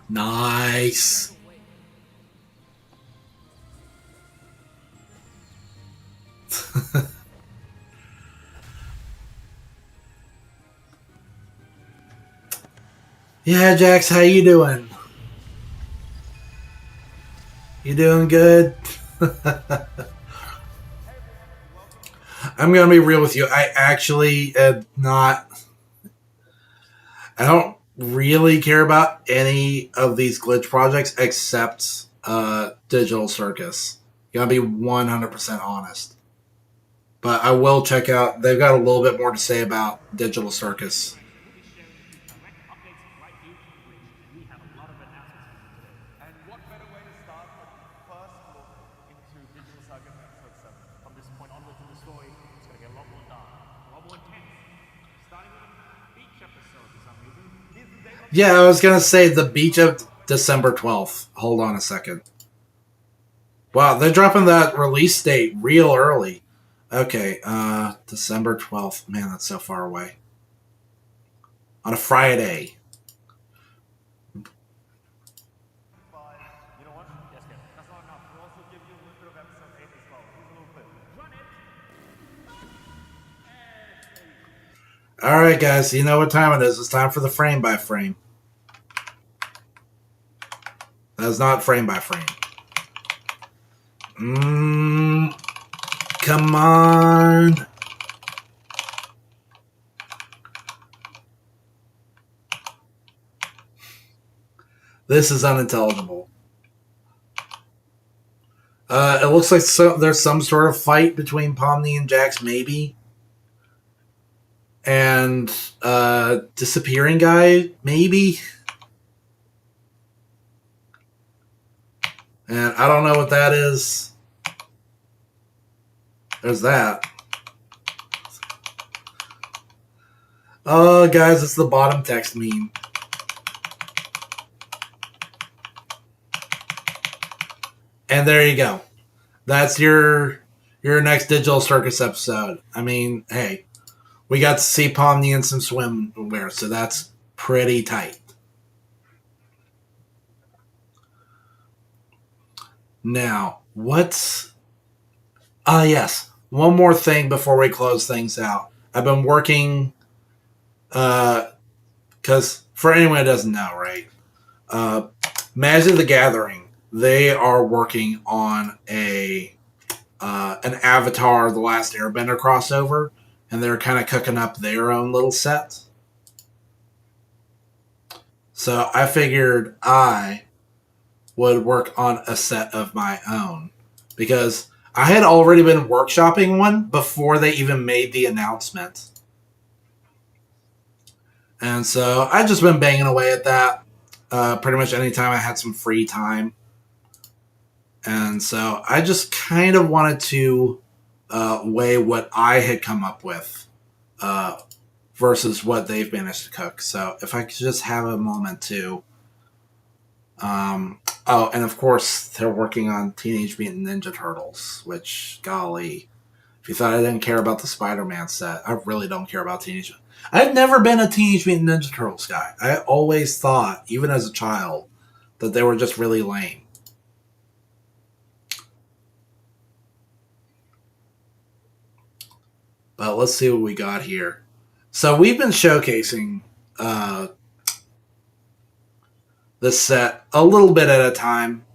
Nice. Yeah, Jax, how you doing? You doing good? I'm gonna be real with you. I actually am not... I don't really care about any of these glitch projects except Digital Circus. Gotta be 100% honest. But I will check out... They've got a little bit more to say about Digital Circus. Yeah, I was going to say the beach of December 12th. Hold on a second. Wow, they're dropping that release date real early. Okay, December 12th. Man, that's so far away. On a Friday. Alright, guys, you know what time it is. It's time for the frame by frame. That's not frame by frame. Come on. This is unintelligible. It looks like there's some sort of fight between Pomni and Jax, maybe. And disappearing guy, maybe. And I don't know what that is. There's that. Oh, guys, it's the bottom text meme. And there you go. That's your next Digital Circus episode. I mean, hey, we got to see Pomni in some swimwear, so that's pretty tight. Now, what's... yes. One more thing before we close things out. I've been working... Because for anyone who doesn't know, right? Magic the Gathering, they are working on an Avatar The Last Airbender crossover, and they're kind of cooking up their own little set. So I figured I would work on a set of my own, because I had already been workshopping one before they even made the announcement. And so I've just been banging away at that pretty much anytime I had some free time. And so I just kind of wanted to weigh what I had come up with uh, versus what they've managed to cook. So if I could just have a moment to. Oh, and of course, they're working on Teenage Mutant Ninja Turtles, which, golly, if you thought I didn't care about the Spider-Man set, I really don't care about Teenage. I've never been a Teenage Mutant Ninja Turtles guy. I always thought, even as a child, that they were just really lame. But let's see what we got here. So we've been showcasing this set a little bit at a time.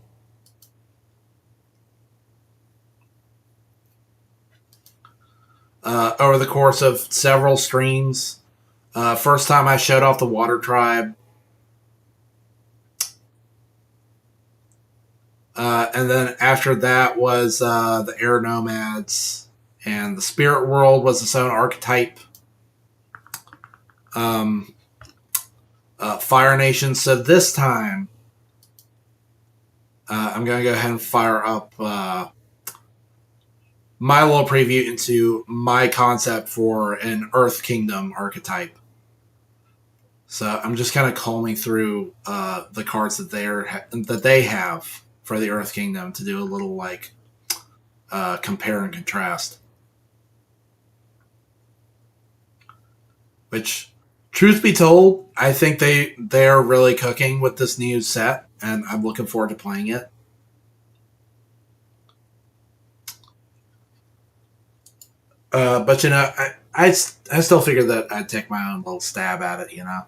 Over the course of several streams. First time I showed off the Water Tribe. And then after that was the Air Nomads. And the Spirit World was its own archetype. Fire Nation. So this time, I'm going to go ahead and fire up my little preview into my concept for an Earth Kingdom archetype. So I'm just kind of combing through the cards that they have for the Earth Kingdom to do a little like compare and contrast. Which, truth be told, I think they're really cooking with this new set, and I'm looking forward to playing it. But you know, I still figured that I'd take my own little stab at it. You know.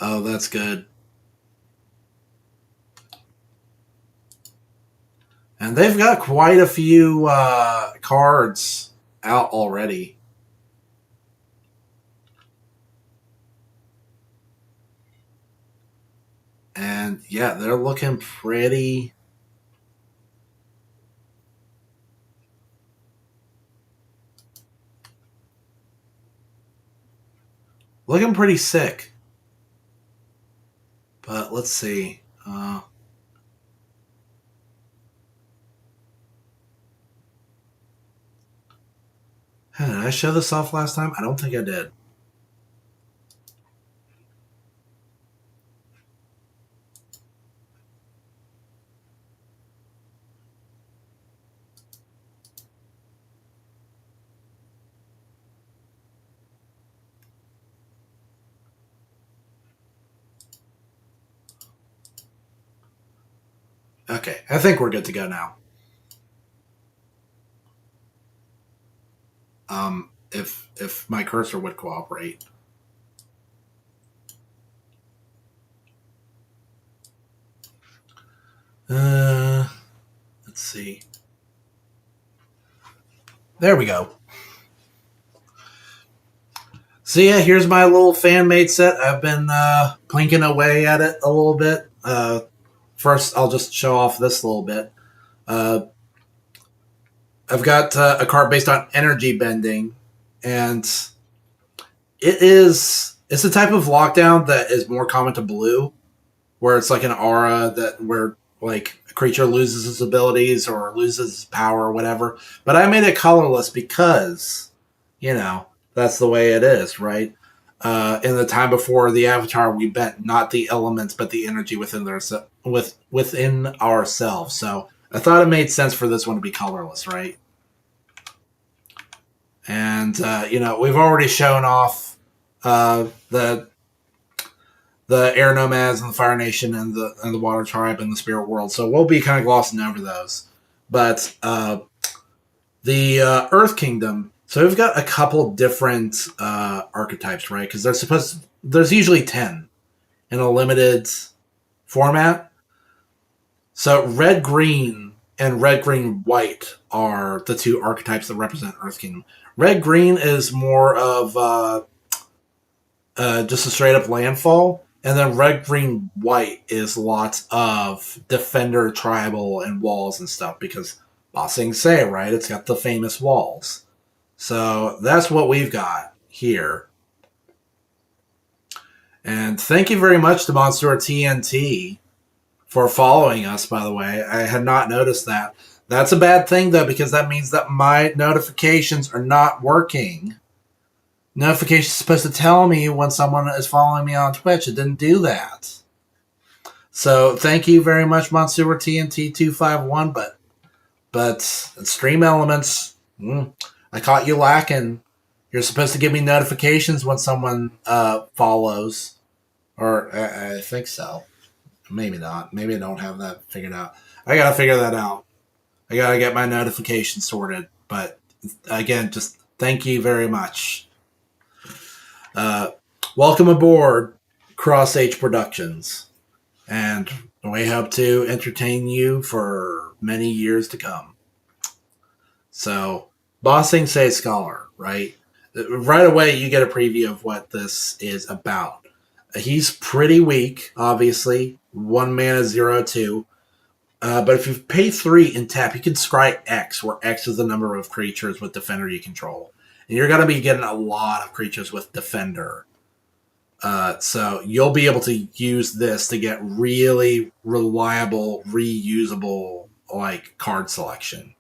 Oh, that's good. And they've got quite a few cards out already. And yeah, they're looking pretty. Looking pretty sick. But let's see. Did I show this off last time? I don't think I did. Okay, I think we're good to go now. If my cursor would cooperate. Let's see. There we go. So yeah, here's my little fan-made set. I've been plinking away at it a little bit. First, I'll just show off this little bit. I've got a card based on energy bending, and it's a type of lockdown that is more common to blue, where it's like an aura where like a creature loses its abilities or loses its power or whatever. But I made it colorless because, you know, that's the way it is, right? In the time before the Avatar, we bent not the elements but the energy within ourselves. So I thought it made sense for this one to be colorless, right? And you know, we've already shown off the Air Nomads and the Fire Nation and the Water Tribe and the Spirit World, so we'll be kind of glossing over those. But the Earth Kingdom. So we've got a couple different archetypes, right? Because there's usually 10 in a limited format. So red green and red, green, white are the two archetypes that represent Earth Kingdom. Red, green is more of just a straight up landfall, and then red, green, white is lots of defender, tribal, and walls and stuff because Ba Sing Se, right? It's got the famous walls. So that's what we've got here. And thank you very much to Monster TNT for following us, by the way. I had not noticed that. That's a bad thing, though, because that means that my notifications are not working. Notifications supposed to tell me when someone is following me on Twitch. It didn't do that. So thank you very much, Monster TNT 251. But Stream Elements, I caught you lacking. You're supposed to give me notifications when someone follows. Or I think so. Maybe not. Maybe I don't have that figured out. I got to figure that out. I got to get my notifications sorted. But again, just thank you very much. Welcome aboard Cross H Productions. And we hope to entertain you for many years to come. So, Ba Sing Se Scholar, right? Right away, you get a preview of what this is about. He's pretty weak, obviously. 1 mana, 0/2. But if you pay 3 and tap, you can scry X, where X is the number of creatures with Defender you control. And you're going to be getting a lot of creatures with Defender. So you'll be able to use this to get really reliable, reusable card selection.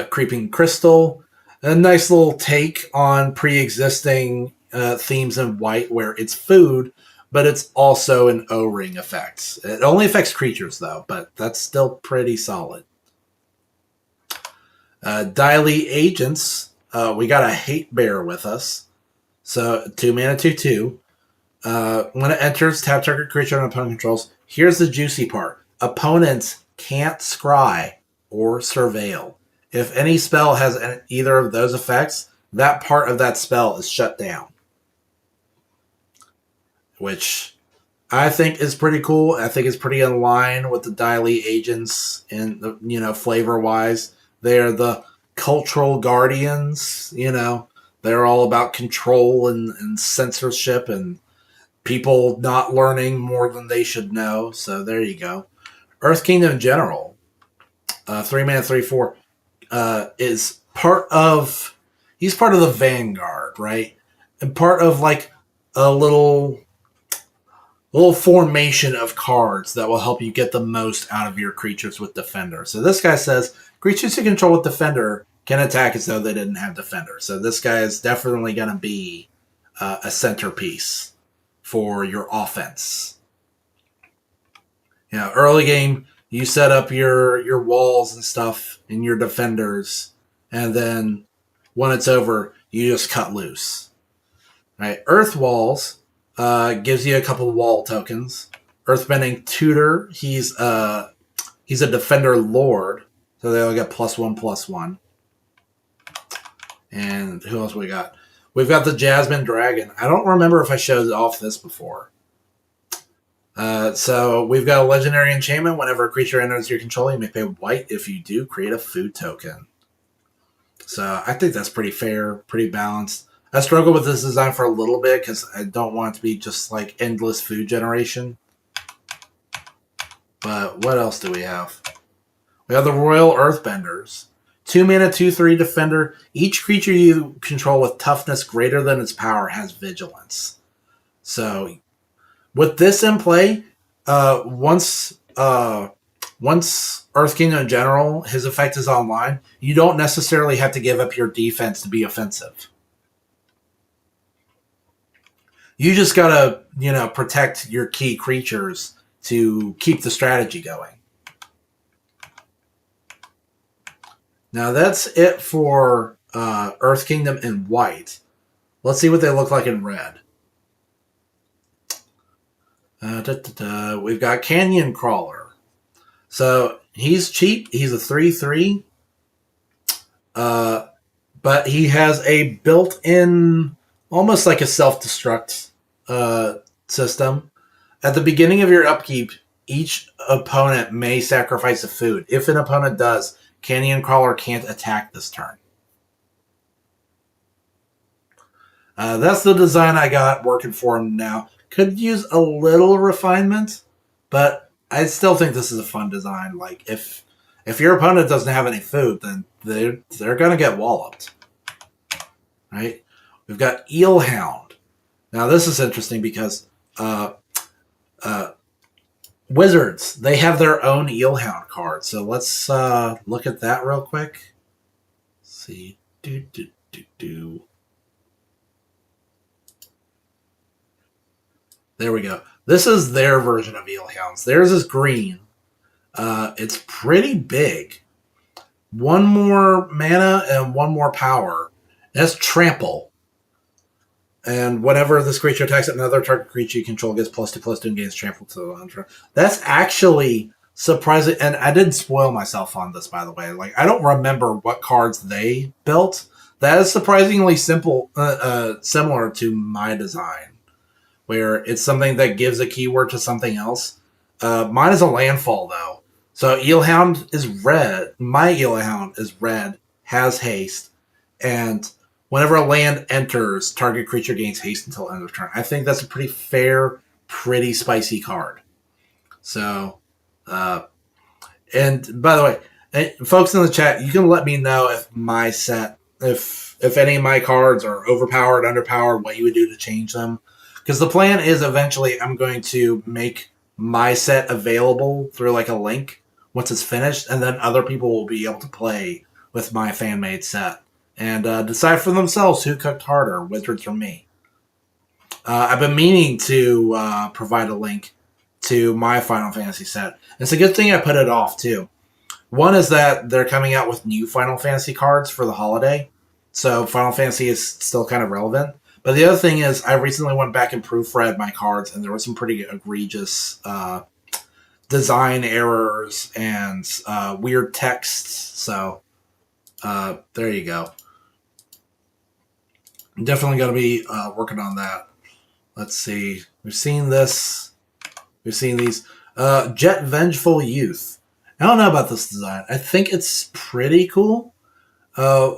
Creeping Crystal, a nice little take on pre-existing themes in white, where it's food, but it's also an O-ring effect. It only affects creatures, though, but that's still pretty solid. Diley Agents, we got a Hate Bear with us. So 2 mana, 2/2. When it enters, tap target creature and opponent controls. Here's the juicy part. Opponents can't scry or surveil. If any spell has either of those effects, that part of that spell is shut down. Which I think is pretty cool. I think it's pretty in line with the Diley Agents and, flavor-wise. They're the cultural guardians, They're all about control and censorship and people not learning more than they should know. So there you go. Earth Kingdom General, 3 mana, 3/4, is part of. He's part of the Vanguard, right? And part of a little formation of cards that will help you get the most out of your creatures with Defender. So this guy says creatures you control with Defender can attack as though they didn't have Defender. So this guy is definitely going to be a centerpiece for your offense. Early game, you set up your walls and stuff and your defenders, and then when it's over, you just cut loose. Right? Earth Walls gives you a couple wall tokens. Earthbending Tutor, he's a Defender Lord, so they all get +1/+1. And who else we got? We've got the Jasmine Dragon. I don't remember if I showed off this before. So we've got a legendary enchantment. Whenever a creature enters your control, you may pay white. If you do, create a food token. So I think that's pretty fair, pretty balanced. I struggle with this design for a little bit because I don't want it to be just endless food generation. But what else do we have? We have the Royal Earthbenders. 2 mana, 2/3 Defender. Each creature you control with toughness greater than its power has vigilance. So with this in play, once Earth Kingdom General, his effect is online, you don't necessarily have to give up your defense to be offensive. You just gotta, protect your key creatures to keep the strategy going. Now that's it for Earth Kingdom in white. Let's see what they look like in red. We've got Canyon Crawler. So he's cheap. He's a 3/3. But he has a built-in, almost like a self-destruct system. At the beginning of your upkeep, each opponent may sacrifice a food. If an opponent does, Canyon Crawler can't attack this turn. That's the design I got working for him now. Could use a little refinement, but I still think this is a fun design. Like if your opponent doesn't have any food, then they're gonna get walloped. Right? We've got Eelhound. Now this is interesting because Wizards, they have their own Eelhound card. So let's look at that real quick. Let's see. There we go. This is their version of Eelhounds. Theirs is green. It's pretty big. One more mana and one more power. That's Trample. And whenever this creature attacks another target creature you control, gets +2/+2 and gains Trample to the hunter. That's actually surprising. And I didn't spoil myself on this, by the way. Like, I don't remember what cards they built. That is surprisingly simple, similar to my design, where it's something that gives a keyword to something else. Mine is a landfall, though. So Eelhound is red. My Eelhound is red, has haste, and whenever a land enters, target creature gains haste until end of turn. I think that's a pretty fair, pretty spicy card. So, and by the way, folks in the chat, you can let me know if my set, if any of my cards are overpowered, underpowered, what you would do to change them. Because the plan is eventually I'm going to make my set available through like a link once it's finished, and then other people will be able to play with my fan-made set and decide for themselves who cooked harder, Wizards or me. I've been meaning to provide a link to my Final Fantasy set. It's a good thing I put it off, too. One is that they're coming out with new Final Fantasy cards for the holiday, so Final Fantasy is still kind of relevant. But the other thing is, I recently went back and proofread my cards, and there were some pretty egregious design errors and weird texts. So there you go. I'm definitely going to be working on that. Let's see. We've seen this. We've seen these. Jet Vengeful Youth. I don't know about this design. I think it's pretty cool. A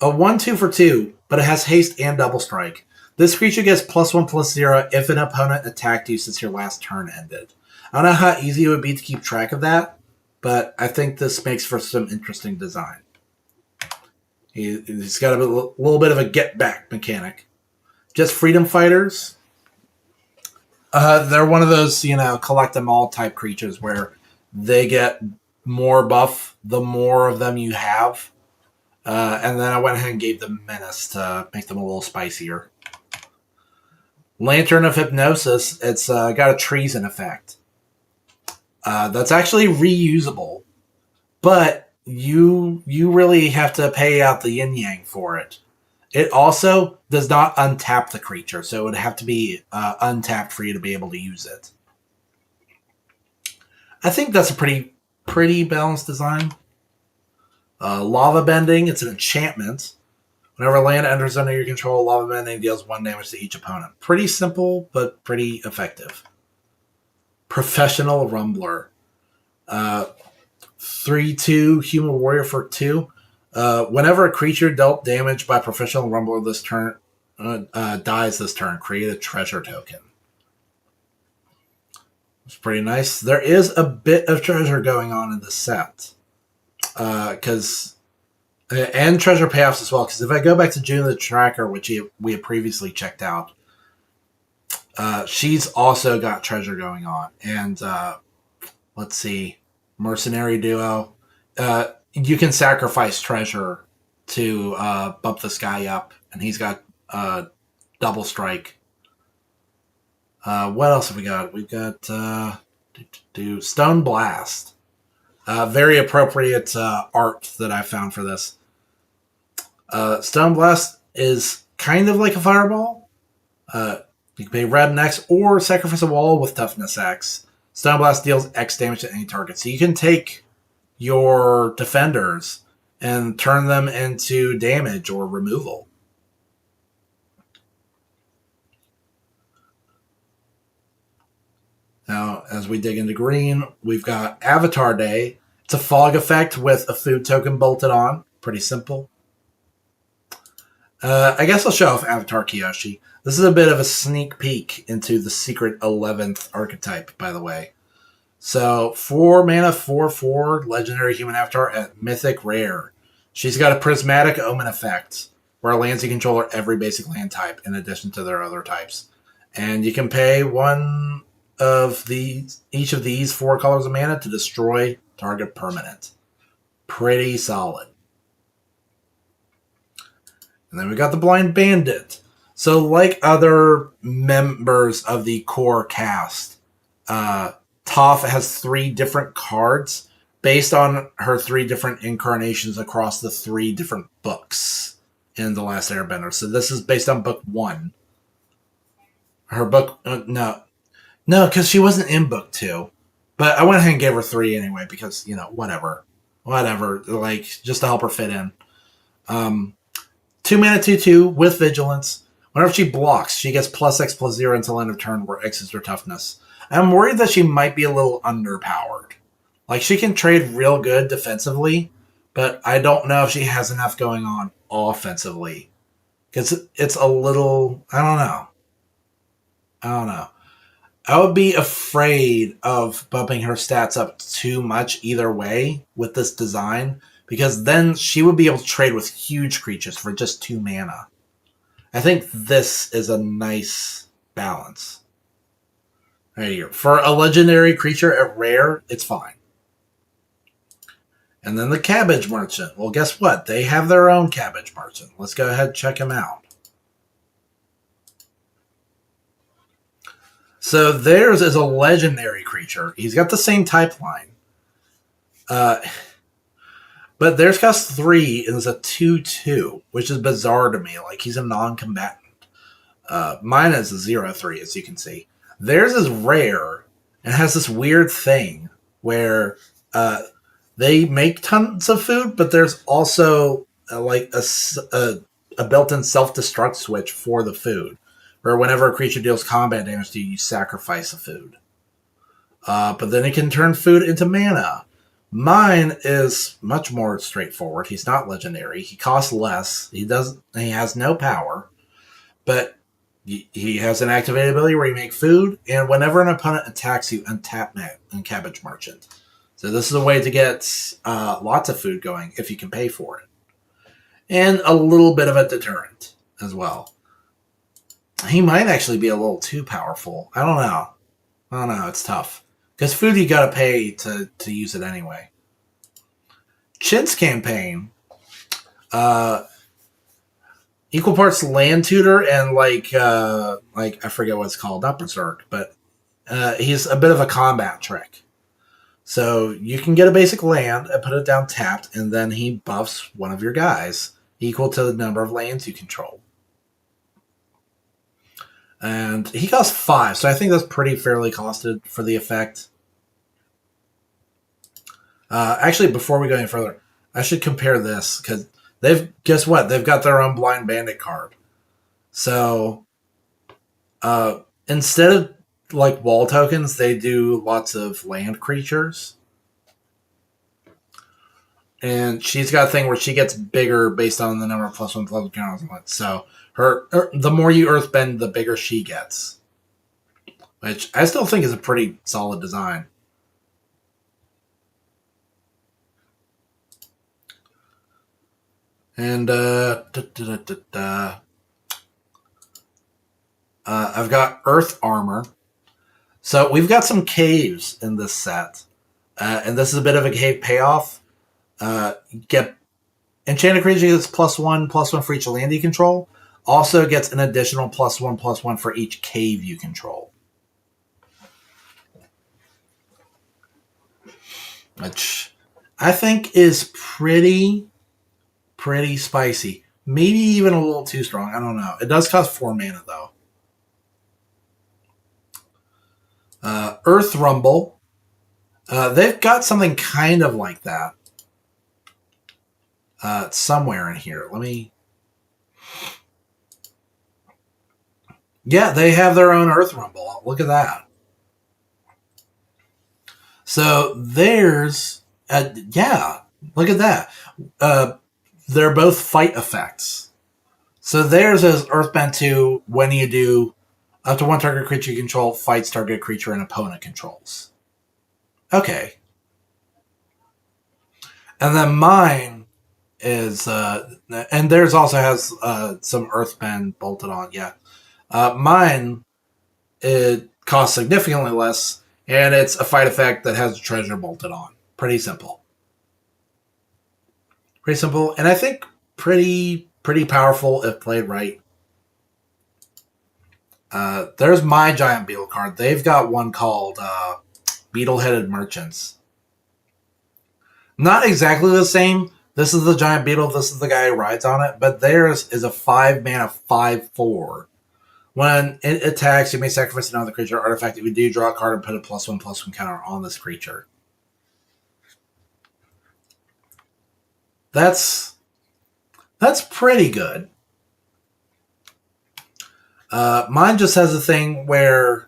1/2 for 2, but it has haste and double strike. This creature gets +1/+0 if an opponent attacked you since your last turn ended. I don't know how easy it would be to keep track of that, but I think this makes for some interesting design. He's got a little bit of a get back mechanic. Just Freedom Fighters. They're one of those, collect them all type creatures where they get more buff the more of them you have. And then I went ahead and gave them Menace to make them a little spicier. Lantern of Hypnosis, it's got a treason effect. That's actually reusable, but you really have to pay out the yin-yang for it. It also does not untap the creature, so it would have to be untapped for you to be able to use it. I think that's a pretty balanced design. Lava Bending, it's an enchantment. Whenever land enters under your control, Lava Bending deals 1 damage to each opponent. Pretty simple, but pretty effective. Professional Rumbler. 3/2 Human Warrior for 2. Whenever a creature dealt damage by Professional Rumbler this turn dies this turn, create a treasure token. It's pretty nice. There is a bit of treasure going on in this set. And treasure payoffs as well, because if I go back to June the Tracker, which we had previously checked out, she's also got treasure going on. And let's see, Mercenary Duo. You can sacrifice treasure to bump this guy up, and he's got double strike. What else have we got? We've got Stone Blast. Very appropriate art that I found for this. Stone Blast is kind of like a fireball. You can pay red and X or sacrifice a wall with toughness X. Stone Blast deals X damage to any target. So you can take your defenders and turn them into damage or removal. Now, as we dig into green, we've got Avatar Day. It's a fog effect with a food token bolted on. Pretty simple. I guess I'll show off Avatar Kyoshi. This is a bit of a sneak peek into the secret 11th archetype, by the way. So, 4 mana, 4/4, legendary human avatar at Mythic Rare. She's got a prismatic omen effect, where lands you control are every basic land type in addition to their other types. And you can pay each of these 4 colors of mana to destroy target permanent. Pretty solid. And then we got the Blind Bandit. So, like other members of the core cast, Toph has 3 different cards based on her 3 different incarnations across the 3 different books in The Last Airbender. So this is based on book 1. Her book, no, because she wasn't in book 2. But I went ahead and gave her 3 anyway because, whatever, like just to help her fit in. 2 mana 2/2 with Vigilance. Whenever she blocks, she gets +X/+0 until end of turn, where X is her toughness. I'm worried that she might be a little underpowered. Like, she can trade real good defensively, but I don't know if she has enough going on offensively. Because it's a little... I don't know. I would be afraid of bumping her stats up too much either way with this design, because then she would be able to trade with huge creatures for just 2 mana. I think this is a nice balance. Right here. For a legendary creature at rare, it's fine. And then the Cabbage Merchant. Well, guess what? They have their own Cabbage Merchant. Let's go ahead and check him out. So theirs is a legendary creature. He's got the same type line. But theirs costs 3 and is a 2/2, which is bizarre to me. Like, he's a non-combatant. Mine is a 0/3, as you can see. Theirs is rare and has this weird thing where they make tons of food, but there's also like a built-in self-destruct switch for the food, where whenever a creature deals combat damage to you, you sacrifice a food. But then it can turn food into mana. Mine is much more straightforward. He's not legendary. He costs less. He has no power, but he has an activated ability where you make food, and whenever an opponent attacks you, untap and Cabbage Merchant. So this is a way to get lots of food going if you can pay for it. And a little bit of a deterrent as well. He might actually be a little too powerful. I don't know. It's tough. Because food you gotta pay to use it anyway. Chin's Campaign. Equal parts land tutor and like I forget what it's called, not berserk, but he's a bit of a combat trick. So you can get a basic land and put it down tapped, and then he buffs one of your guys equal to the number of lands you control. And he costs 5, so I think that's pretty fairly costed for the effect. Actually, before we go any further, I should compare this, because guess what? They've got their own Blind Bandit card. So instead of like wall tokens, they do lots of land creatures. And she's got a thing where she gets bigger based on the number of +1/+1 counters. So the more you earthbend, the bigger she gets. Which I still think is a pretty solid design. And I've got Earth Armor. So we've got some caves in this set. And this is a bit of a cave payoff. Get Enchanted creature gets +1/+1 for each land you control. Also gets an additional +1/+1 for each cave you control. Which I think is pretty spicy. Maybe even a little too strong. I don't know. It does cost 4 mana, though. Earth Rumble. They've got something kind of like that. Somewhere in here. Let me... Yeah, they have their own Earth Rumble. Look at that. So there's, yeah, look at that. Uh, they're both fight effects. So theirs is Earthbend 2 when you do up to one target creature you control fights target creature and opponent controls. Okay. And then mine is, and theirs also has some Earthbend bolted on, yeah. Mine, it costs significantly less, and it's a fight effect that has a treasure bolted on. Pretty simple. Pretty simple, and I think pretty powerful if played right. There's my giant beetle card. They've got one called Beetle-Headed Merchants. Not exactly the same. This is the giant beetle. This is the guy who rides on it. But theirs is a 5-mana 5/4. When it attacks, you may sacrifice another creature or artifact. If you do, draw a card and put a +1/+1 counter on this creature. That's pretty good. Mine just has a thing where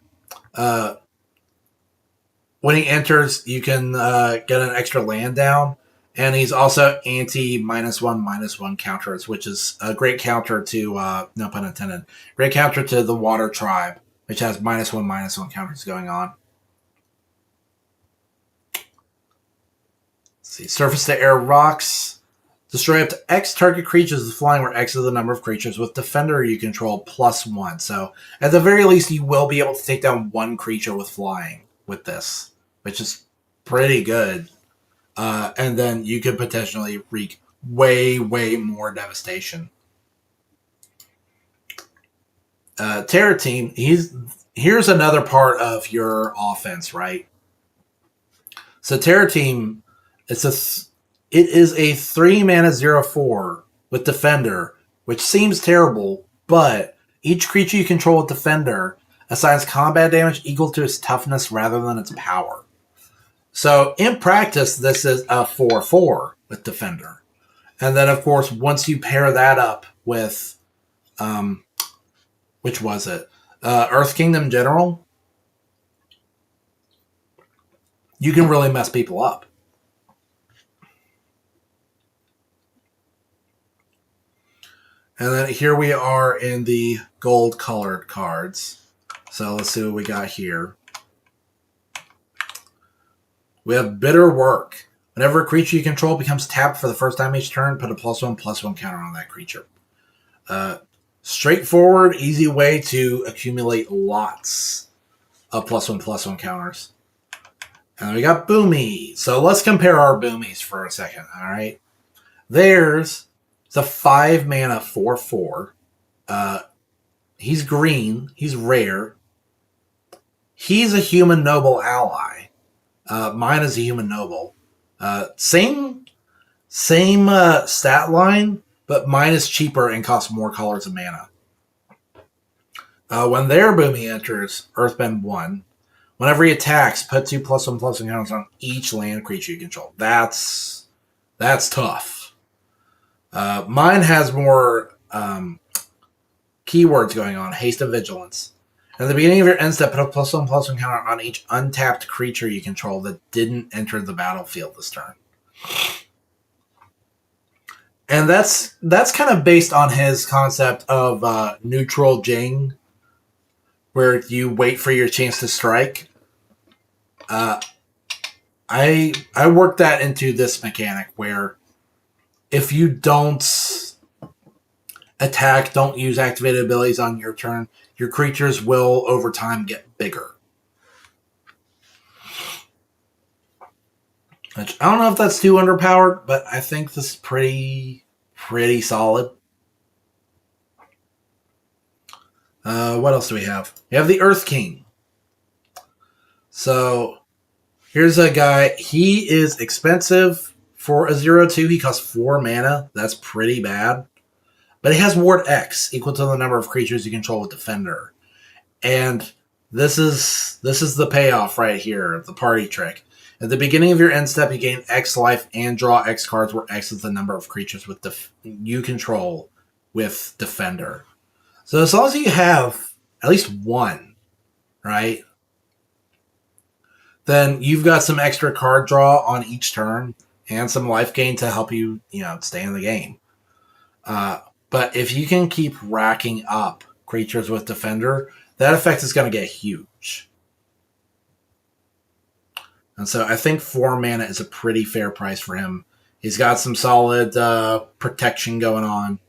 when he enters, you can get an extra land down, and he's also anti -1/-1 counters, which is a great counter to no pun intended. Great counter to the Water Tribe, which has -1/-1 counters going on. Let's see, surface to air rocks. Destroy up to X target creatures with flying, where X is the number of creatures with Defender you control +1. So at the very least, you will be able to take down one creature with flying with this, which is pretty good. And then you could potentially wreak way more devastation. Terror Team, here's another part of your offense, right? So Terror Team, it is a 3-mana 0/4 with Defender, which seems terrible, but each creature you control with Defender assigns combat damage equal to its toughness rather than its power. So in practice, this is a 4/4 with Defender. And then, of course, once you pair that up with, which was it? Earth Kingdom General, you can really mess people up. And then here we are in the gold colored cards. So let's see what we got here. We have Bitter Work. Whenever a creature you control becomes tapped for the first time each turn, put a +1/+1 counter on that creature. Straightforward, easy way to accumulate lots of +1/+1 counters. And we got Boomy. So let's compare our Boomies for a second, all right? There's a 5-mana 4/4. He's green. He's rare. He's a human noble ally. Mine is a human noble. Same stat line, but mine is cheaper and costs more colors of mana. When their Boomy enters, Earthbend 1. Whenever he attacks, put 2 +1/+1 counters on each land creature you control. That's tough. Mine has more keywords going on. Haste and Vigilance. At the beginning of your end step, put a +1/+1 counter on each untapped creature you control that didn't enter the battlefield this turn. And that's kind of based on his concept of neutral Jing, where you wait for your chance to strike. I worked that into this mechanic where if you don't attack, don't use activated abilities on your turn, your creatures will over time get bigger. Which I don't know if that's too underpowered, but I think this is pretty solid. What else do we have? We have the Earth King. So here's a guy. He is expensive for a 0/2. He costs 4 mana. That's pretty bad. But he has Ward X, equal to the number of creatures you control with Defender. And this is the payoff right here, the party trick. At the beginning of your end step, you gain X life and draw X cards, where X is the number of creatures with you control with Defender. So as long as you have at least one, right? then you've got some extra card draw on each turn and some life gain to help you, stay in the game. But if you can keep racking up creatures with Defender, that effect is going to get huge. And so I think 4 mana is a pretty fair price for him. He's got some solid protection going on.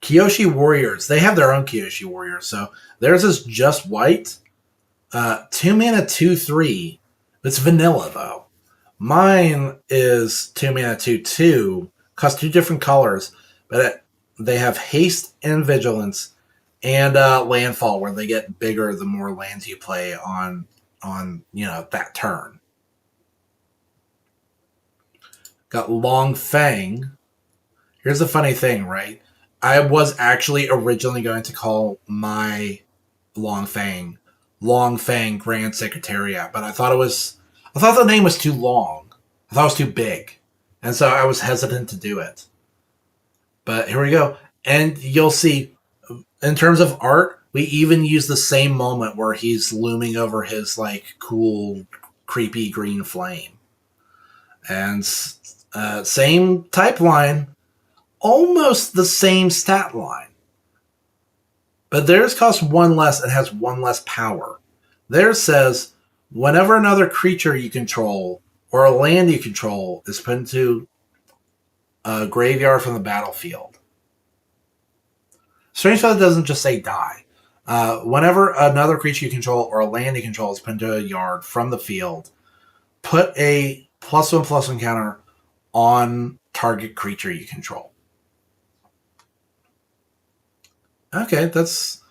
Kyoshi Warriors. They have their own Kyoshi Warriors. So theirs is just white. 2 mana, 2/3. It's vanilla, though. Mine is 2 mana, 2/2. Costs 2 different colors. But they have haste and vigilance and landfall, where they get bigger the more lands you play on that turn. Got Long Fang. Here's the funny thing, right? I was actually originally going to call my Long Fang Grand Secretariat, but I thought the name was too long. I thought it was too big. And so I was hesitant to do it. But here we go. And you'll see, in terms of art, we even use the same moment where he's looming over his cool, creepy green flame. And same type line, almost the same stat line. But theirs costs 1 less and has 1 less power. Theirs says, whenever another creature you control or a land you control is put into a graveyard from the battlefield. Strange that it doesn't just say die. Whenever another creature you control or a land you control is put into a yard from the field, put a +1/+1 counter on target creature you control. Okay, that's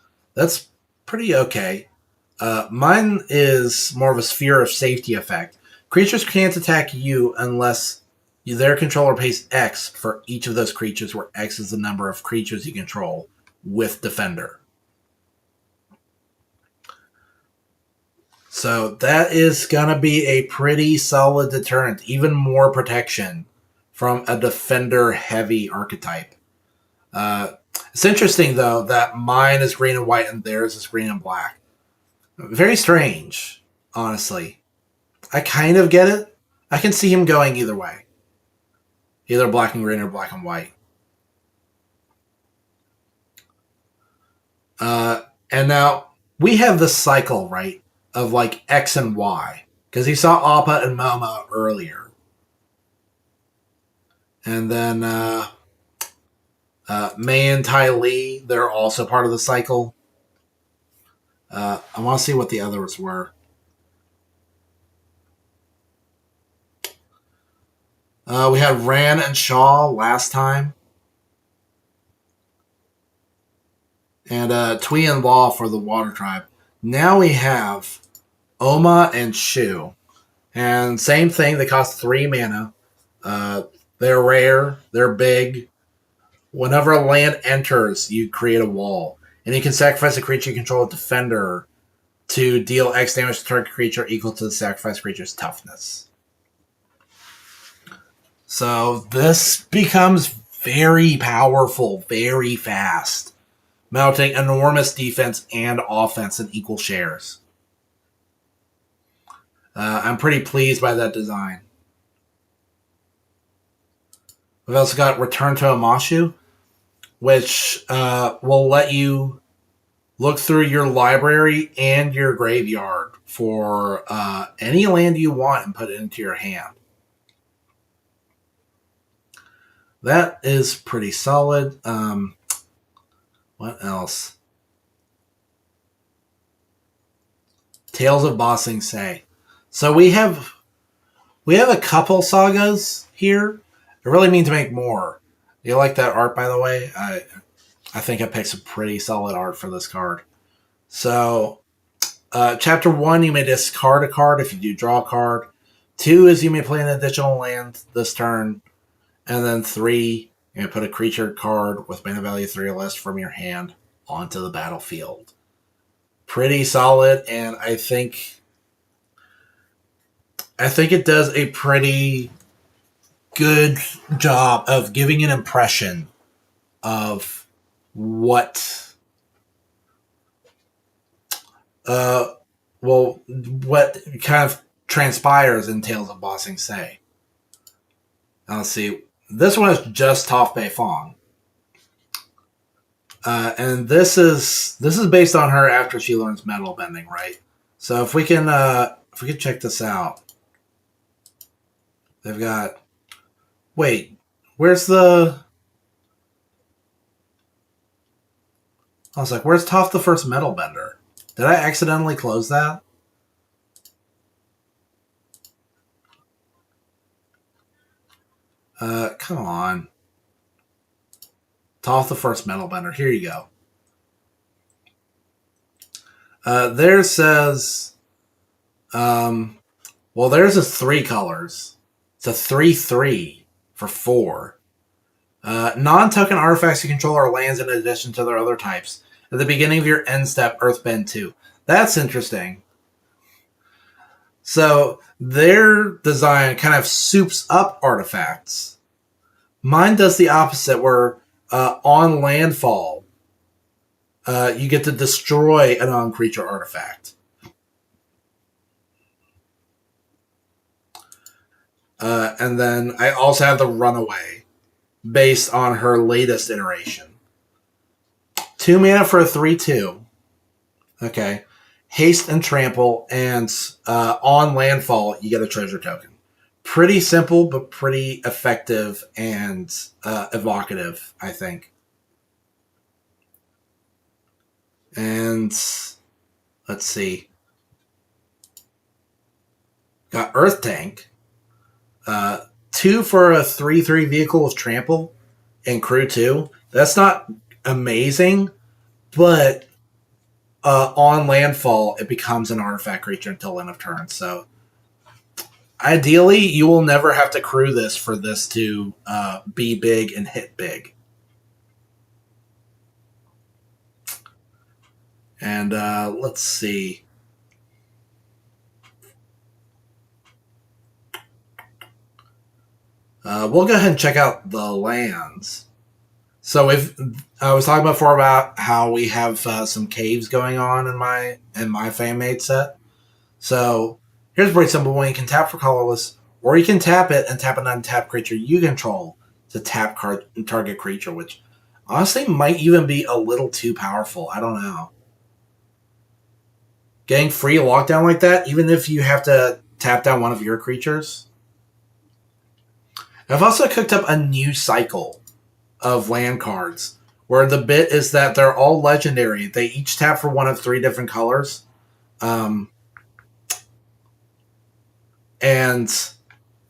pretty okay. Mine is more of a sphere of safety effect. Creatures can't attack you unless their controller pays X for each of those creatures, where X is the number of creatures you control with Defender. So that is going to be a pretty solid deterrent, even more protection from a Defender-heavy archetype. It's interesting, though, that mine is green and white and theirs is green and black. Very strange, honestly. I kind of get it. I can see him going either way. Either black and green or black and white. And now, we have this cycle, right, of X and Y. Because you saw Appa and Momo earlier. And then Mei and Ty Lee, they're also part of the cycle. I want to see what the others were. We had Ran and Shaw last time. And Twee and Law for the Water Tribe. Now we have Oma and Shu. And same thing, they cost 3 mana. They're rare, they're big. Whenever a land enters, you create a wall. And you can sacrifice a creature you control with Defender to deal X damage to target creature equal to the sacrificed creature's toughness. So this becomes very powerful, very fast, mounting enormous defense and offense in equal shares. I'm pretty pleased by that design. We've also got Return to Amashu, which will let you look through your library and your graveyard for any land you want and put it into your hand. That is pretty solid. What else? Tales of Ba Sing Se. So we have a couple sagas here. I really mean to make more. You like that art, by the way? I think I picked some pretty solid art for this card. So, Chapter 1, you may discard a card if you do draw a card. 2 is you may play an additional land this turn. And then 3, you may put a creature card with mana value 3 or less from your hand onto the battlefield. Pretty solid, and I think it does a pretty good job of giving an impression of what Uh, well, what kind of transpires in Tales of Bossing Say? Let's see. This one is just Toph Bei Fong. And this is based on her after she learns metal bending, right? So if we can check this out, they've got. Wait, where's the? I was like, where's Toph the first metal bender? Did I accidentally close that? Come on, Toph the first metal bender. Here you go. There says, um, well, there's a 3 colors. It's a 3/3 for 4. Non-token artifacts you control are lands in addition to their other types. At the beginning of your end step, Earthbend 2. That's interesting. So their design kind of soups up artifacts. Mine does the opposite, where on landfall, you get to destroy a non-creature artifact. And then I also have the Runaway, based on her latest iteration. 2 mana for a 3/2. Okay. Haste and Trample, and on landfall, you get a treasure token. Pretty simple, but pretty effective and evocative, I think. And let's see. Got Earth Tank. 2 for a 3/3 vehicle with Trample and Crew 2. That's not amazing, but on landfall, it becomes an artifact creature until end of turn. So ideally, you will never have to crew this for this to be big and hit big. And let's see. We'll go ahead and check out the lands. So if I was talking before about how we have some caves going on in my fan-made set. So here's pretty simple. When you can tap for colorless, or you can tap it and tap an untapped creature you control to tap target creature, which honestly might even be a little too powerful. I don't know. Getting free lockdown like that, even if you have to tap down one of your creatures. I've also cooked up a new cycle of land cards where the bit is that they're all legendary. They each tap for one of 3 different colors. And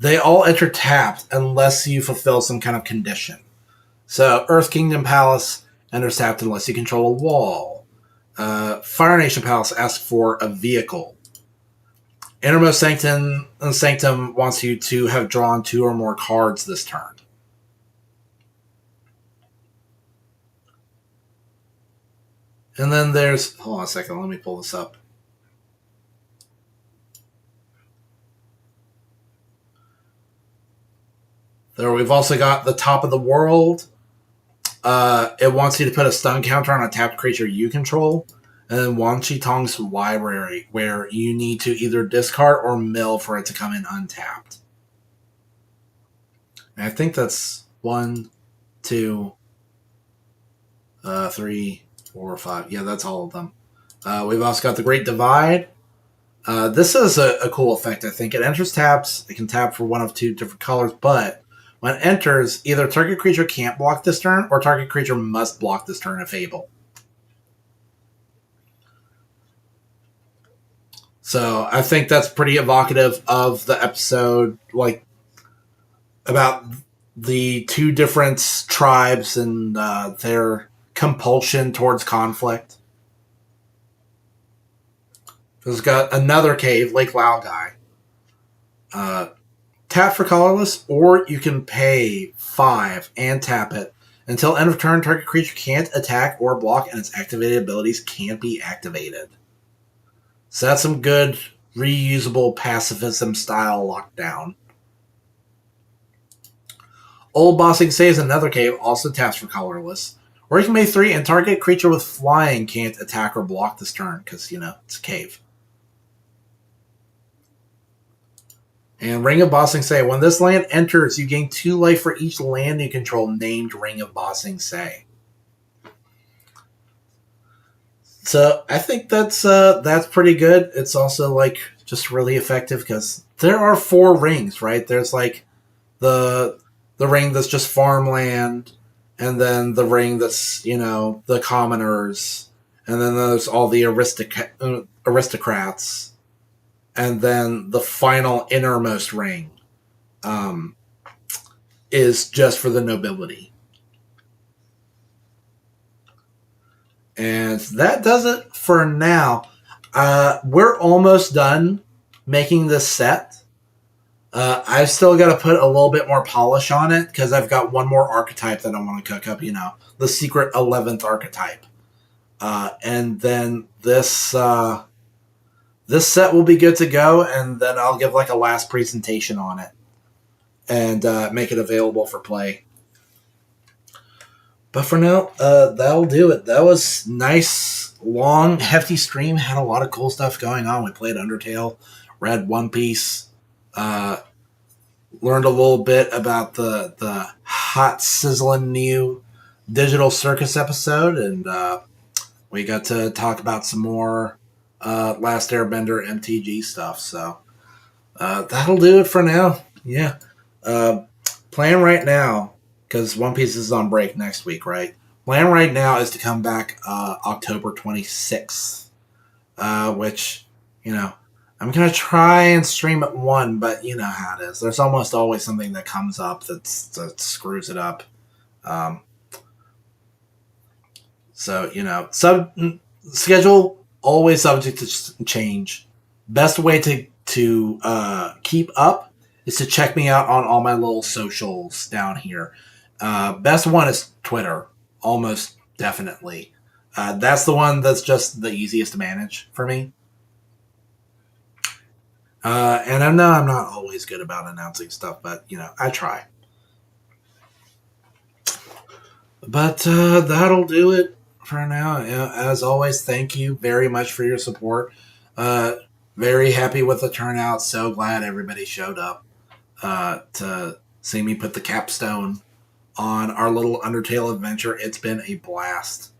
they all enter tapped unless you fulfill some kind of condition. So Earth Kingdom Palace enters tapped unless you control a wall. Fire Nation Palace asks for a vehicle. Innermost Sanctum wants you to have drawn 2 or more cards this turn. And then there's... Hold on a second, let me pull this up. There we've also got the Top of the World. It wants you to put a stun counter on a tapped creature you control. And then Wan Chi Tong's Library, where you need to either discard or mill for it to come in untapped. And I think that's 1, 2, 3, 4, 5. Yeah, that's all of them. We've also got the Great Divide. This is a cool effect, I think. It enters taps. It can tap for one of 2 different colors, but when it enters, either target creature can't block this turn, or target creature must block this turn if able. So I think that's pretty evocative of the episode, like, about the 2 different tribes and their compulsion towards conflict. It's got another cave, Lake Laogai. Tap for colorless, or you can pay 5 and tap it. Until end of turn, target creature can't attack or block, and its activated abilities can't be activated. So that's some good reusable pacifism style lockdown. Old Bossing Say is another cave, also taps for colorless. Or you can make 3 and target creature with flying can't attack or block this turn because, it's a cave. And Ring of Bossing Say. When this land enters, you gain 2 life for each land you control named Ring of Bossing Say. So I think that's pretty good. It's also like just really effective because there are 4 rings, right? There's like the ring that's just farmland, and then the ring that's the commoners, and then there's all the aristocrats, and then the final innermost ring is just for the nobility. And that does it for now. We're almost done making this set. I've still got to put a little bit more polish on it because I've got one more archetype that I want to cook up, the secret 11th archetype. And then this set will be good to go, and then I'll give like a last presentation on it and make it available for play. But for now, that'll do it. That was nice, long, hefty stream. Had a lot of cool stuff going on. We played Undertale, read One Piece, learned a little bit about the hot, sizzling new Digital Circus episode, and we got to talk about some more Last Airbender MTG stuff. So that'll do it for now. Yeah. Plan right now, because One Piece is on break next week, right? Plan right now is to come back October 26th, which, I'm going to try and stream at 1, but you know how it is. There's almost always something that comes up that screws it up. So, schedule always subject to change. Best way to keep up is to check me out on all my little socials down here. Best one is Twitter, almost definitely. That's the one that's just the easiest to manage for me. And I know I'm not always good about announcing stuff, but, I try. But that'll do it for now. As always, thank you very much for your support. Very happy with the turnout. So glad everybody showed up to see me put the capstone on our little Undertale adventure. It's been a blast.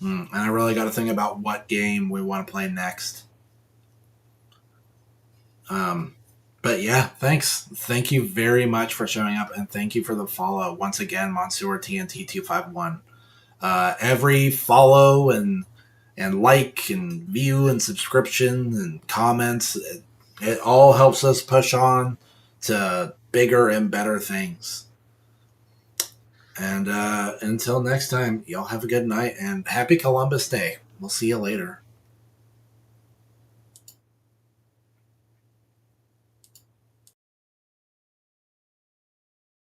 And I really got to think about what game we want to play next. But yeah, thanks. Thank you very much for showing up, and thank you for the follow. Once again, Monsieur TNT251. Every follow and like and view and subscription and comments, it all helps us push on to bigger and better things. And until next time, y'all have a good night and happy Columbus Day. We'll see you later.